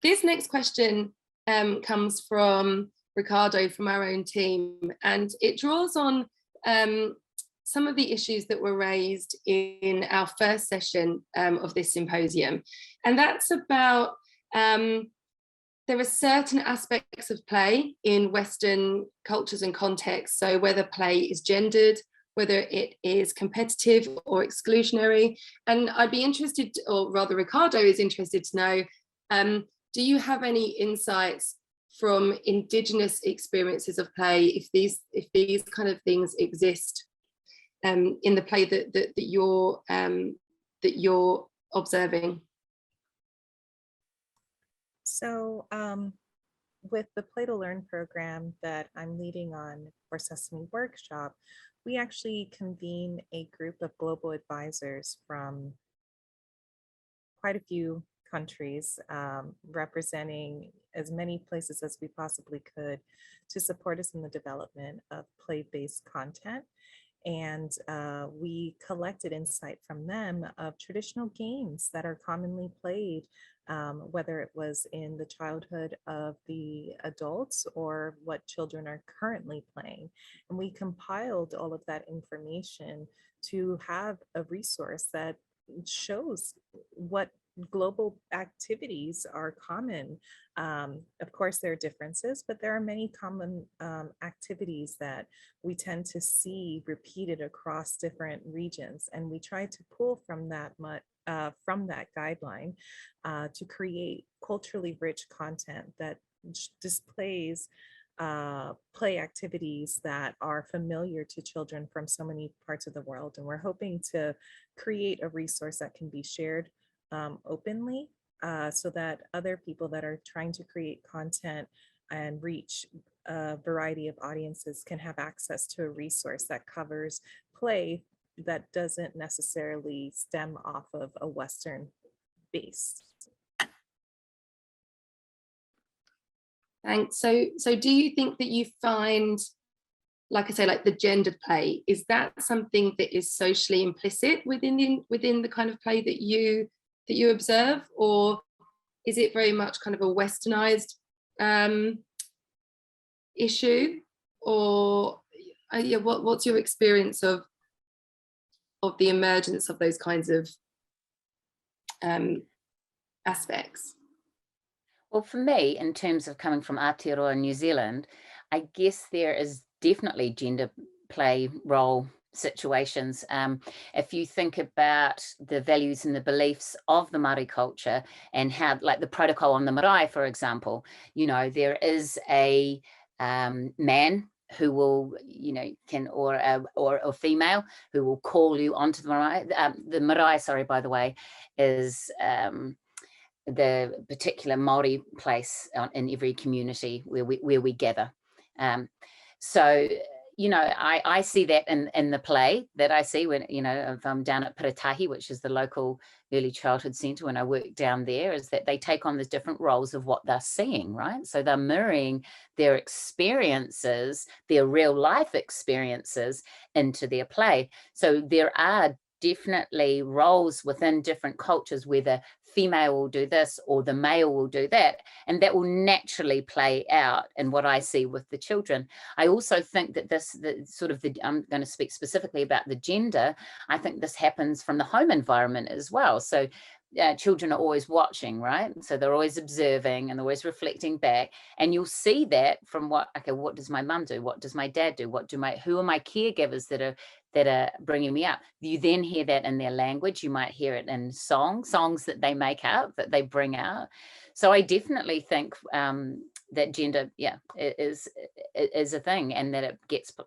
This next question comes from Ricardo from our own team, and it draws on some of the issues that were raised in our first session of this symposium. And that's about, there are certain aspects of play in Western cultures and contexts. So whether play is gendered, whether it is competitive or exclusionary. And I'd be interested, or rather Ricardo is interested to know, do you have any insights from Indigenous experiences of play, if these kind of things exist in the play that you're observing? So with the Play to Learn program that I'm leading on for Sesame Workshop, we actually convene a group of global advisors from quite a few countries, representing as many places as we possibly could to support us in the development of play-based content. And we collected insight from them of traditional games that are commonly played, whether it was in the childhood of the adults or what children are currently playing. And we compiled all of that information to have a resource that shows what global activities are common. Of course, there are differences, but there are many common activities that we tend to see repeated across different regions. And we try to pull from that guideline to create culturally rich content that displays play activities that are familiar to children from so many parts of the world. And we're hoping to create a resource that can be shared openly, so that other people that are trying to create content and reach a variety of audiences can have access to a resource that covers play that doesn't necessarily stem off of a Western base. Thanks. So do you think that you find, like I say, like the gendered play, is that something that is socially implicit within the kind of play that you observe, or is it very much kind of a westernized issue? Or yeah, what's your experience of the emergence of those kinds of aspects? Well, for me, in terms of coming from Aotearoa, New Zealand, I guess there is definitely gender play role situations. If you think about the values and the beliefs of the Māori culture and how, like the protocol on the marae, for example, you know, there is a man who will, you know, or a female who will call you onto the marae. The marae, sorry, by the way, is the particular Māori place in every community where we gather. So, you know, I see that in the play that I see when, you know, if I'm down at Piratahi, which is the local early childhood centre, when I work down there, is that they take on the different roles of what they're seeing, right? So they're mirroring their experiences, their real life experiences into their play. So there are definitely roles within different cultures where the female will do this or the male will do that, and that will naturally play out in what I see with the children. I also think that I'm going to speak specifically about the gender. I think this happens from the home environment as well. So children are always watching, right? So they're always observing and always reflecting back, and you'll see that from what does my mum do? What does my dad do? Who are my caregivers that are bringing me up? You then hear that in their language. You might hear it in songs that they make up, that they bring out. So I definitely think that gender, is a thing, and that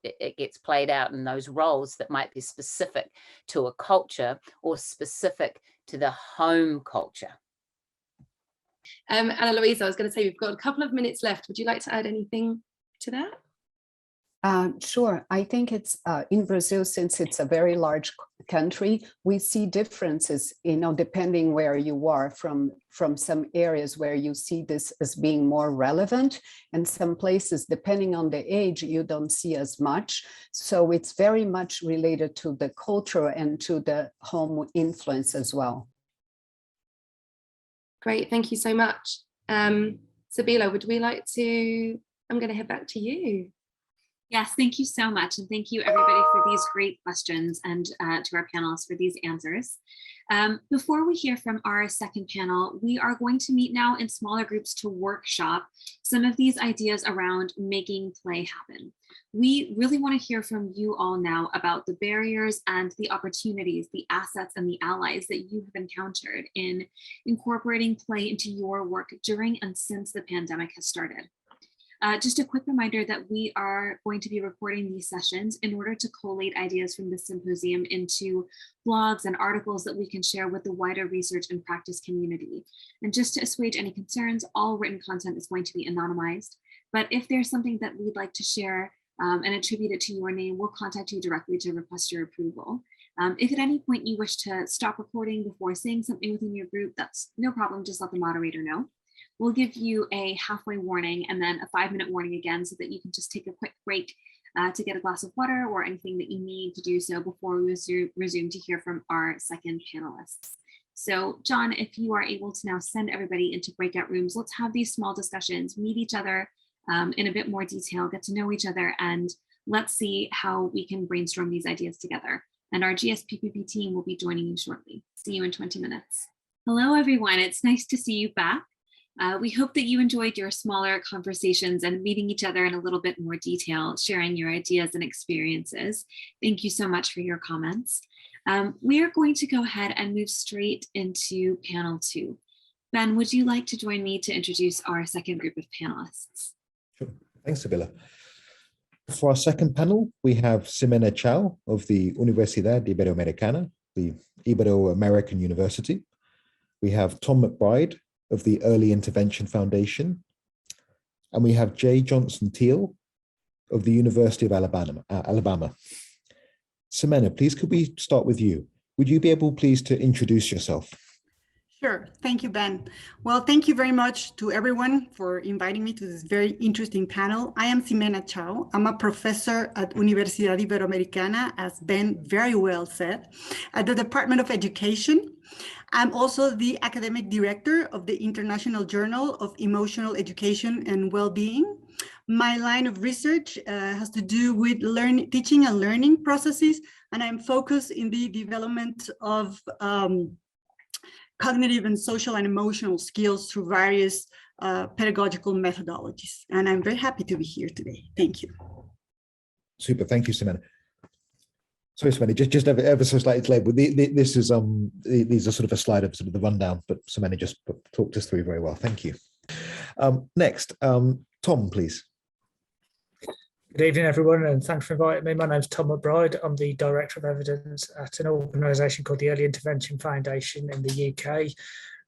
it gets played out in those roles that might be specific to a culture or specific to the home culture. Anna Louisa, I was going to say, we've got a couple of minutes left. Would you like to add anything to that? Sure. I think it's in Brazil, since it's a very large country, we see differences, you know, depending where you are, from some areas where you see this as being more relevant, and some places, depending on the age, you don't see as much. So it's very much related to the culture and to the home influence as well. Great, thank you so much. Sabila, would we like to, I'm going to head back to you. Yes, thank you so much. And thank you everybody for these great questions, and to our panelists for these answers. Before we hear from our second panel, we are going to meet now in smaller groups to workshop some of these ideas around making play happen. We really want to hear from you all now about the barriers and the opportunities, the assets and the allies that you have encountered in incorporating play into your work during and since the pandemic has started. Just a quick reminder that we are going to be recording these sessions in order to collate ideas from the symposium into blogs and articles that we can share with the wider research and practice community. And just to assuage any concerns, all written content is going to be anonymized. But if there's something that we'd like to share and attribute it to your name, we'll contact you directly to request your approval. If at any point you wish to stop recording before saying something within your group, that's no problem, just let the moderator know. We'll give you a halfway warning and then a 5-minute warning again so that you can just take a quick break to get a glass of water or anything that you need to do so before we resume to hear from our second panelists. So John, if you are able to now send everybody into breakout rooms, let's have these small discussions, meet each other in a bit more detail, get to know each other, and let's see how we can brainstorm these ideas together. And our GSPPP team will be joining you shortly. See you in 20 minutes. Hello, everyone. It's nice to see you back. We hope that you enjoyed your smaller conversations and meeting each other in a little bit more detail, sharing your ideas and experiences. Thank you so much for your comments. We are going to go ahead and move straight into panel 2. Ben, would you like to join me to introduce our second group of panelists? Sure. Thanks, Sibylla. For our second panel, we have Ximena Chao of the Universidad Iberoamericana, the Ibero-American University. We have Tom McBride of the Early Intervention Foundation. And we have Jay Johnson Teal of the University of Alabama. Ximena, please, could we start with you? Would you be able, please, to introduce yourself? Sure. Thank you, Ben. Well, thank you very much to everyone for inviting me to this very interesting panel. I am Ximena Chao. I'm a professor at Universidad Iberoamericana, as Ben very well said, at the Department of Education. I'm also the academic director of the International Journal of Emotional Education and Wellbeing. My line of research has to do with teaching and learning processes, and I'm focused in the development of cognitive and social and emotional skills through various pedagogical methodologies. And I'm very happy to be here today. Thank you. Super, thank you, Ximena. Sorry, Ximena, just ever so slightly late, but this is these are sort of a slide of sort of the rundown, but Ximena just talked us through very well. Thank you. Next, Tom, please. Good evening, everyone, and thanks for inviting me. My name's Tom McBride. I'm the Director of Evidence at an organisation called the Early Intervention Foundation in the UK.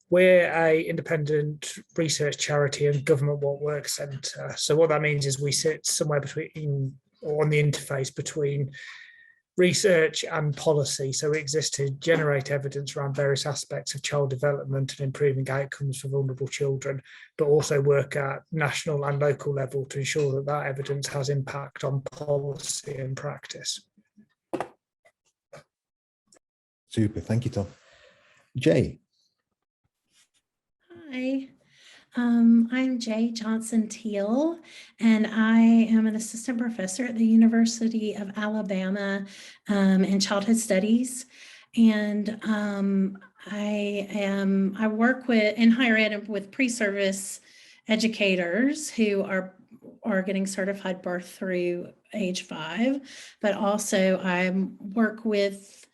We're an independent research charity and government what work centre. So what that means is we sit somewhere between, or on the interface between research and policy. So we exist to generate evidence around various aspects of child development and improving outcomes for vulnerable children, but also work at national and local level to ensure that that evidence has impact on policy and practice. Super, thank you, Tom. Jay. Hi. I'm Jay Johnson Teal, and I am an assistant professor at the University of Alabama in childhood studies. And I work in higher ed with pre-service educators who are getting certified birth through age 5, but also I work with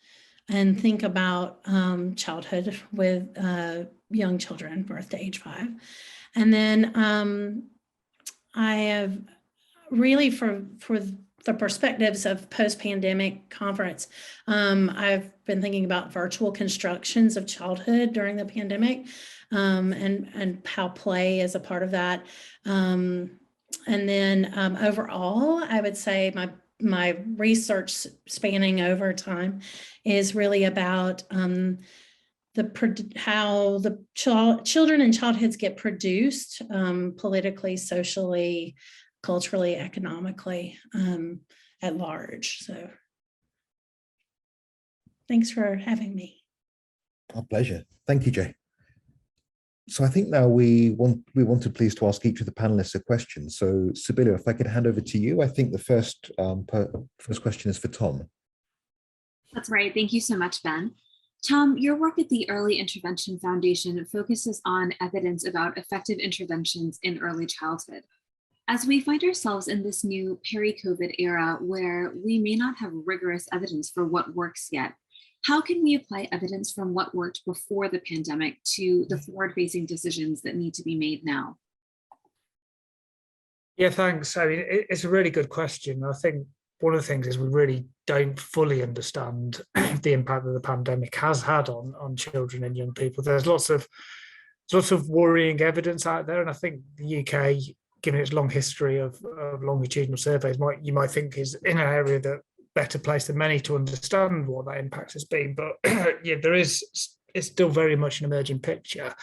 and think about childhood with young children birth to age 5. And then I have really for the perspectives of post-pandemic conference, I've been thinking about virtual constructions of childhood during the pandemic and how play is a part of that. And then overall, I would say my research spanning over time is really about how the children and childhoods get produced politically, socially, culturally, economically at large. So thanks for having me. Our pleasure. Thank you, Jay. So I think now we wanted please to ask each of the panelists a question. So Sibylla, if I could hand over to you, I think the first question is for Tom. That's right. Thank you so much, Ben. Tom, your work at the Early Intervention Foundation focuses on evidence about effective interventions in early childhood. As we find ourselves in this new peri-COVID era where we may not have rigorous evidence for what works yet, how can we apply evidence from what worked before the pandemic to the forward-facing decisions that need to be made now? Yeah, thanks. I mean, it's a really good question. I think one of the things is we really don't fully understand the impact that the pandemic has had on children and young people. There's lots of worrying evidence out there, and I think the UK, given its long history of longitudinal surveys, you might think is in an area that better placed than many to understand what that impact has been. But yeah, it's still very much an emerging picture.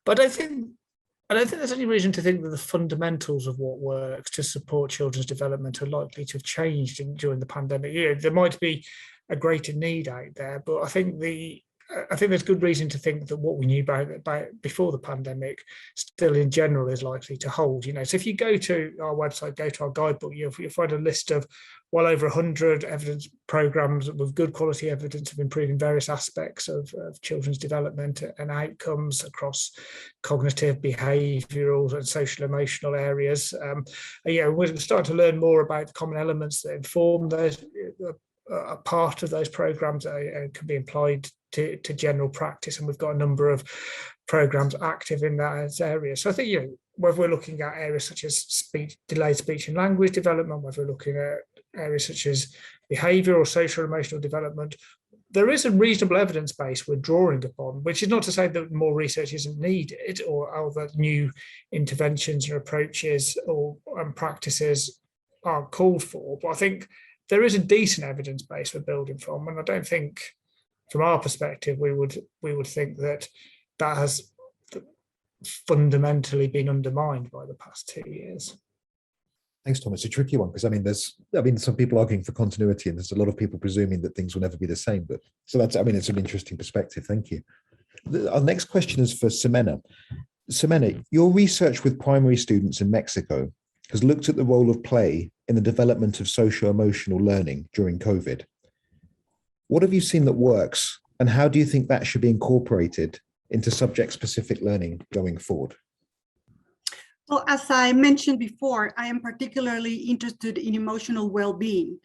But I don't think there's any reason to think that the fundamentals of what works to support children's development are likely to have changed during the pandemic. Yeah, there might be a greater need out there, but I think there's good reason to think that what we knew about before the pandemic still in general is likely to hold. So if you go to our website, go to our guidebook, you'll find a list of well over 100 evidence programs with good quality evidence of improving various aspects of children's development and outcomes across cognitive, behavioural and social emotional areas. We're starting to learn more about the common elements that inform those. A part of those programs can be applied to general practice, and we've got a number of programs active in that area. So I think, whether we're looking at areas such as delayed speech and language development, whether we're looking at areas such as behaviour or social emotional development, there is a reasonable evidence base we're drawing upon, which is not to say that more research isn't needed or that new interventions and approaches and practices are called for. But I think there is a decent evidence base we're building from, and I don't think, from our perspective, we would think that has fundamentally been undermined by the past 2 years. Thanks, Tom. It's a tricky one because there's some people arguing for continuity, and there's a lot of people presuming that things will never be the same. But it's an interesting perspective. Thank you. Our next question is for Ximena. Ximena, your research with primary students in Mexico has looked at the role of play in the development of socio-emotional learning during COVID. What have you seen that works, and how do you think that should be incorporated into subject-specific learning going forward? Well, as I mentioned before, I am particularly interested in emotional well-being.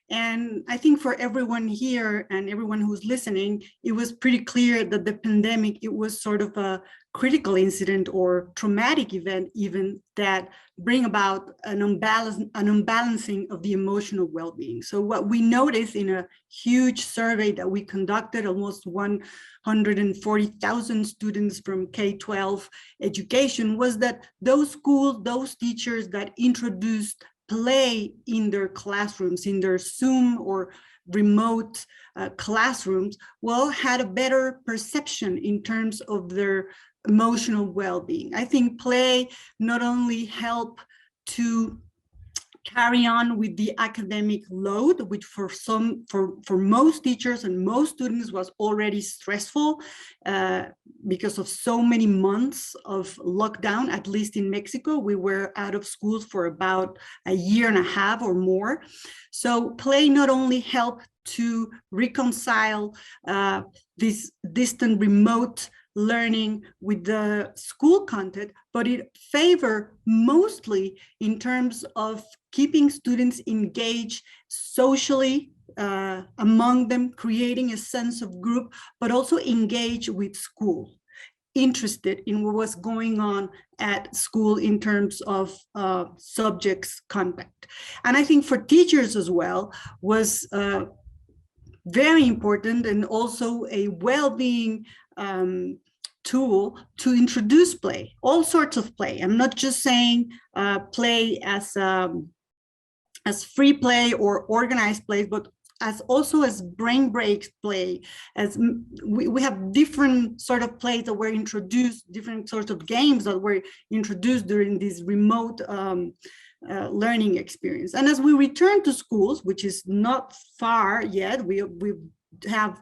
And I think for everyone here and everyone who's listening, it was pretty clear that the pandemic, it was sort of a critical incident or traumatic event even that bring about an unbalancing of the emotional well-being. So what we noticed in a huge survey that we conducted, almost 140,000 students from K-12 education, was that those schools, those teachers that introduced play in their classrooms, in their Zoom or remote classrooms, had a better perception in terms of their emotional well-being. I think play not only help to carry on with the academic load, which for most teachers and most students was already stressful because of so many months of lockdown. At least in Mexico, we were out of schools for about a year and a half or more. So play not only helped to reconcile this distant remote learning with the school content, but it favored mostly in terms of keeping students engaged socially among them, creating a sense of group, but also engaged with school, interested in what was going on at school in terms of subjects conduct. And I think for teachers as well was very important, and also a well-being tool to introduce play, all sorts of play. I'm not just saying play as free play or organized play, but also as brain break play. As we have different sort of plays that were introduced, different sorts of games that were introduced during this remote learning experience. And as we return to schools, which is not far yet, we have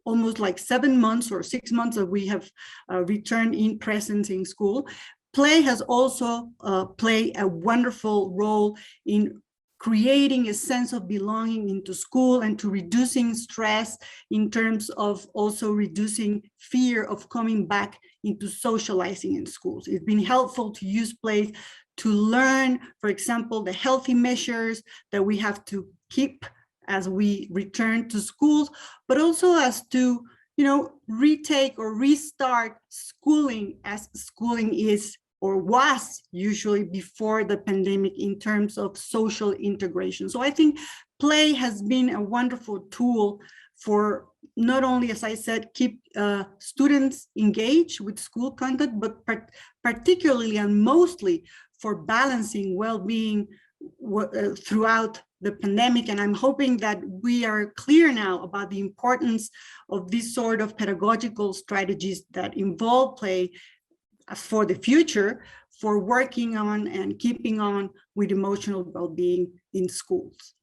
almost like 7 months or 6 months that we have returned in presence in school. Play has also played a wonderful role in creating a sense of belonging into school and to reducing stress in terms of also reducing fear of coming back into socializing in schools. It's been helpful to use play to learn, for example, the healthy measures that we have to keep as we return to schools, but also as to, retake or restart schooling, as schooling is or was usually before the pandemic in terms of social integration. So I think play has been a wonderful tool for not only, as I said, keep students engaged with school content, but particularly and mostly for balancing well-being throughout the pandemic. And I'm hoping that we are clear now about the importance of these sort of pedagogical strategies that involve play for the future, for working on and keeping on with emotional well-being in schools.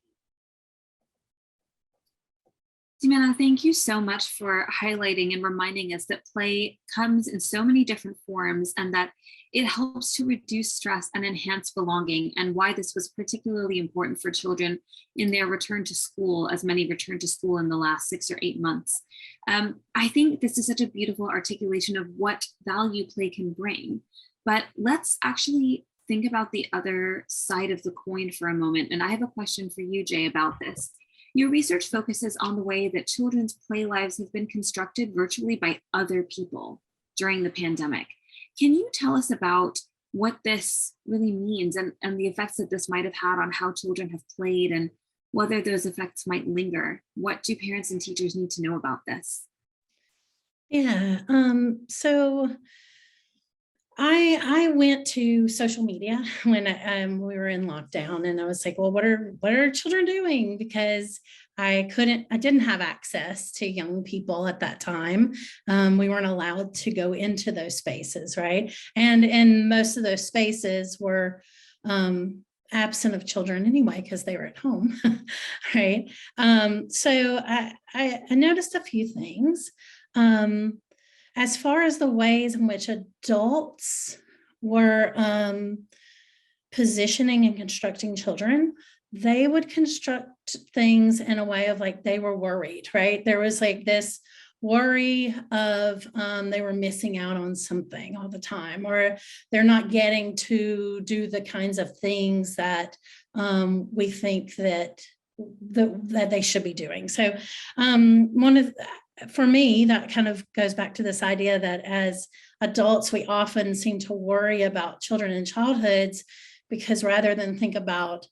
Ximena, thank you so much for highlighting and reminding us that play comes in so many different forms and that it helps to reduce stress and enhance belonging, and why this was particularly important for children in their return to school, as many returned to school in the last 6 or 8 months. I think this is such a beautiful articulation of what value play can bring. But let's actually think about the other side of the coin for a moment. And I have a question for you, Jay, about this. Your research focuses on the way that children's play lives have been constructed virtually by other people during the pandemic. Can you tell us about what this really means and the effects that this might have had on how children have played and whether those effects might linger? What do parents and teachers need to know about this? Yeah, so I went to social media when we were in lockdown, and I was like, well, what are children doing? Because I didn't have access to young people at that time. We weren't allowed to go into those spaces, right? And most of those spaces were absent of children anyway, because they were at home, right? So I noticed a few things. As far as the ways in which adults were positioning and constructing children, they would construct things in a way of like they were worried, right? There was like this worry of they were missing out on something all the time, or they're not getting to do the kinds of things that we think that they should be doing. So for me, that kind of goes back to this idea that as adults, we often seem to worry about children in childhoods because rather than think about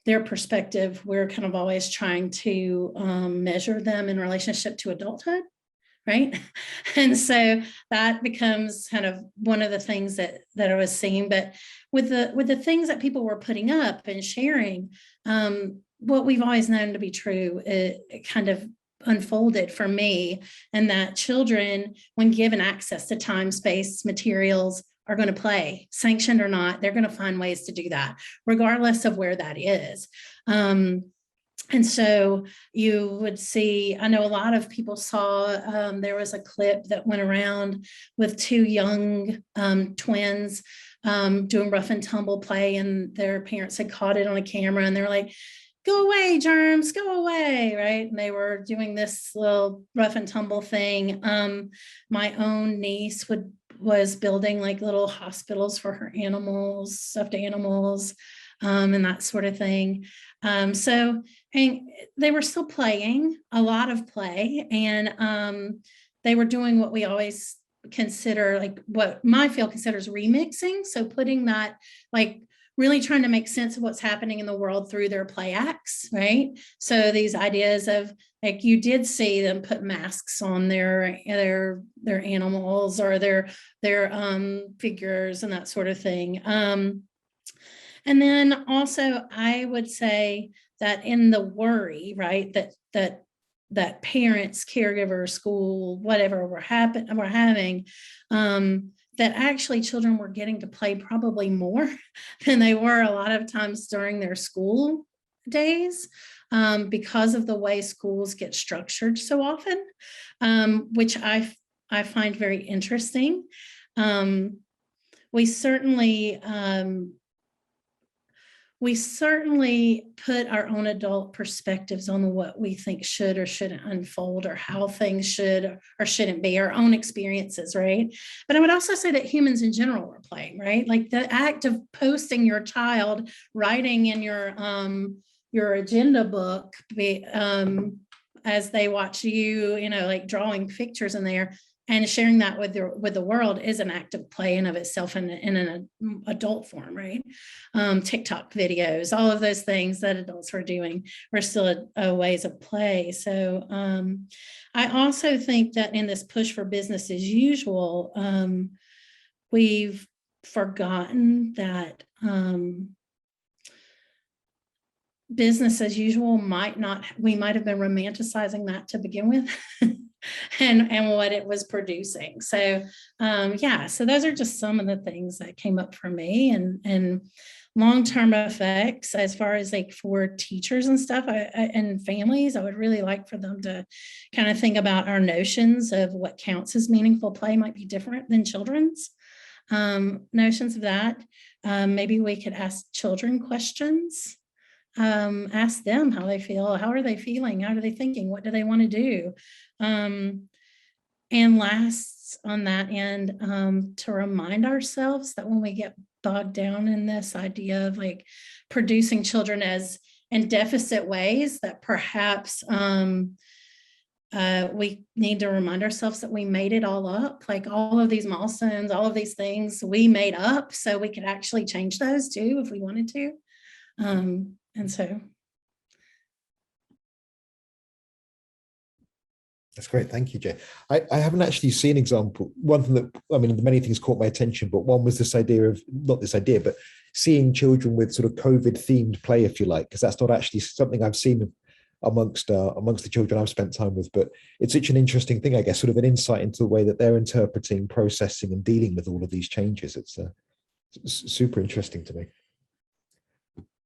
their perspective, we're kind of always trying to measure them in relationship to adulthood, right? And so that becomes kind of one of the things that I was seeing. But with the things that people were putting up and sharing, what we've always known to be true, it kind of unfolded for me, and that children, when given access to time, space, materials, are going to play, sanctioned or not. They're going to find ways to do that, regardless of where that is. And so you would see, I know a lot of people saw, there was a clip that went around with two young twins doing rough and tumble play, and their parents had caught it on a camera, and they were like, go away, germs, go away, right? And they were doing this little rough and tumble thing. My own niece was building like little hospitals for her animals, stuffed animals, and that sort of thing. So and they were still playing, a lot of play, and they were doing what we always consider, like what my field considers remixing. So putting that, like, really trying to make sense of what's happening in the world through their play acts, right? So these ideas of, like, you did see them put masks on their animals or their figures and that sort of thing. And then also I would say that in the worry, right, that parents, caregivers, school, whatever we're having, that actually children were getting to play probably more than they were a lot of times during their school days, because of the way schools get structured so often, which I find very interesting. We certainly put our own adult perspectives on what we think should or shouldn't unfold, or how things should or shouldn't be, our own experiences, right? But I would also say that humans in general were playing, right? Like the act of posting your child, writing in your agenda book, as they watch you, like drawing pictures in there, and sharing that with the world is an act of play in of itself in an adult form, right? TikTok videos, all of those things that adults are doing are still a ways of play. So I also think that in this push for business as usual, we've forgotten that business as usual we might have been romanticizing that to begin with. and what it was producing. So yeah, so those are just some of the things that came up for me, and long-term effects as far as like for teachers and stuff and families. I would really like for them to kind of think about our notions of what counts as meaningful play might be different than children's notions of that. Maybe we could ask children questions. Ask them how they feel. How are they feeling? How are they thinking? What do they want to do? And last on that end, to remind ourselves that when we get bogged down in this idea of like producing children as in deficit ways, that perhaps we need to remind ourselves that we made it all up, like all of these milestones, all of these things we made up, so we could actually change those too if we wanted to. And so. That's great. Thank you, Jay. I haven't actually seen an example. One thing that, I mean, many things caught my attention, but one was this idea of, not this idea, but seeing children with sort of COVID themed play, if you like, because that's not actually something I've seen amongst the children I've spent time with, but it's such an interesting thing, I guess, sort of an insight into the way that they're interpreting, processing and dealing with all of these changes. It's super interesting to me.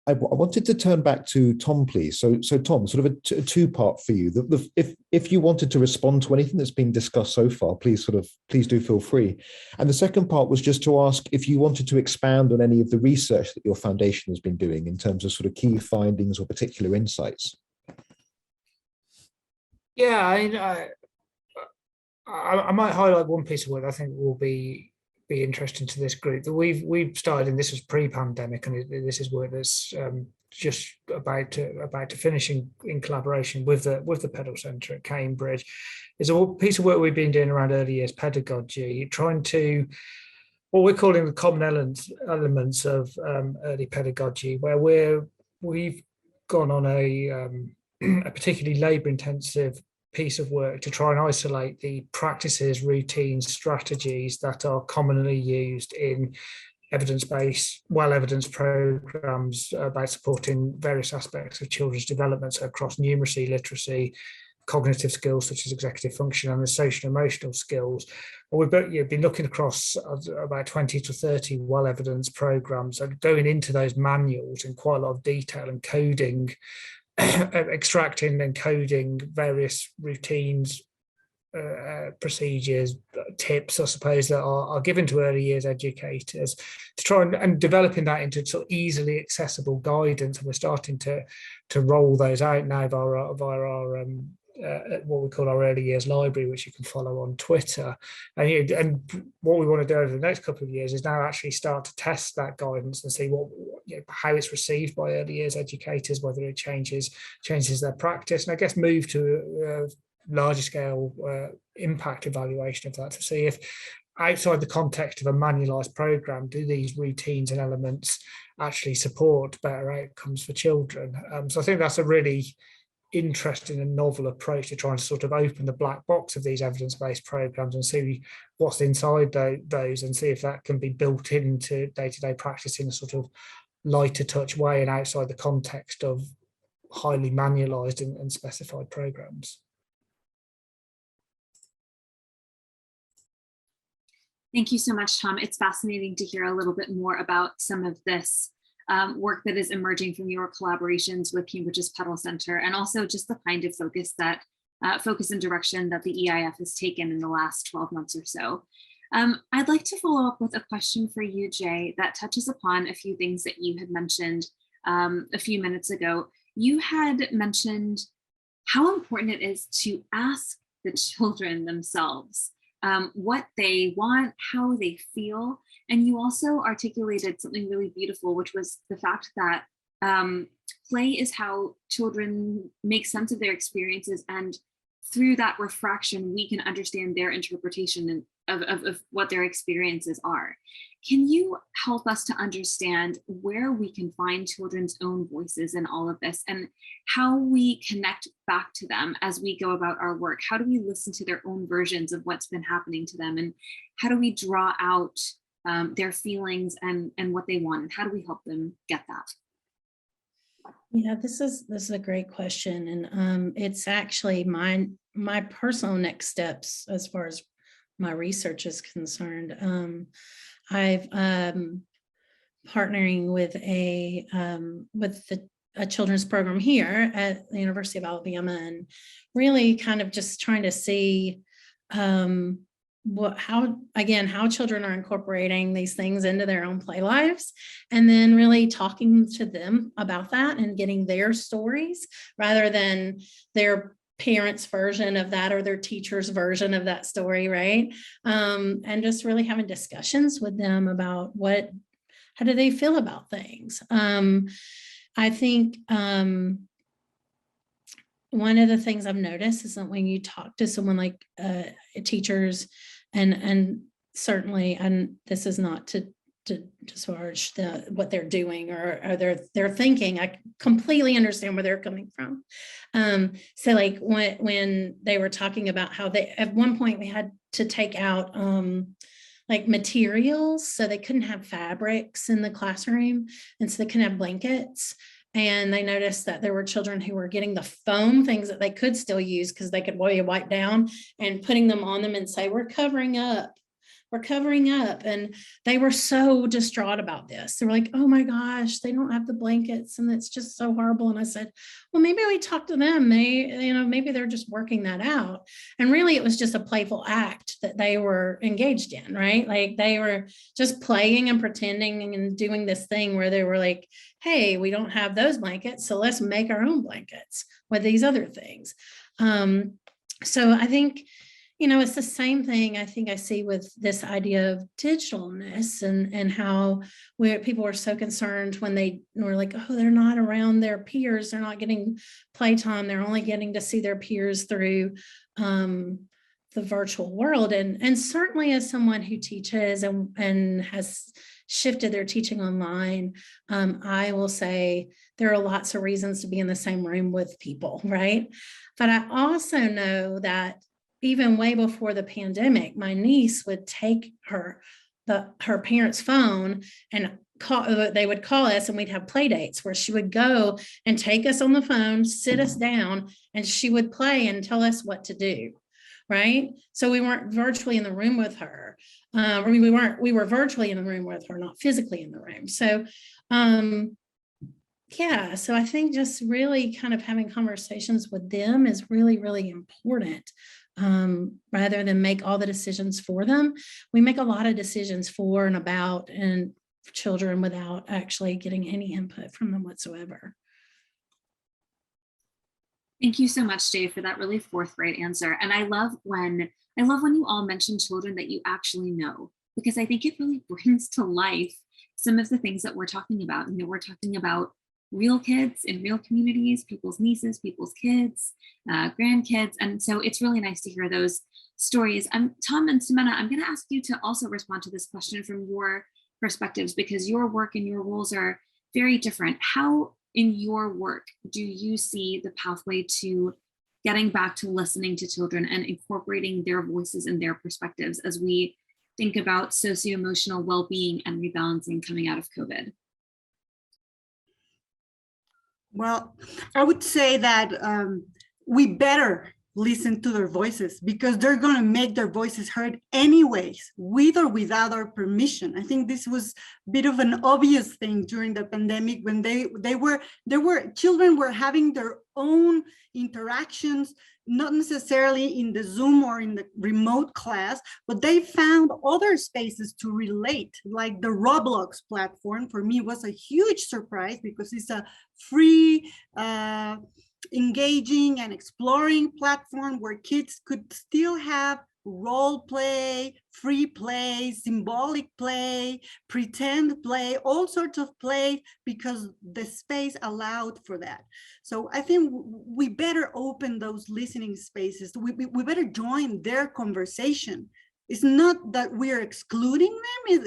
I wanted to turn back to Tom, please. So Tom, sort of a two-part for you. If you wanted to respond to anything that's been discussed so far, please do feel free. And the second part was just to ask if you wanted to expand on any of the research that your foundation has been doing in terms of sort of key findings or particular insights. Yeah, I might highlight one piece of work I think will be interesting to this group that we've started, and this was pre-pandemic, and this is work that's just about to finish in collaboration with the Pedal Centre at Cambridge. Is a piece of work we've been doing around early years pedagogy, trying to what we're calling the common elements of early pedagogy, where we've gone on a particularly labour-intensive piece of work to try and isolate the practices, routines, strategies that are commonly used in evidence-based, well-evidenced programs about supporting various aspects of children's development, so across numeracy, literacy, cognitive skills such as executive function, and the social and emotional skills. Well, we've been looking across about 20 to 30 well-evidenced programs and going into those manuals in quite a lot of detail and coding, extracting and coding various routines, procedures, tips, I suppose, that are given to early years educators to try and developing that into sort of easily accessible guidance. And we're starting to roll those out now via our what we call our early years library, which you can follow on Twitter. And what we want to do over the next couple of years is now actually start to test that guidance and see how it's received by early years educators, whether it changes their practice, and I guess move to larger scale impact evaluation of that to see if outside the context of a manualized program, do these routines and elements actually support better outcomes for children. So I think that's a really interesting and novel approach to trying to sort of open the black box of these evidence-based programs and see what's inside those and see if that can be built into day-to-day practice in a sort of lighter touch way and outside the context of highly manualized and specified programs. Thank you so much, Tom. It's fascinating to hear a little bit more about some of this work that is emerging from your collaborations with Cambridge's Pedal Centre, and also just the kind of focus and direction that the EIF has taken in the last 12 months or so. I'd like to follow up with a question for you, Jay, that touches upon a few things that you had mentioned a few minutes ago. You had mentioned how important it is to ask the children themselves what they want, how they feel. And you also articulated something really beautiful, which was the fact that play is how children make sense of their experiences and through that refraction, we can understand their interpretation of what their experiences are. Can you help us to understand where we can find children's own voices in all of this and how we connect back to them as we go about our work? How do we listen to their own versions of what's been happening to them? And how do we draw out their feelings and what they want? And how do we help them get that? Yeah, this is a great question. And it's actually my personal next steps as far as my research is concerned. I've partnering with a children's program here at the University of Alabama, and really kind of just trying to see how children are incorporating these things into their own play lives, and then really talking to them about that and getting their stories rather than their parents' version of that or their teacher's version of that story, right? And just really having discussions with them about how do they feel about things. I think one of the things I've noticed is that when you talk to someone like teachers, and certainly, and this is not to disparage what they're doing or their thinking. I completely understand where they're coming from. So like when they were talking about how they, at one point we had to take out like materials, so they couldn't have fabrics in the classroom, and so they couldn't have blankets. And they noticed that there were children who were getting the foam things that they could still use because they could wipe down and putting them on them and say, we're covering up. And they were so distraught about this. They were like, oh my gosh, they don't have the blankets and it's just so horrible. And I said, well, maybe we talk to them. Maybe they're just working that out. And really it was just a playful act that they were engaged in, right? Like they were just playing and pretending and doing this thing where they were like, hey, we don't have those blankets, so let's make our own blankets with these other things. So I think, it's the same thing I think I see with this idea of digitalness and how people are so concerned when they were like, oh, they're not around their peers. They're not getting playtime. They're only getting to see their peers through the virtual world. And certainly as someone who teaches and has shifted their teaching online, I will say there are lots of reasons to be in the same room with people, right? But I also know that even way before the pandemic, my niece would take her parents' phone and they would call us, and we'd have play dates where she would go and take us on the phone, sit us down, and she would play and tell us what to do, right? So we weren't virtually in the room with her. We were virtually in the room with her, not physically in the room. So yeah, so I think just really kind of having conversations with them is really, really important. Rather than make all the decisions for them, we make a lot of decisions for and about and children without actually getting any input from them whatsoever. Thank you so much, Dave, for that really forthright answer. And I love when you all mention children that you actually know, because I think it really brings to life some of the things that we're talking about. We're talking about real kids in real communities, people's nieces, people's kids, grandkids. And so it's really nice to hear those stories. Tom and Ximena, I'm going to ask you to also respond to this question from your perspectives, because your work and your roles are very different. How in your work do you see the pathway to getting back to listening to children and incorporating their voices and their perspectives as we think about socio-emotional well-being and rebalancing coming out of COVID? Well, I would say that we better listen to their voices, because they're going to make their voices heard anyways, with or without our permission. I think this was a bit of an obvious thing during the pandemic when children were having their own interactions, not necessarily in the Zoom or in the remote class, but they found other spaces to relate, like the Roblox platform. For me, was a huge surprise because it's a free, engaging and exploring platform where kids could still have role play, free play, symbolic play, pretend play, all sorts of play, because the space allowed for that. So I think we better open those listening spaces. We better join their conversation. It's not that we're excluding them.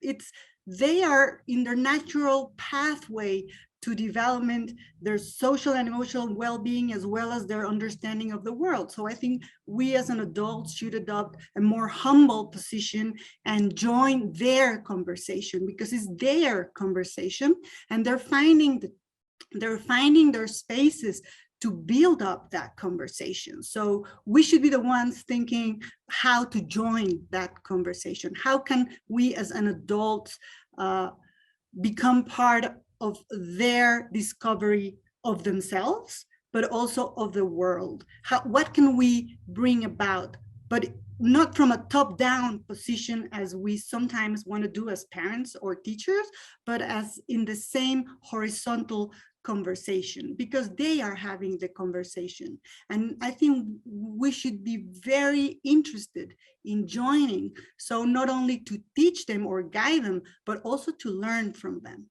It's they are in their natural pathway to development, their social and emotional well-being, as well as their understanding of the world. So I think we as an adult should adopt a more humble position and join their conversation, because it's their conversation, and they're finding their spaces to build up that conversation. So we should be the ones thinking how to join that conversation. How can we as an adult become part of their discovery of themselves, but also of the world? What can we bring about, but not from a top-down position as we sometimes want to do as parents or teachers, but as in the same horizontal conversation, because they are having the conversation. And I think we should be very interested in joining, so not only to teach them or guide them, but also to learn from them.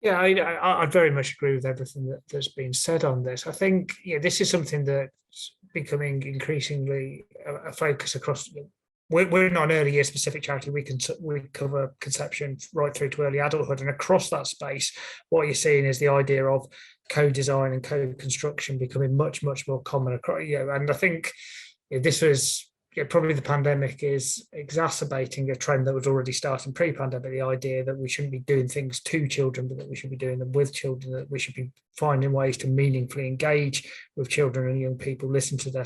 Yeah, I very much agree with everything that's been said on this. I think this is something that's becoming increasingly a focus across. We're not an early year specific charity. We cover conception right through to early adulthood, and across that space, what you're seeing is the idea of co-design and co-construction becoming much more common across. And I think this was. Probably the pandemic is exacerbating a trend that was already starting pre-pandemic, the idea that we shouldn't be doing things to children, but that we should be doing them with children, that we should be finding ways to meaningfully engage with children and young people, listen to their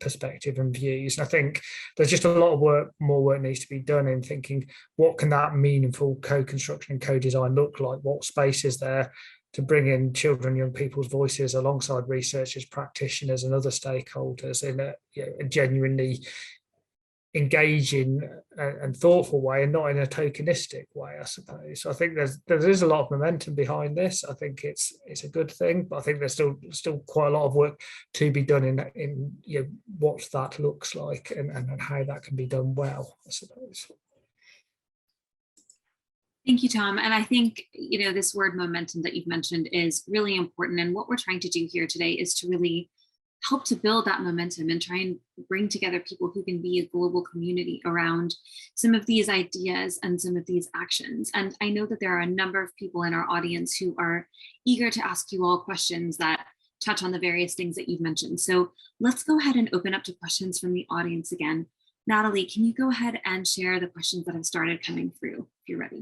perspective and views. And I think there's just a lot of more work needs to be done in thinking, what can that meaningful co-construction and co-design look like? What space is there to bring in children, young people's voices alongside researchers, practitioners, and other stakeholders in a genuinely engaging and thoughtful way, and not in a tokenistic way, I suppose. So I think there is a lot of momentum behind this. I think it's a good thing, but I think there's still quite a lot of work to be done in what that looks like and how that can be done well, I suppose. Thank you, Tom. And I think, this word momentum that you've mentioned is really important. And what we're trying to do here today is to really help to build that momentum and try and bring together people who can be a global community around some of these ideas and some of these actions. And I know that there are a number of people in our audience who are eager to ask you all questions that touch on the various things that you've mentioned. So let's go ahead and open up to questions from the audience again. Natalie, can you go ahead and share the questions that have started coming through if you're ready?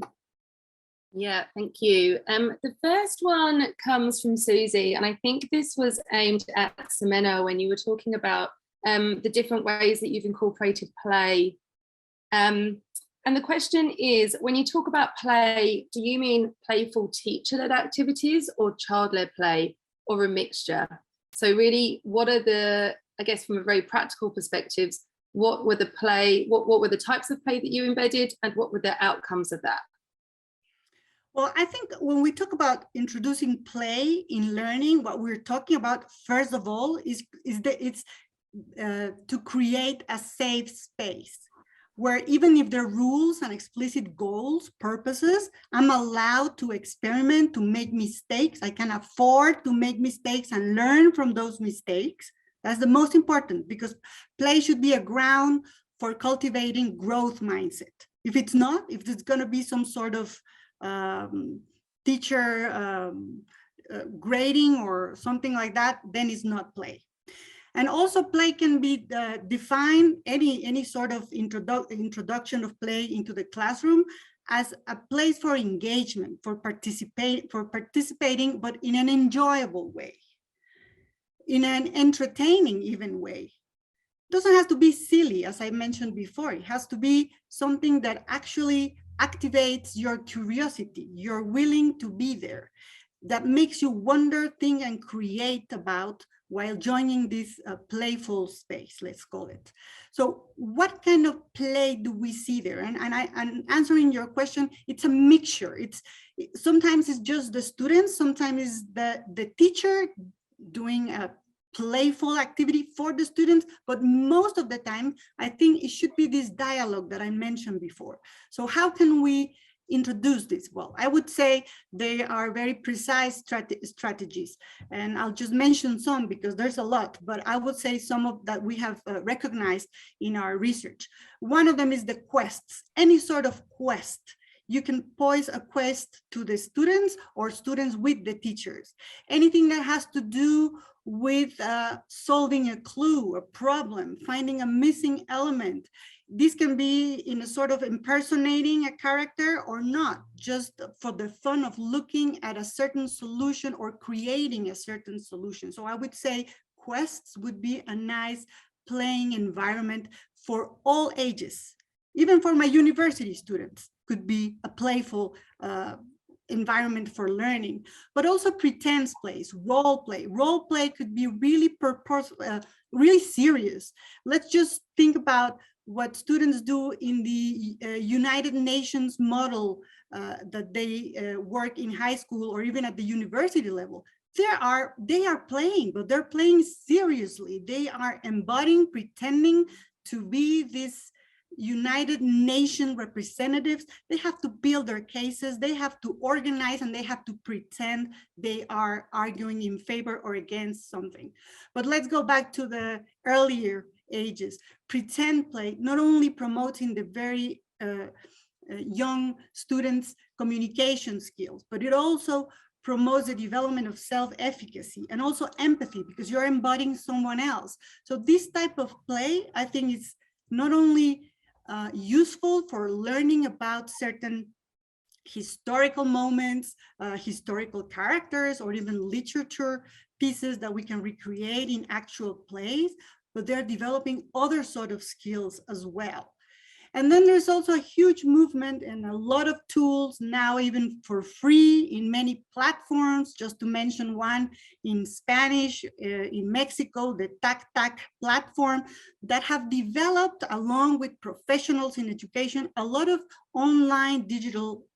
Yeah, thank you. The first one comes from Susie, and I think this was aimed at Ximena when you were talking about the different ways that you've incorporated play. And the question is, when you talk about play, do you mean playful teacher-led activities or child-led play, or a mixture? So really, what are the, I guess from a very practical perspectives, what were the play, what were the types of play that you embedded, and what were the outcomes of that? Well, I think when we talk about introducing play in learning, what we're talking about, first of all, is to create a safe space where even if there are rules and explicit goals, purposes, I'm allowed to experiment, to make mistakes. I can afford to make mistakes and learn from those mistakes. That's the most important, because play should be a ground for cultivating growth mindset. If it's not, if there's going to be some sort of teacher grading or something like that, then it's not play. And also play can be defined, any sort of introduction of play into the classroom, as a place for engagement, for participating, but in an enjoyable way, in an entertaining even way. It doesn't have to be silly, as I mentioned before. It has to be something that actually activates your curiosity. You're willing to be there, that makes you wonder, think, and create about while joining this playful space, let's call it. So what kind of play do we see there? And answering your question, it's a mixture. Sometimes it's just the students, sometimes it's the teacher doing a playful activity for the students, but most of the time, I think it should be this dialogue that I mentioned before. So how can we introduce this? Well, I would say they are very precise strategies, and I'll just mention some because there's a lot, but I would say some of that we have recognized in our research. One of them is the quests, any sort of quest. You can pose a quest to the students or students with the teachers. Anything that has to do with solving a clue, a problem, finding a missing element. This can be in a sort of impersonating a character or not, just for the fun of looking at a certain solution or creating a certain solution. So I would say quests would be a nice playing environment for all ages. Even for my university students, could be a playful environment for learning, but also pretense plays, role play. Role play could be really really serious. Let's just think about what students do in the United Nations model that they work in high school or even at the university level. They are playing, but they're playing seriously. They are embodying, pretending to be this United Nations representatives. They have to build their cases, they have to organize, and they have to pretend they are arguing in favor or against something. But let's go back to the earlier ages. Pretend play not only promoting the very young students' communication skills, but it also promotes the development of self-efficacy and also empathy, because you're embodying someone else. So this type of play, I think, is not only useful for learning about certain historical moments, historical characters, or even literature pieces that we can recreate in actual plays, but they're developing other sort of skills as well. And then there's also a huge movement and a lot of tools now, even for free in many platforms, just to mention one in Spanish, in Mexico, the TAC platform, that have developed, along with professionals in education, a lot of online digital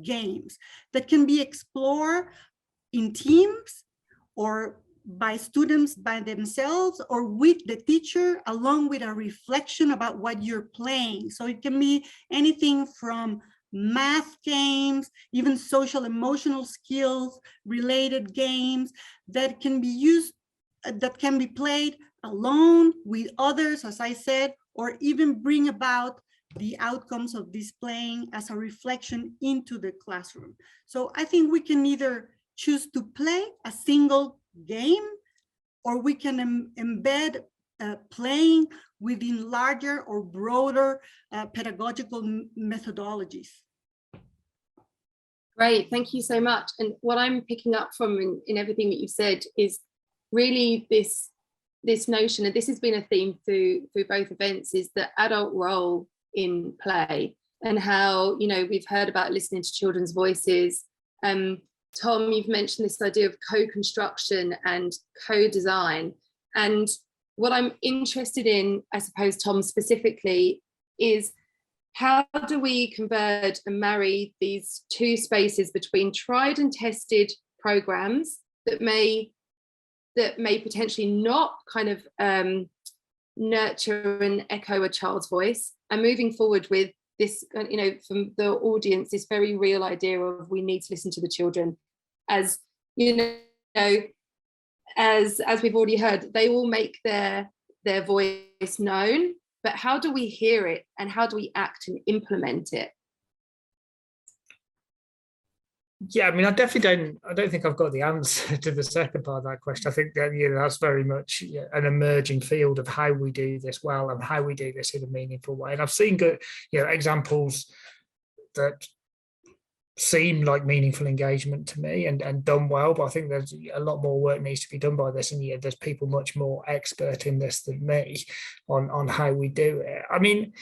games that can be explored in teams or by students by themselves or with the teacher, along with a reflection about what you're playing. So it can be anything from math games, even social emotional skills related games that can be used, that can be played alone with others, as I said, or even bring about the outcomes of this playing as a reflection into the classroom. So I think we can either choose to play a single game, or we can embed playing within larger or broader pedagogical methodologies. Great, thank you so much. And what I'm picking up from in everything that you've said is really this notion, and this has been a theme through both events, is the adult role in play, and how, you know, we've heard about listening to children's voices. Tom, you've mentioned this idea of co-construction and co-design. And what I'm interested in, I suppose, Tom, specifically, is how do we converge and marry these two spaces between tried and tested programs that may potentially not kind of nurture and echo a child's voice, and moving forward with this, you know, from the audience, this very real idea of we need to listen to the children. As you know, as we've already heard, they will make their voice known, but how do we hear it and how do we act and implement it? Yeah, I mean, I don't think I've got the answer to the second part of that question. I think that, you know, that's very much an emerging field of how we do this well and how we do this in a meaningful way. And I've seen good, you know, examples that seem like meaningful engagement to me and done well, but I think there's a lot more work needs to be done by this, and yeah, there's people much more expert in this than me on how we do it. I mean,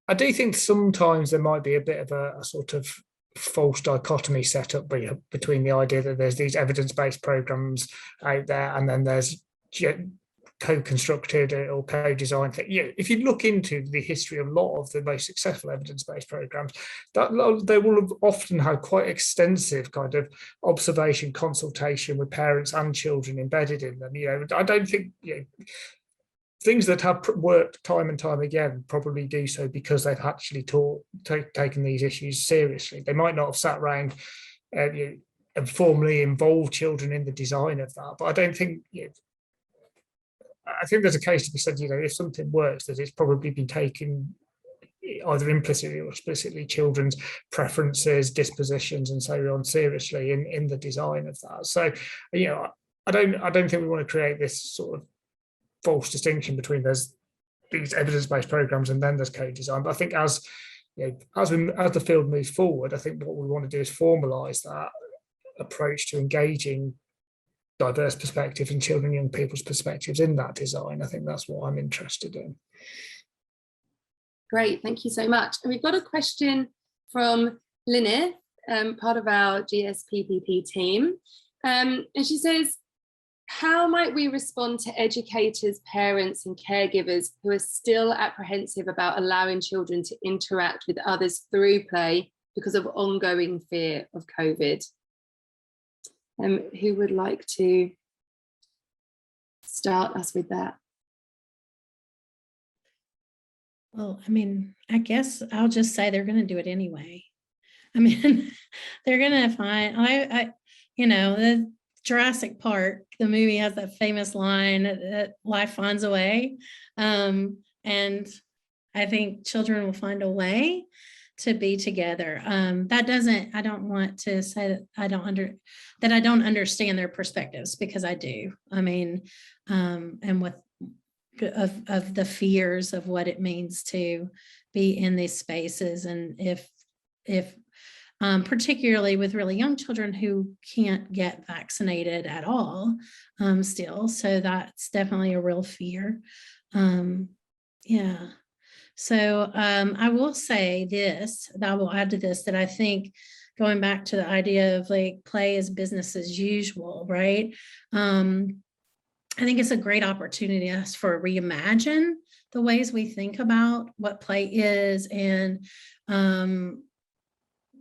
I do think sometimes there might be a bit of a sort of false dichotomy set up between the idea that there's these evidence-based programs out there, and then there's co-constructed or co-designed thing. If you look into the history of a lot of the most successful evidence-based programs, they will have often had quite extensive kind of observation, consultation with parents and children embedded in them. I don't think things that have worked time and time again probably do so because they've actually taken these issues seriously. They might not have sat around and formally involved children in the design of that, but I don't think. I think there's a case to be said, if something works, that it's probably been taken either implicitly or explicitly children's preferences, dispositions, and so on seriously in the design of that. So, I don't think we want to create this sort of false distinction between these evidence-based programs and then there's co-design. But I think as the field moves forward, I think what we want to do is formalize that approach to engaging diverse perspectives and children and young people's perspectives in that design. I think that's what I'm interested in. Great, thank you so much. And we've got a question from Lynette, part of our GSPPP team. And she says, how might we respond to educators, parents and caregivers who are still apprehensive about allowing children to interact with others through play because of ongoing fear of COVID? Who would like to start us with that? Well, I mean, I guess I'll just say they're going to do it anyway. I mean, they're going to find, the Jurassic Park, the movie has that famous line that life finds a way. And I think children will find a way to be together. I don't want to say that I don't understand their perspectives, because I do. I mean, and with of the fears of what it means to be in these spaces, and if particularly with really young children who can't get vaccinated at all still, so that's definitely a real fear. Yeah. So I will say this, that I will add to this, that I think going back to the idea of like play as business as usual, right? I think it's a great opportunity for reimagine the ways we think about what play is, and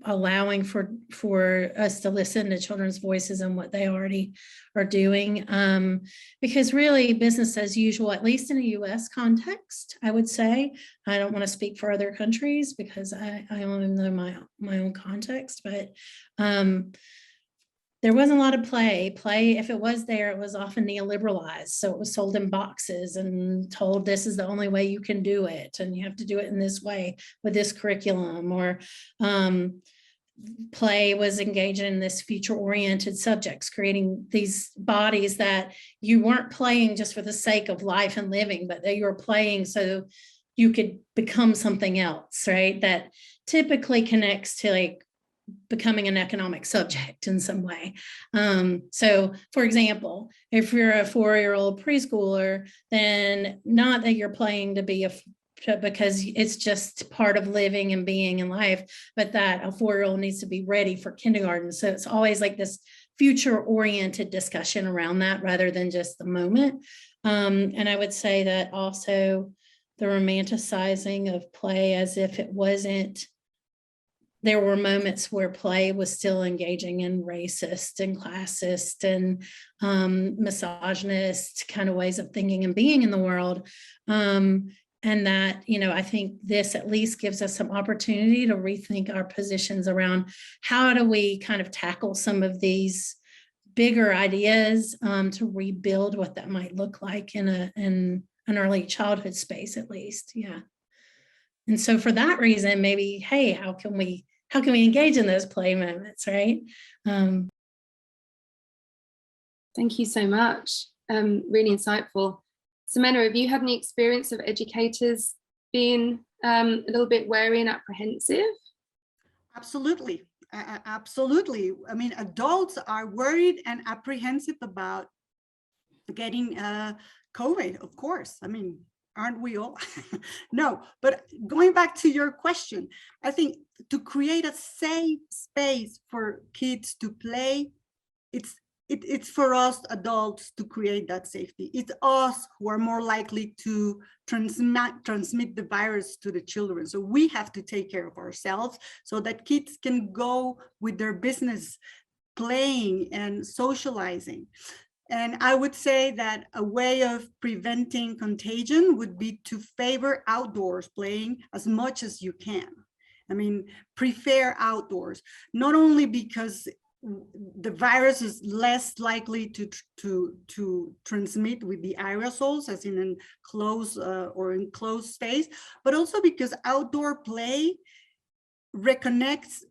allowing for us to listen to children's voices and what they already are doing. Because really business as usual, at least in a US context, I would say, I don't want to speak for other countries because I only know my own context, but there wasn't a lot of play. Play, if it was there, it was often neoliberalized. So it was sold in boxes and told this is the only way you can do it, and you have to do it in this way with this curriculum. Or play was engaged in this future-oriented subjects, creating these bodies that you weren't playing just for the sake of life and living, but that you were playing so you could become something else, right? That typically connects to like becoming an economic subject in some way. So for example, if you're a 4-year-old preschooler, then not that you're playing to be because it's just part of living and being in life, but that a 4-year-old needs to be ready for kindergarten. So it's always like this future-oriented discussion around that rather than just the moment. And I would say that also the romanticizing of play as if it wasn't. There were moments where play was still engaging in racist and classist and misogynist kind of ways of thinking and being in the world. And that, I think this at least gives us some opportunity to rethink our positions around how do we kind of tackle some of these bigger ideas to rebuild what that might look like in an early childhood space, at least. Yeah. And so for that reason, maybe, hey, how can we engage in those play moments, right? Thank you so much. Really insightful. Ximena, have you had any experience of educators being a little bit wary and apprehensive? Absolutely. Absolutely. I mean, adults are worried and apprehensive about getting COVID, of course. I mean, aren't we all? No, but going back to your question, I think to create a safe space for kids to play, it's it's for us adults to create that safety. It's us who are more likely to transmit the virus to the children. So we have to take care of ourselves so that kids can go with their business, playing and socializing. And I would say that a way of preventing contagion would be to favor outdoors playing as much as you can. I mean, prefer outdoors, not only because the virus is less likely to transmit with the aerosols as in a closed or enclosed space, but also because outdoor play reconnects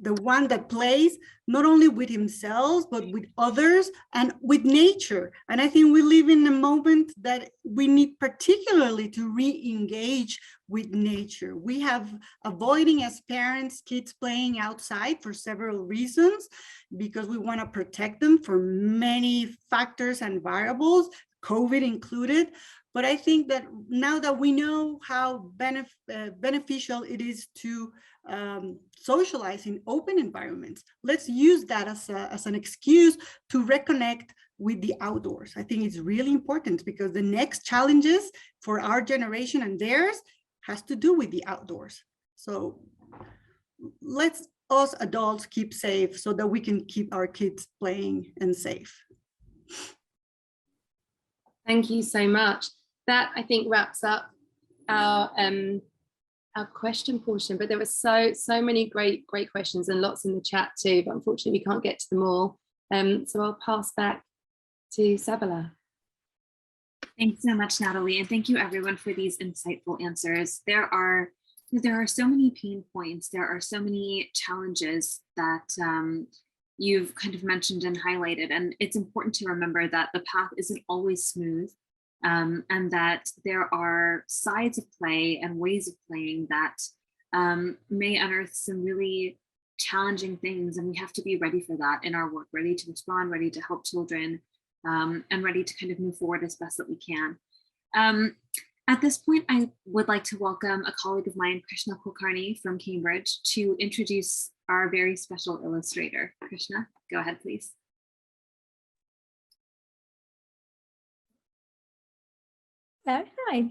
the one that plays not only with himself, but with others and with nature. And I think we live in a moment that we need particularly to re-engage with nature. We have avoiding as parents, kids playing outside for several reasons, because we want to protect them from many factors and variables, COVID included. But I think that now that we know how beneficial it is to socialize in open environments, let's use that as an excuse to reconnect with the outdoors. I think it's really important because the next challenges for our generation and theirs has to do with the outdoors. So let's us adults keep safe so that we can keep our kids playing and safe. Thank you so much. That, I think, wraps up our question portion, but there were so many great questions and lots in the chat too, but unfortunately we can't get to them all. So I'll pass back to Sabila. Thanks so much, Natalie, and thank you everyone for these insightful answers. There are so many pain points, there are so many challenges that you've kind of mentioned and highlighted, and it's important to remember that the path isn't always smooth. And that there are sides of play and ways of playing that may unearth some really challenging things, and we have to be ready for that in our work, ready to respond, ready to help children, and ready to kind of move forward as best that we can. At this point, I would like to welcome a colleague of mine, Krishna Kulkarni from Cambridge, to introduce our very special illustrator. Krishna, go ahead, please. Hi,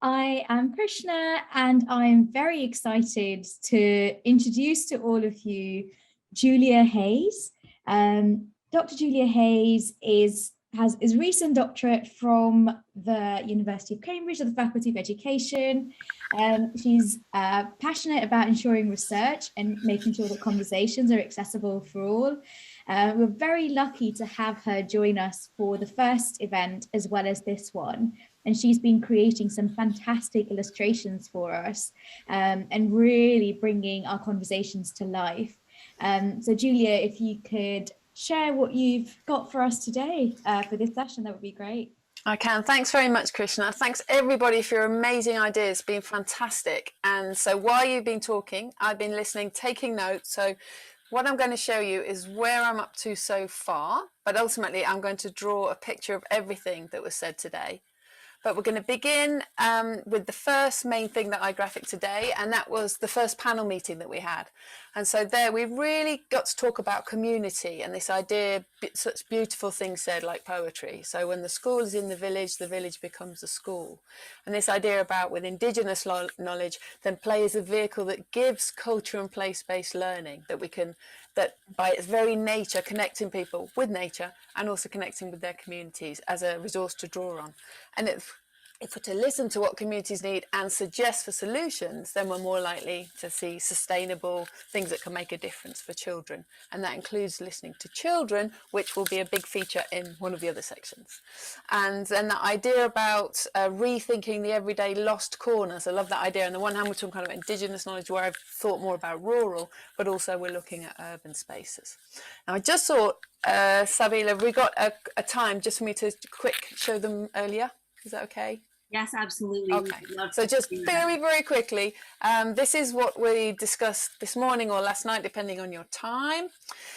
I am Krishna, and I'm very excited to introduce to all of you Julia Hayes. Dr. Julia Hayes has his recent doctorate from the University of Cambridge at the Faculty of Education. She's passionate about ensuring research and making sure that conversations are accessible for all. We're very lucky to have her join us for the first event as well as this one. And she's been creating some fantastic illustrations for us and really bringing our conversations to life. So Julia, if you could share what you've got for us today for this session, that would be great. I can. Thanks very much, Krishna. Thanks everybody for your amazing ideas. It's been fantastic. And so while you've been talking, I've been listening, taking notes. So what I'm going to show you is where I'm up to so far, but ultimately I'm going to draw a picture of everything that was said today. But we're going to begin with the first main thing that I graphicked today, and that was the first panel meeting that we had. And so there we really got to talk about community and this idea, such beautiful things said like poetry. So when the school is in the village becomes a school. And this idea about with Indigenous knowledge, then play is a vehicle that gives culture and place-based learning, that we can, that by its very nature, connecting people with nature and also connecting with their communities as a resource to draw on. And if we're to listen to what communities need and suggest for solutions, then we're more likely to see sustainable things that can make a difference for children. And that includes listening to children, which will be a big feature in one of the other sections. And then that idea about rethinking the everyday lost corners. I love that idea. On the one hand, we're talking kind of Indigenous knowledge where I've thought more about rural, but also we're looking at urban spaces. Now, I just thought, Sabila, we got a time just for me to quick show them earlier. Is that okay? Yes, absolutely. Okay, so just very, very quickly, this is what we discussed this morning or last night, depending on your time.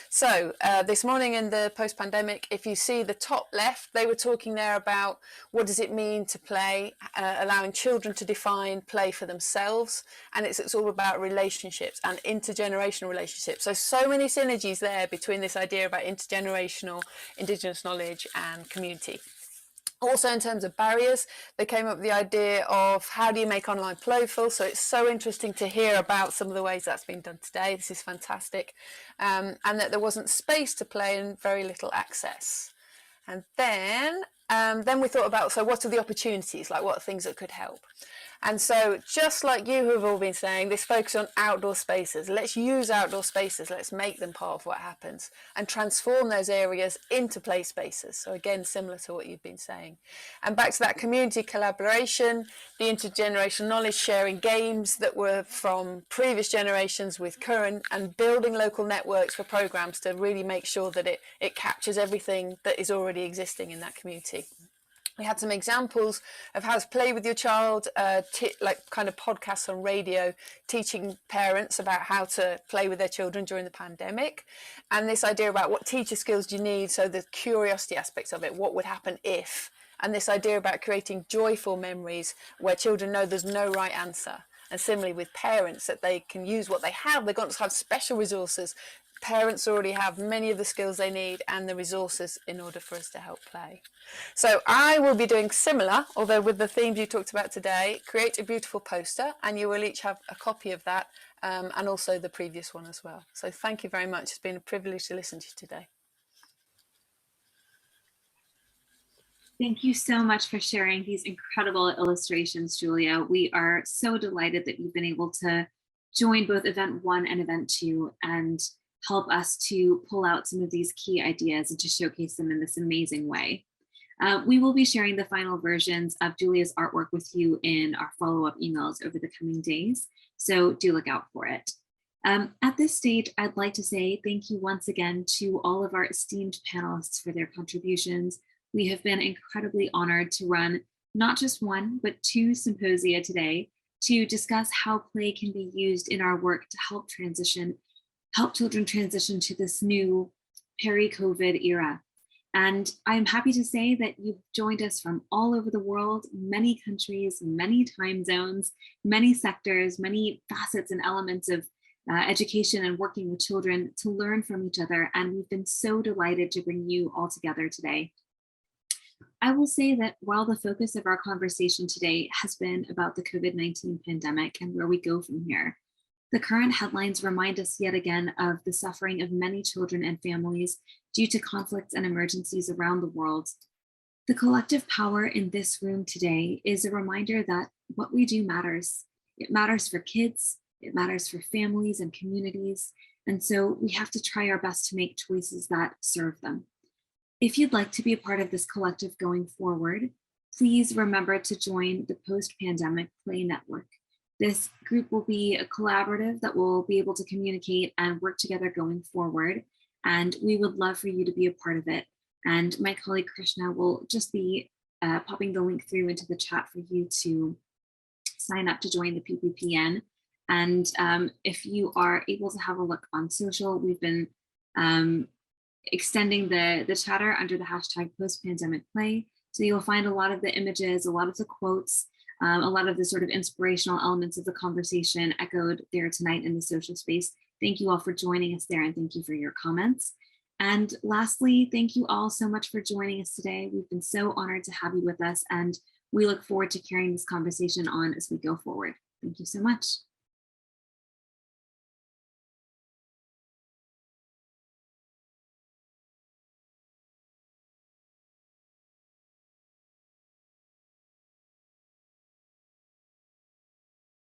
So this morning in the post-pandemic, if you see the top left, they were talking there about what does it mean to play, allowing children to define play for themselves. And it's all about relationships and intergenerational relationships. So many synergies there between this idea about intergenerational, Indigenous knowledge and community. Also, in terms of barriers, they came up with the idea of how do you make online playful. So it's so interesting to hear about some of the ways that's been done today. This is fantastic. And that there wasn't space to play and very little access. And then we thought about, so what are the opportunities, like what are things that could help? And so just like you have all been saying, this focus on outdoor spaces. Let's use outdoor spaces. Let's make them part of what happens and transform those areas into play spaces. So again, similar to what you've been saying. And back to that community collaboration, the intergenerational knowledge sharing games that were from previous generations with current, and building local networks for programs to really make sure that it captures everything that is already existing in that community. We had some examples of how to play with your child, like kind of podcasts on radio, teaching parents about how to play with their children during the pandemic. And this idea about what teacher skills do you need, so the curiosity aspects of it, what would happen if, and this idea about creating joyful memories where children know there's no right answer. And similarly with parents, that they can use what they have, they've got to have special resources. Parents already have many of the skills they need and the resources in order for us to help play. So I will be doing similar, although with the themes you talked about today, create a beautiful poster, and you will each have a copy of that and also the previous one as well. So thank you very much. It's been a privilege to listen to you today. Thank you so much for sharing these incredible illustrations, Julia. We are so delighted that you've been able to join both Event 1 and Event 2 and help us to pull out some of these key ideas and to showcase them in this amazing way. We will be sharing the final versions of Julia's artwork with you in our follow-up emails over the coming days, so do look out for it. At this stage, I'd like to say thank you once again to all of our esteemed panelists for their contributions. We have been incredibly honored to run not just one, but 2 symposia today to discuss how play can be used in our work to help children transition to this new peri-COVID era. And I'm happy to say that you've joined us from all over the world, many countries, many time zones, many sectors, many facets and elements of education and working with children to learn from each other. And we've been so delighted to bring you all together today. I will say that while the focus of our conversation today has been about the COVID-19 pandemic and where we go from here, the current headlines remind us yet again of the suffering of many children and families due to conflicts and emergencies around the world. The collective power in this room today is a reminder that what we do matters. It matters for kids, it matters for families and communities, and so we have to try our best to make choices that serve them. If you'd like to be a part of this collective going forward, please remember to join the Post-Pandemic Play Network. This group will be a collaborative that will be able to communicate and work together going forward, and we would love for you to be a part of it. And my colleague Krishna will just be popping the link through into the chat for you to sign up to join the PPPN. And if you are able to have a look on social, we've been extending the chatter under the hashtag post-pandemic-play. So you'll find a lot of the images, a lot of the quotes, a lot of the sort of inspirational elements of the conversation echoed there tonight in the social space. Thank you all for joining us there, and thank you for your comments. And lastly, thank you all so much for joining us today. We've been so honored to have you with us, and we look forward to carrying this conversation on as we go forward. Thank you so much.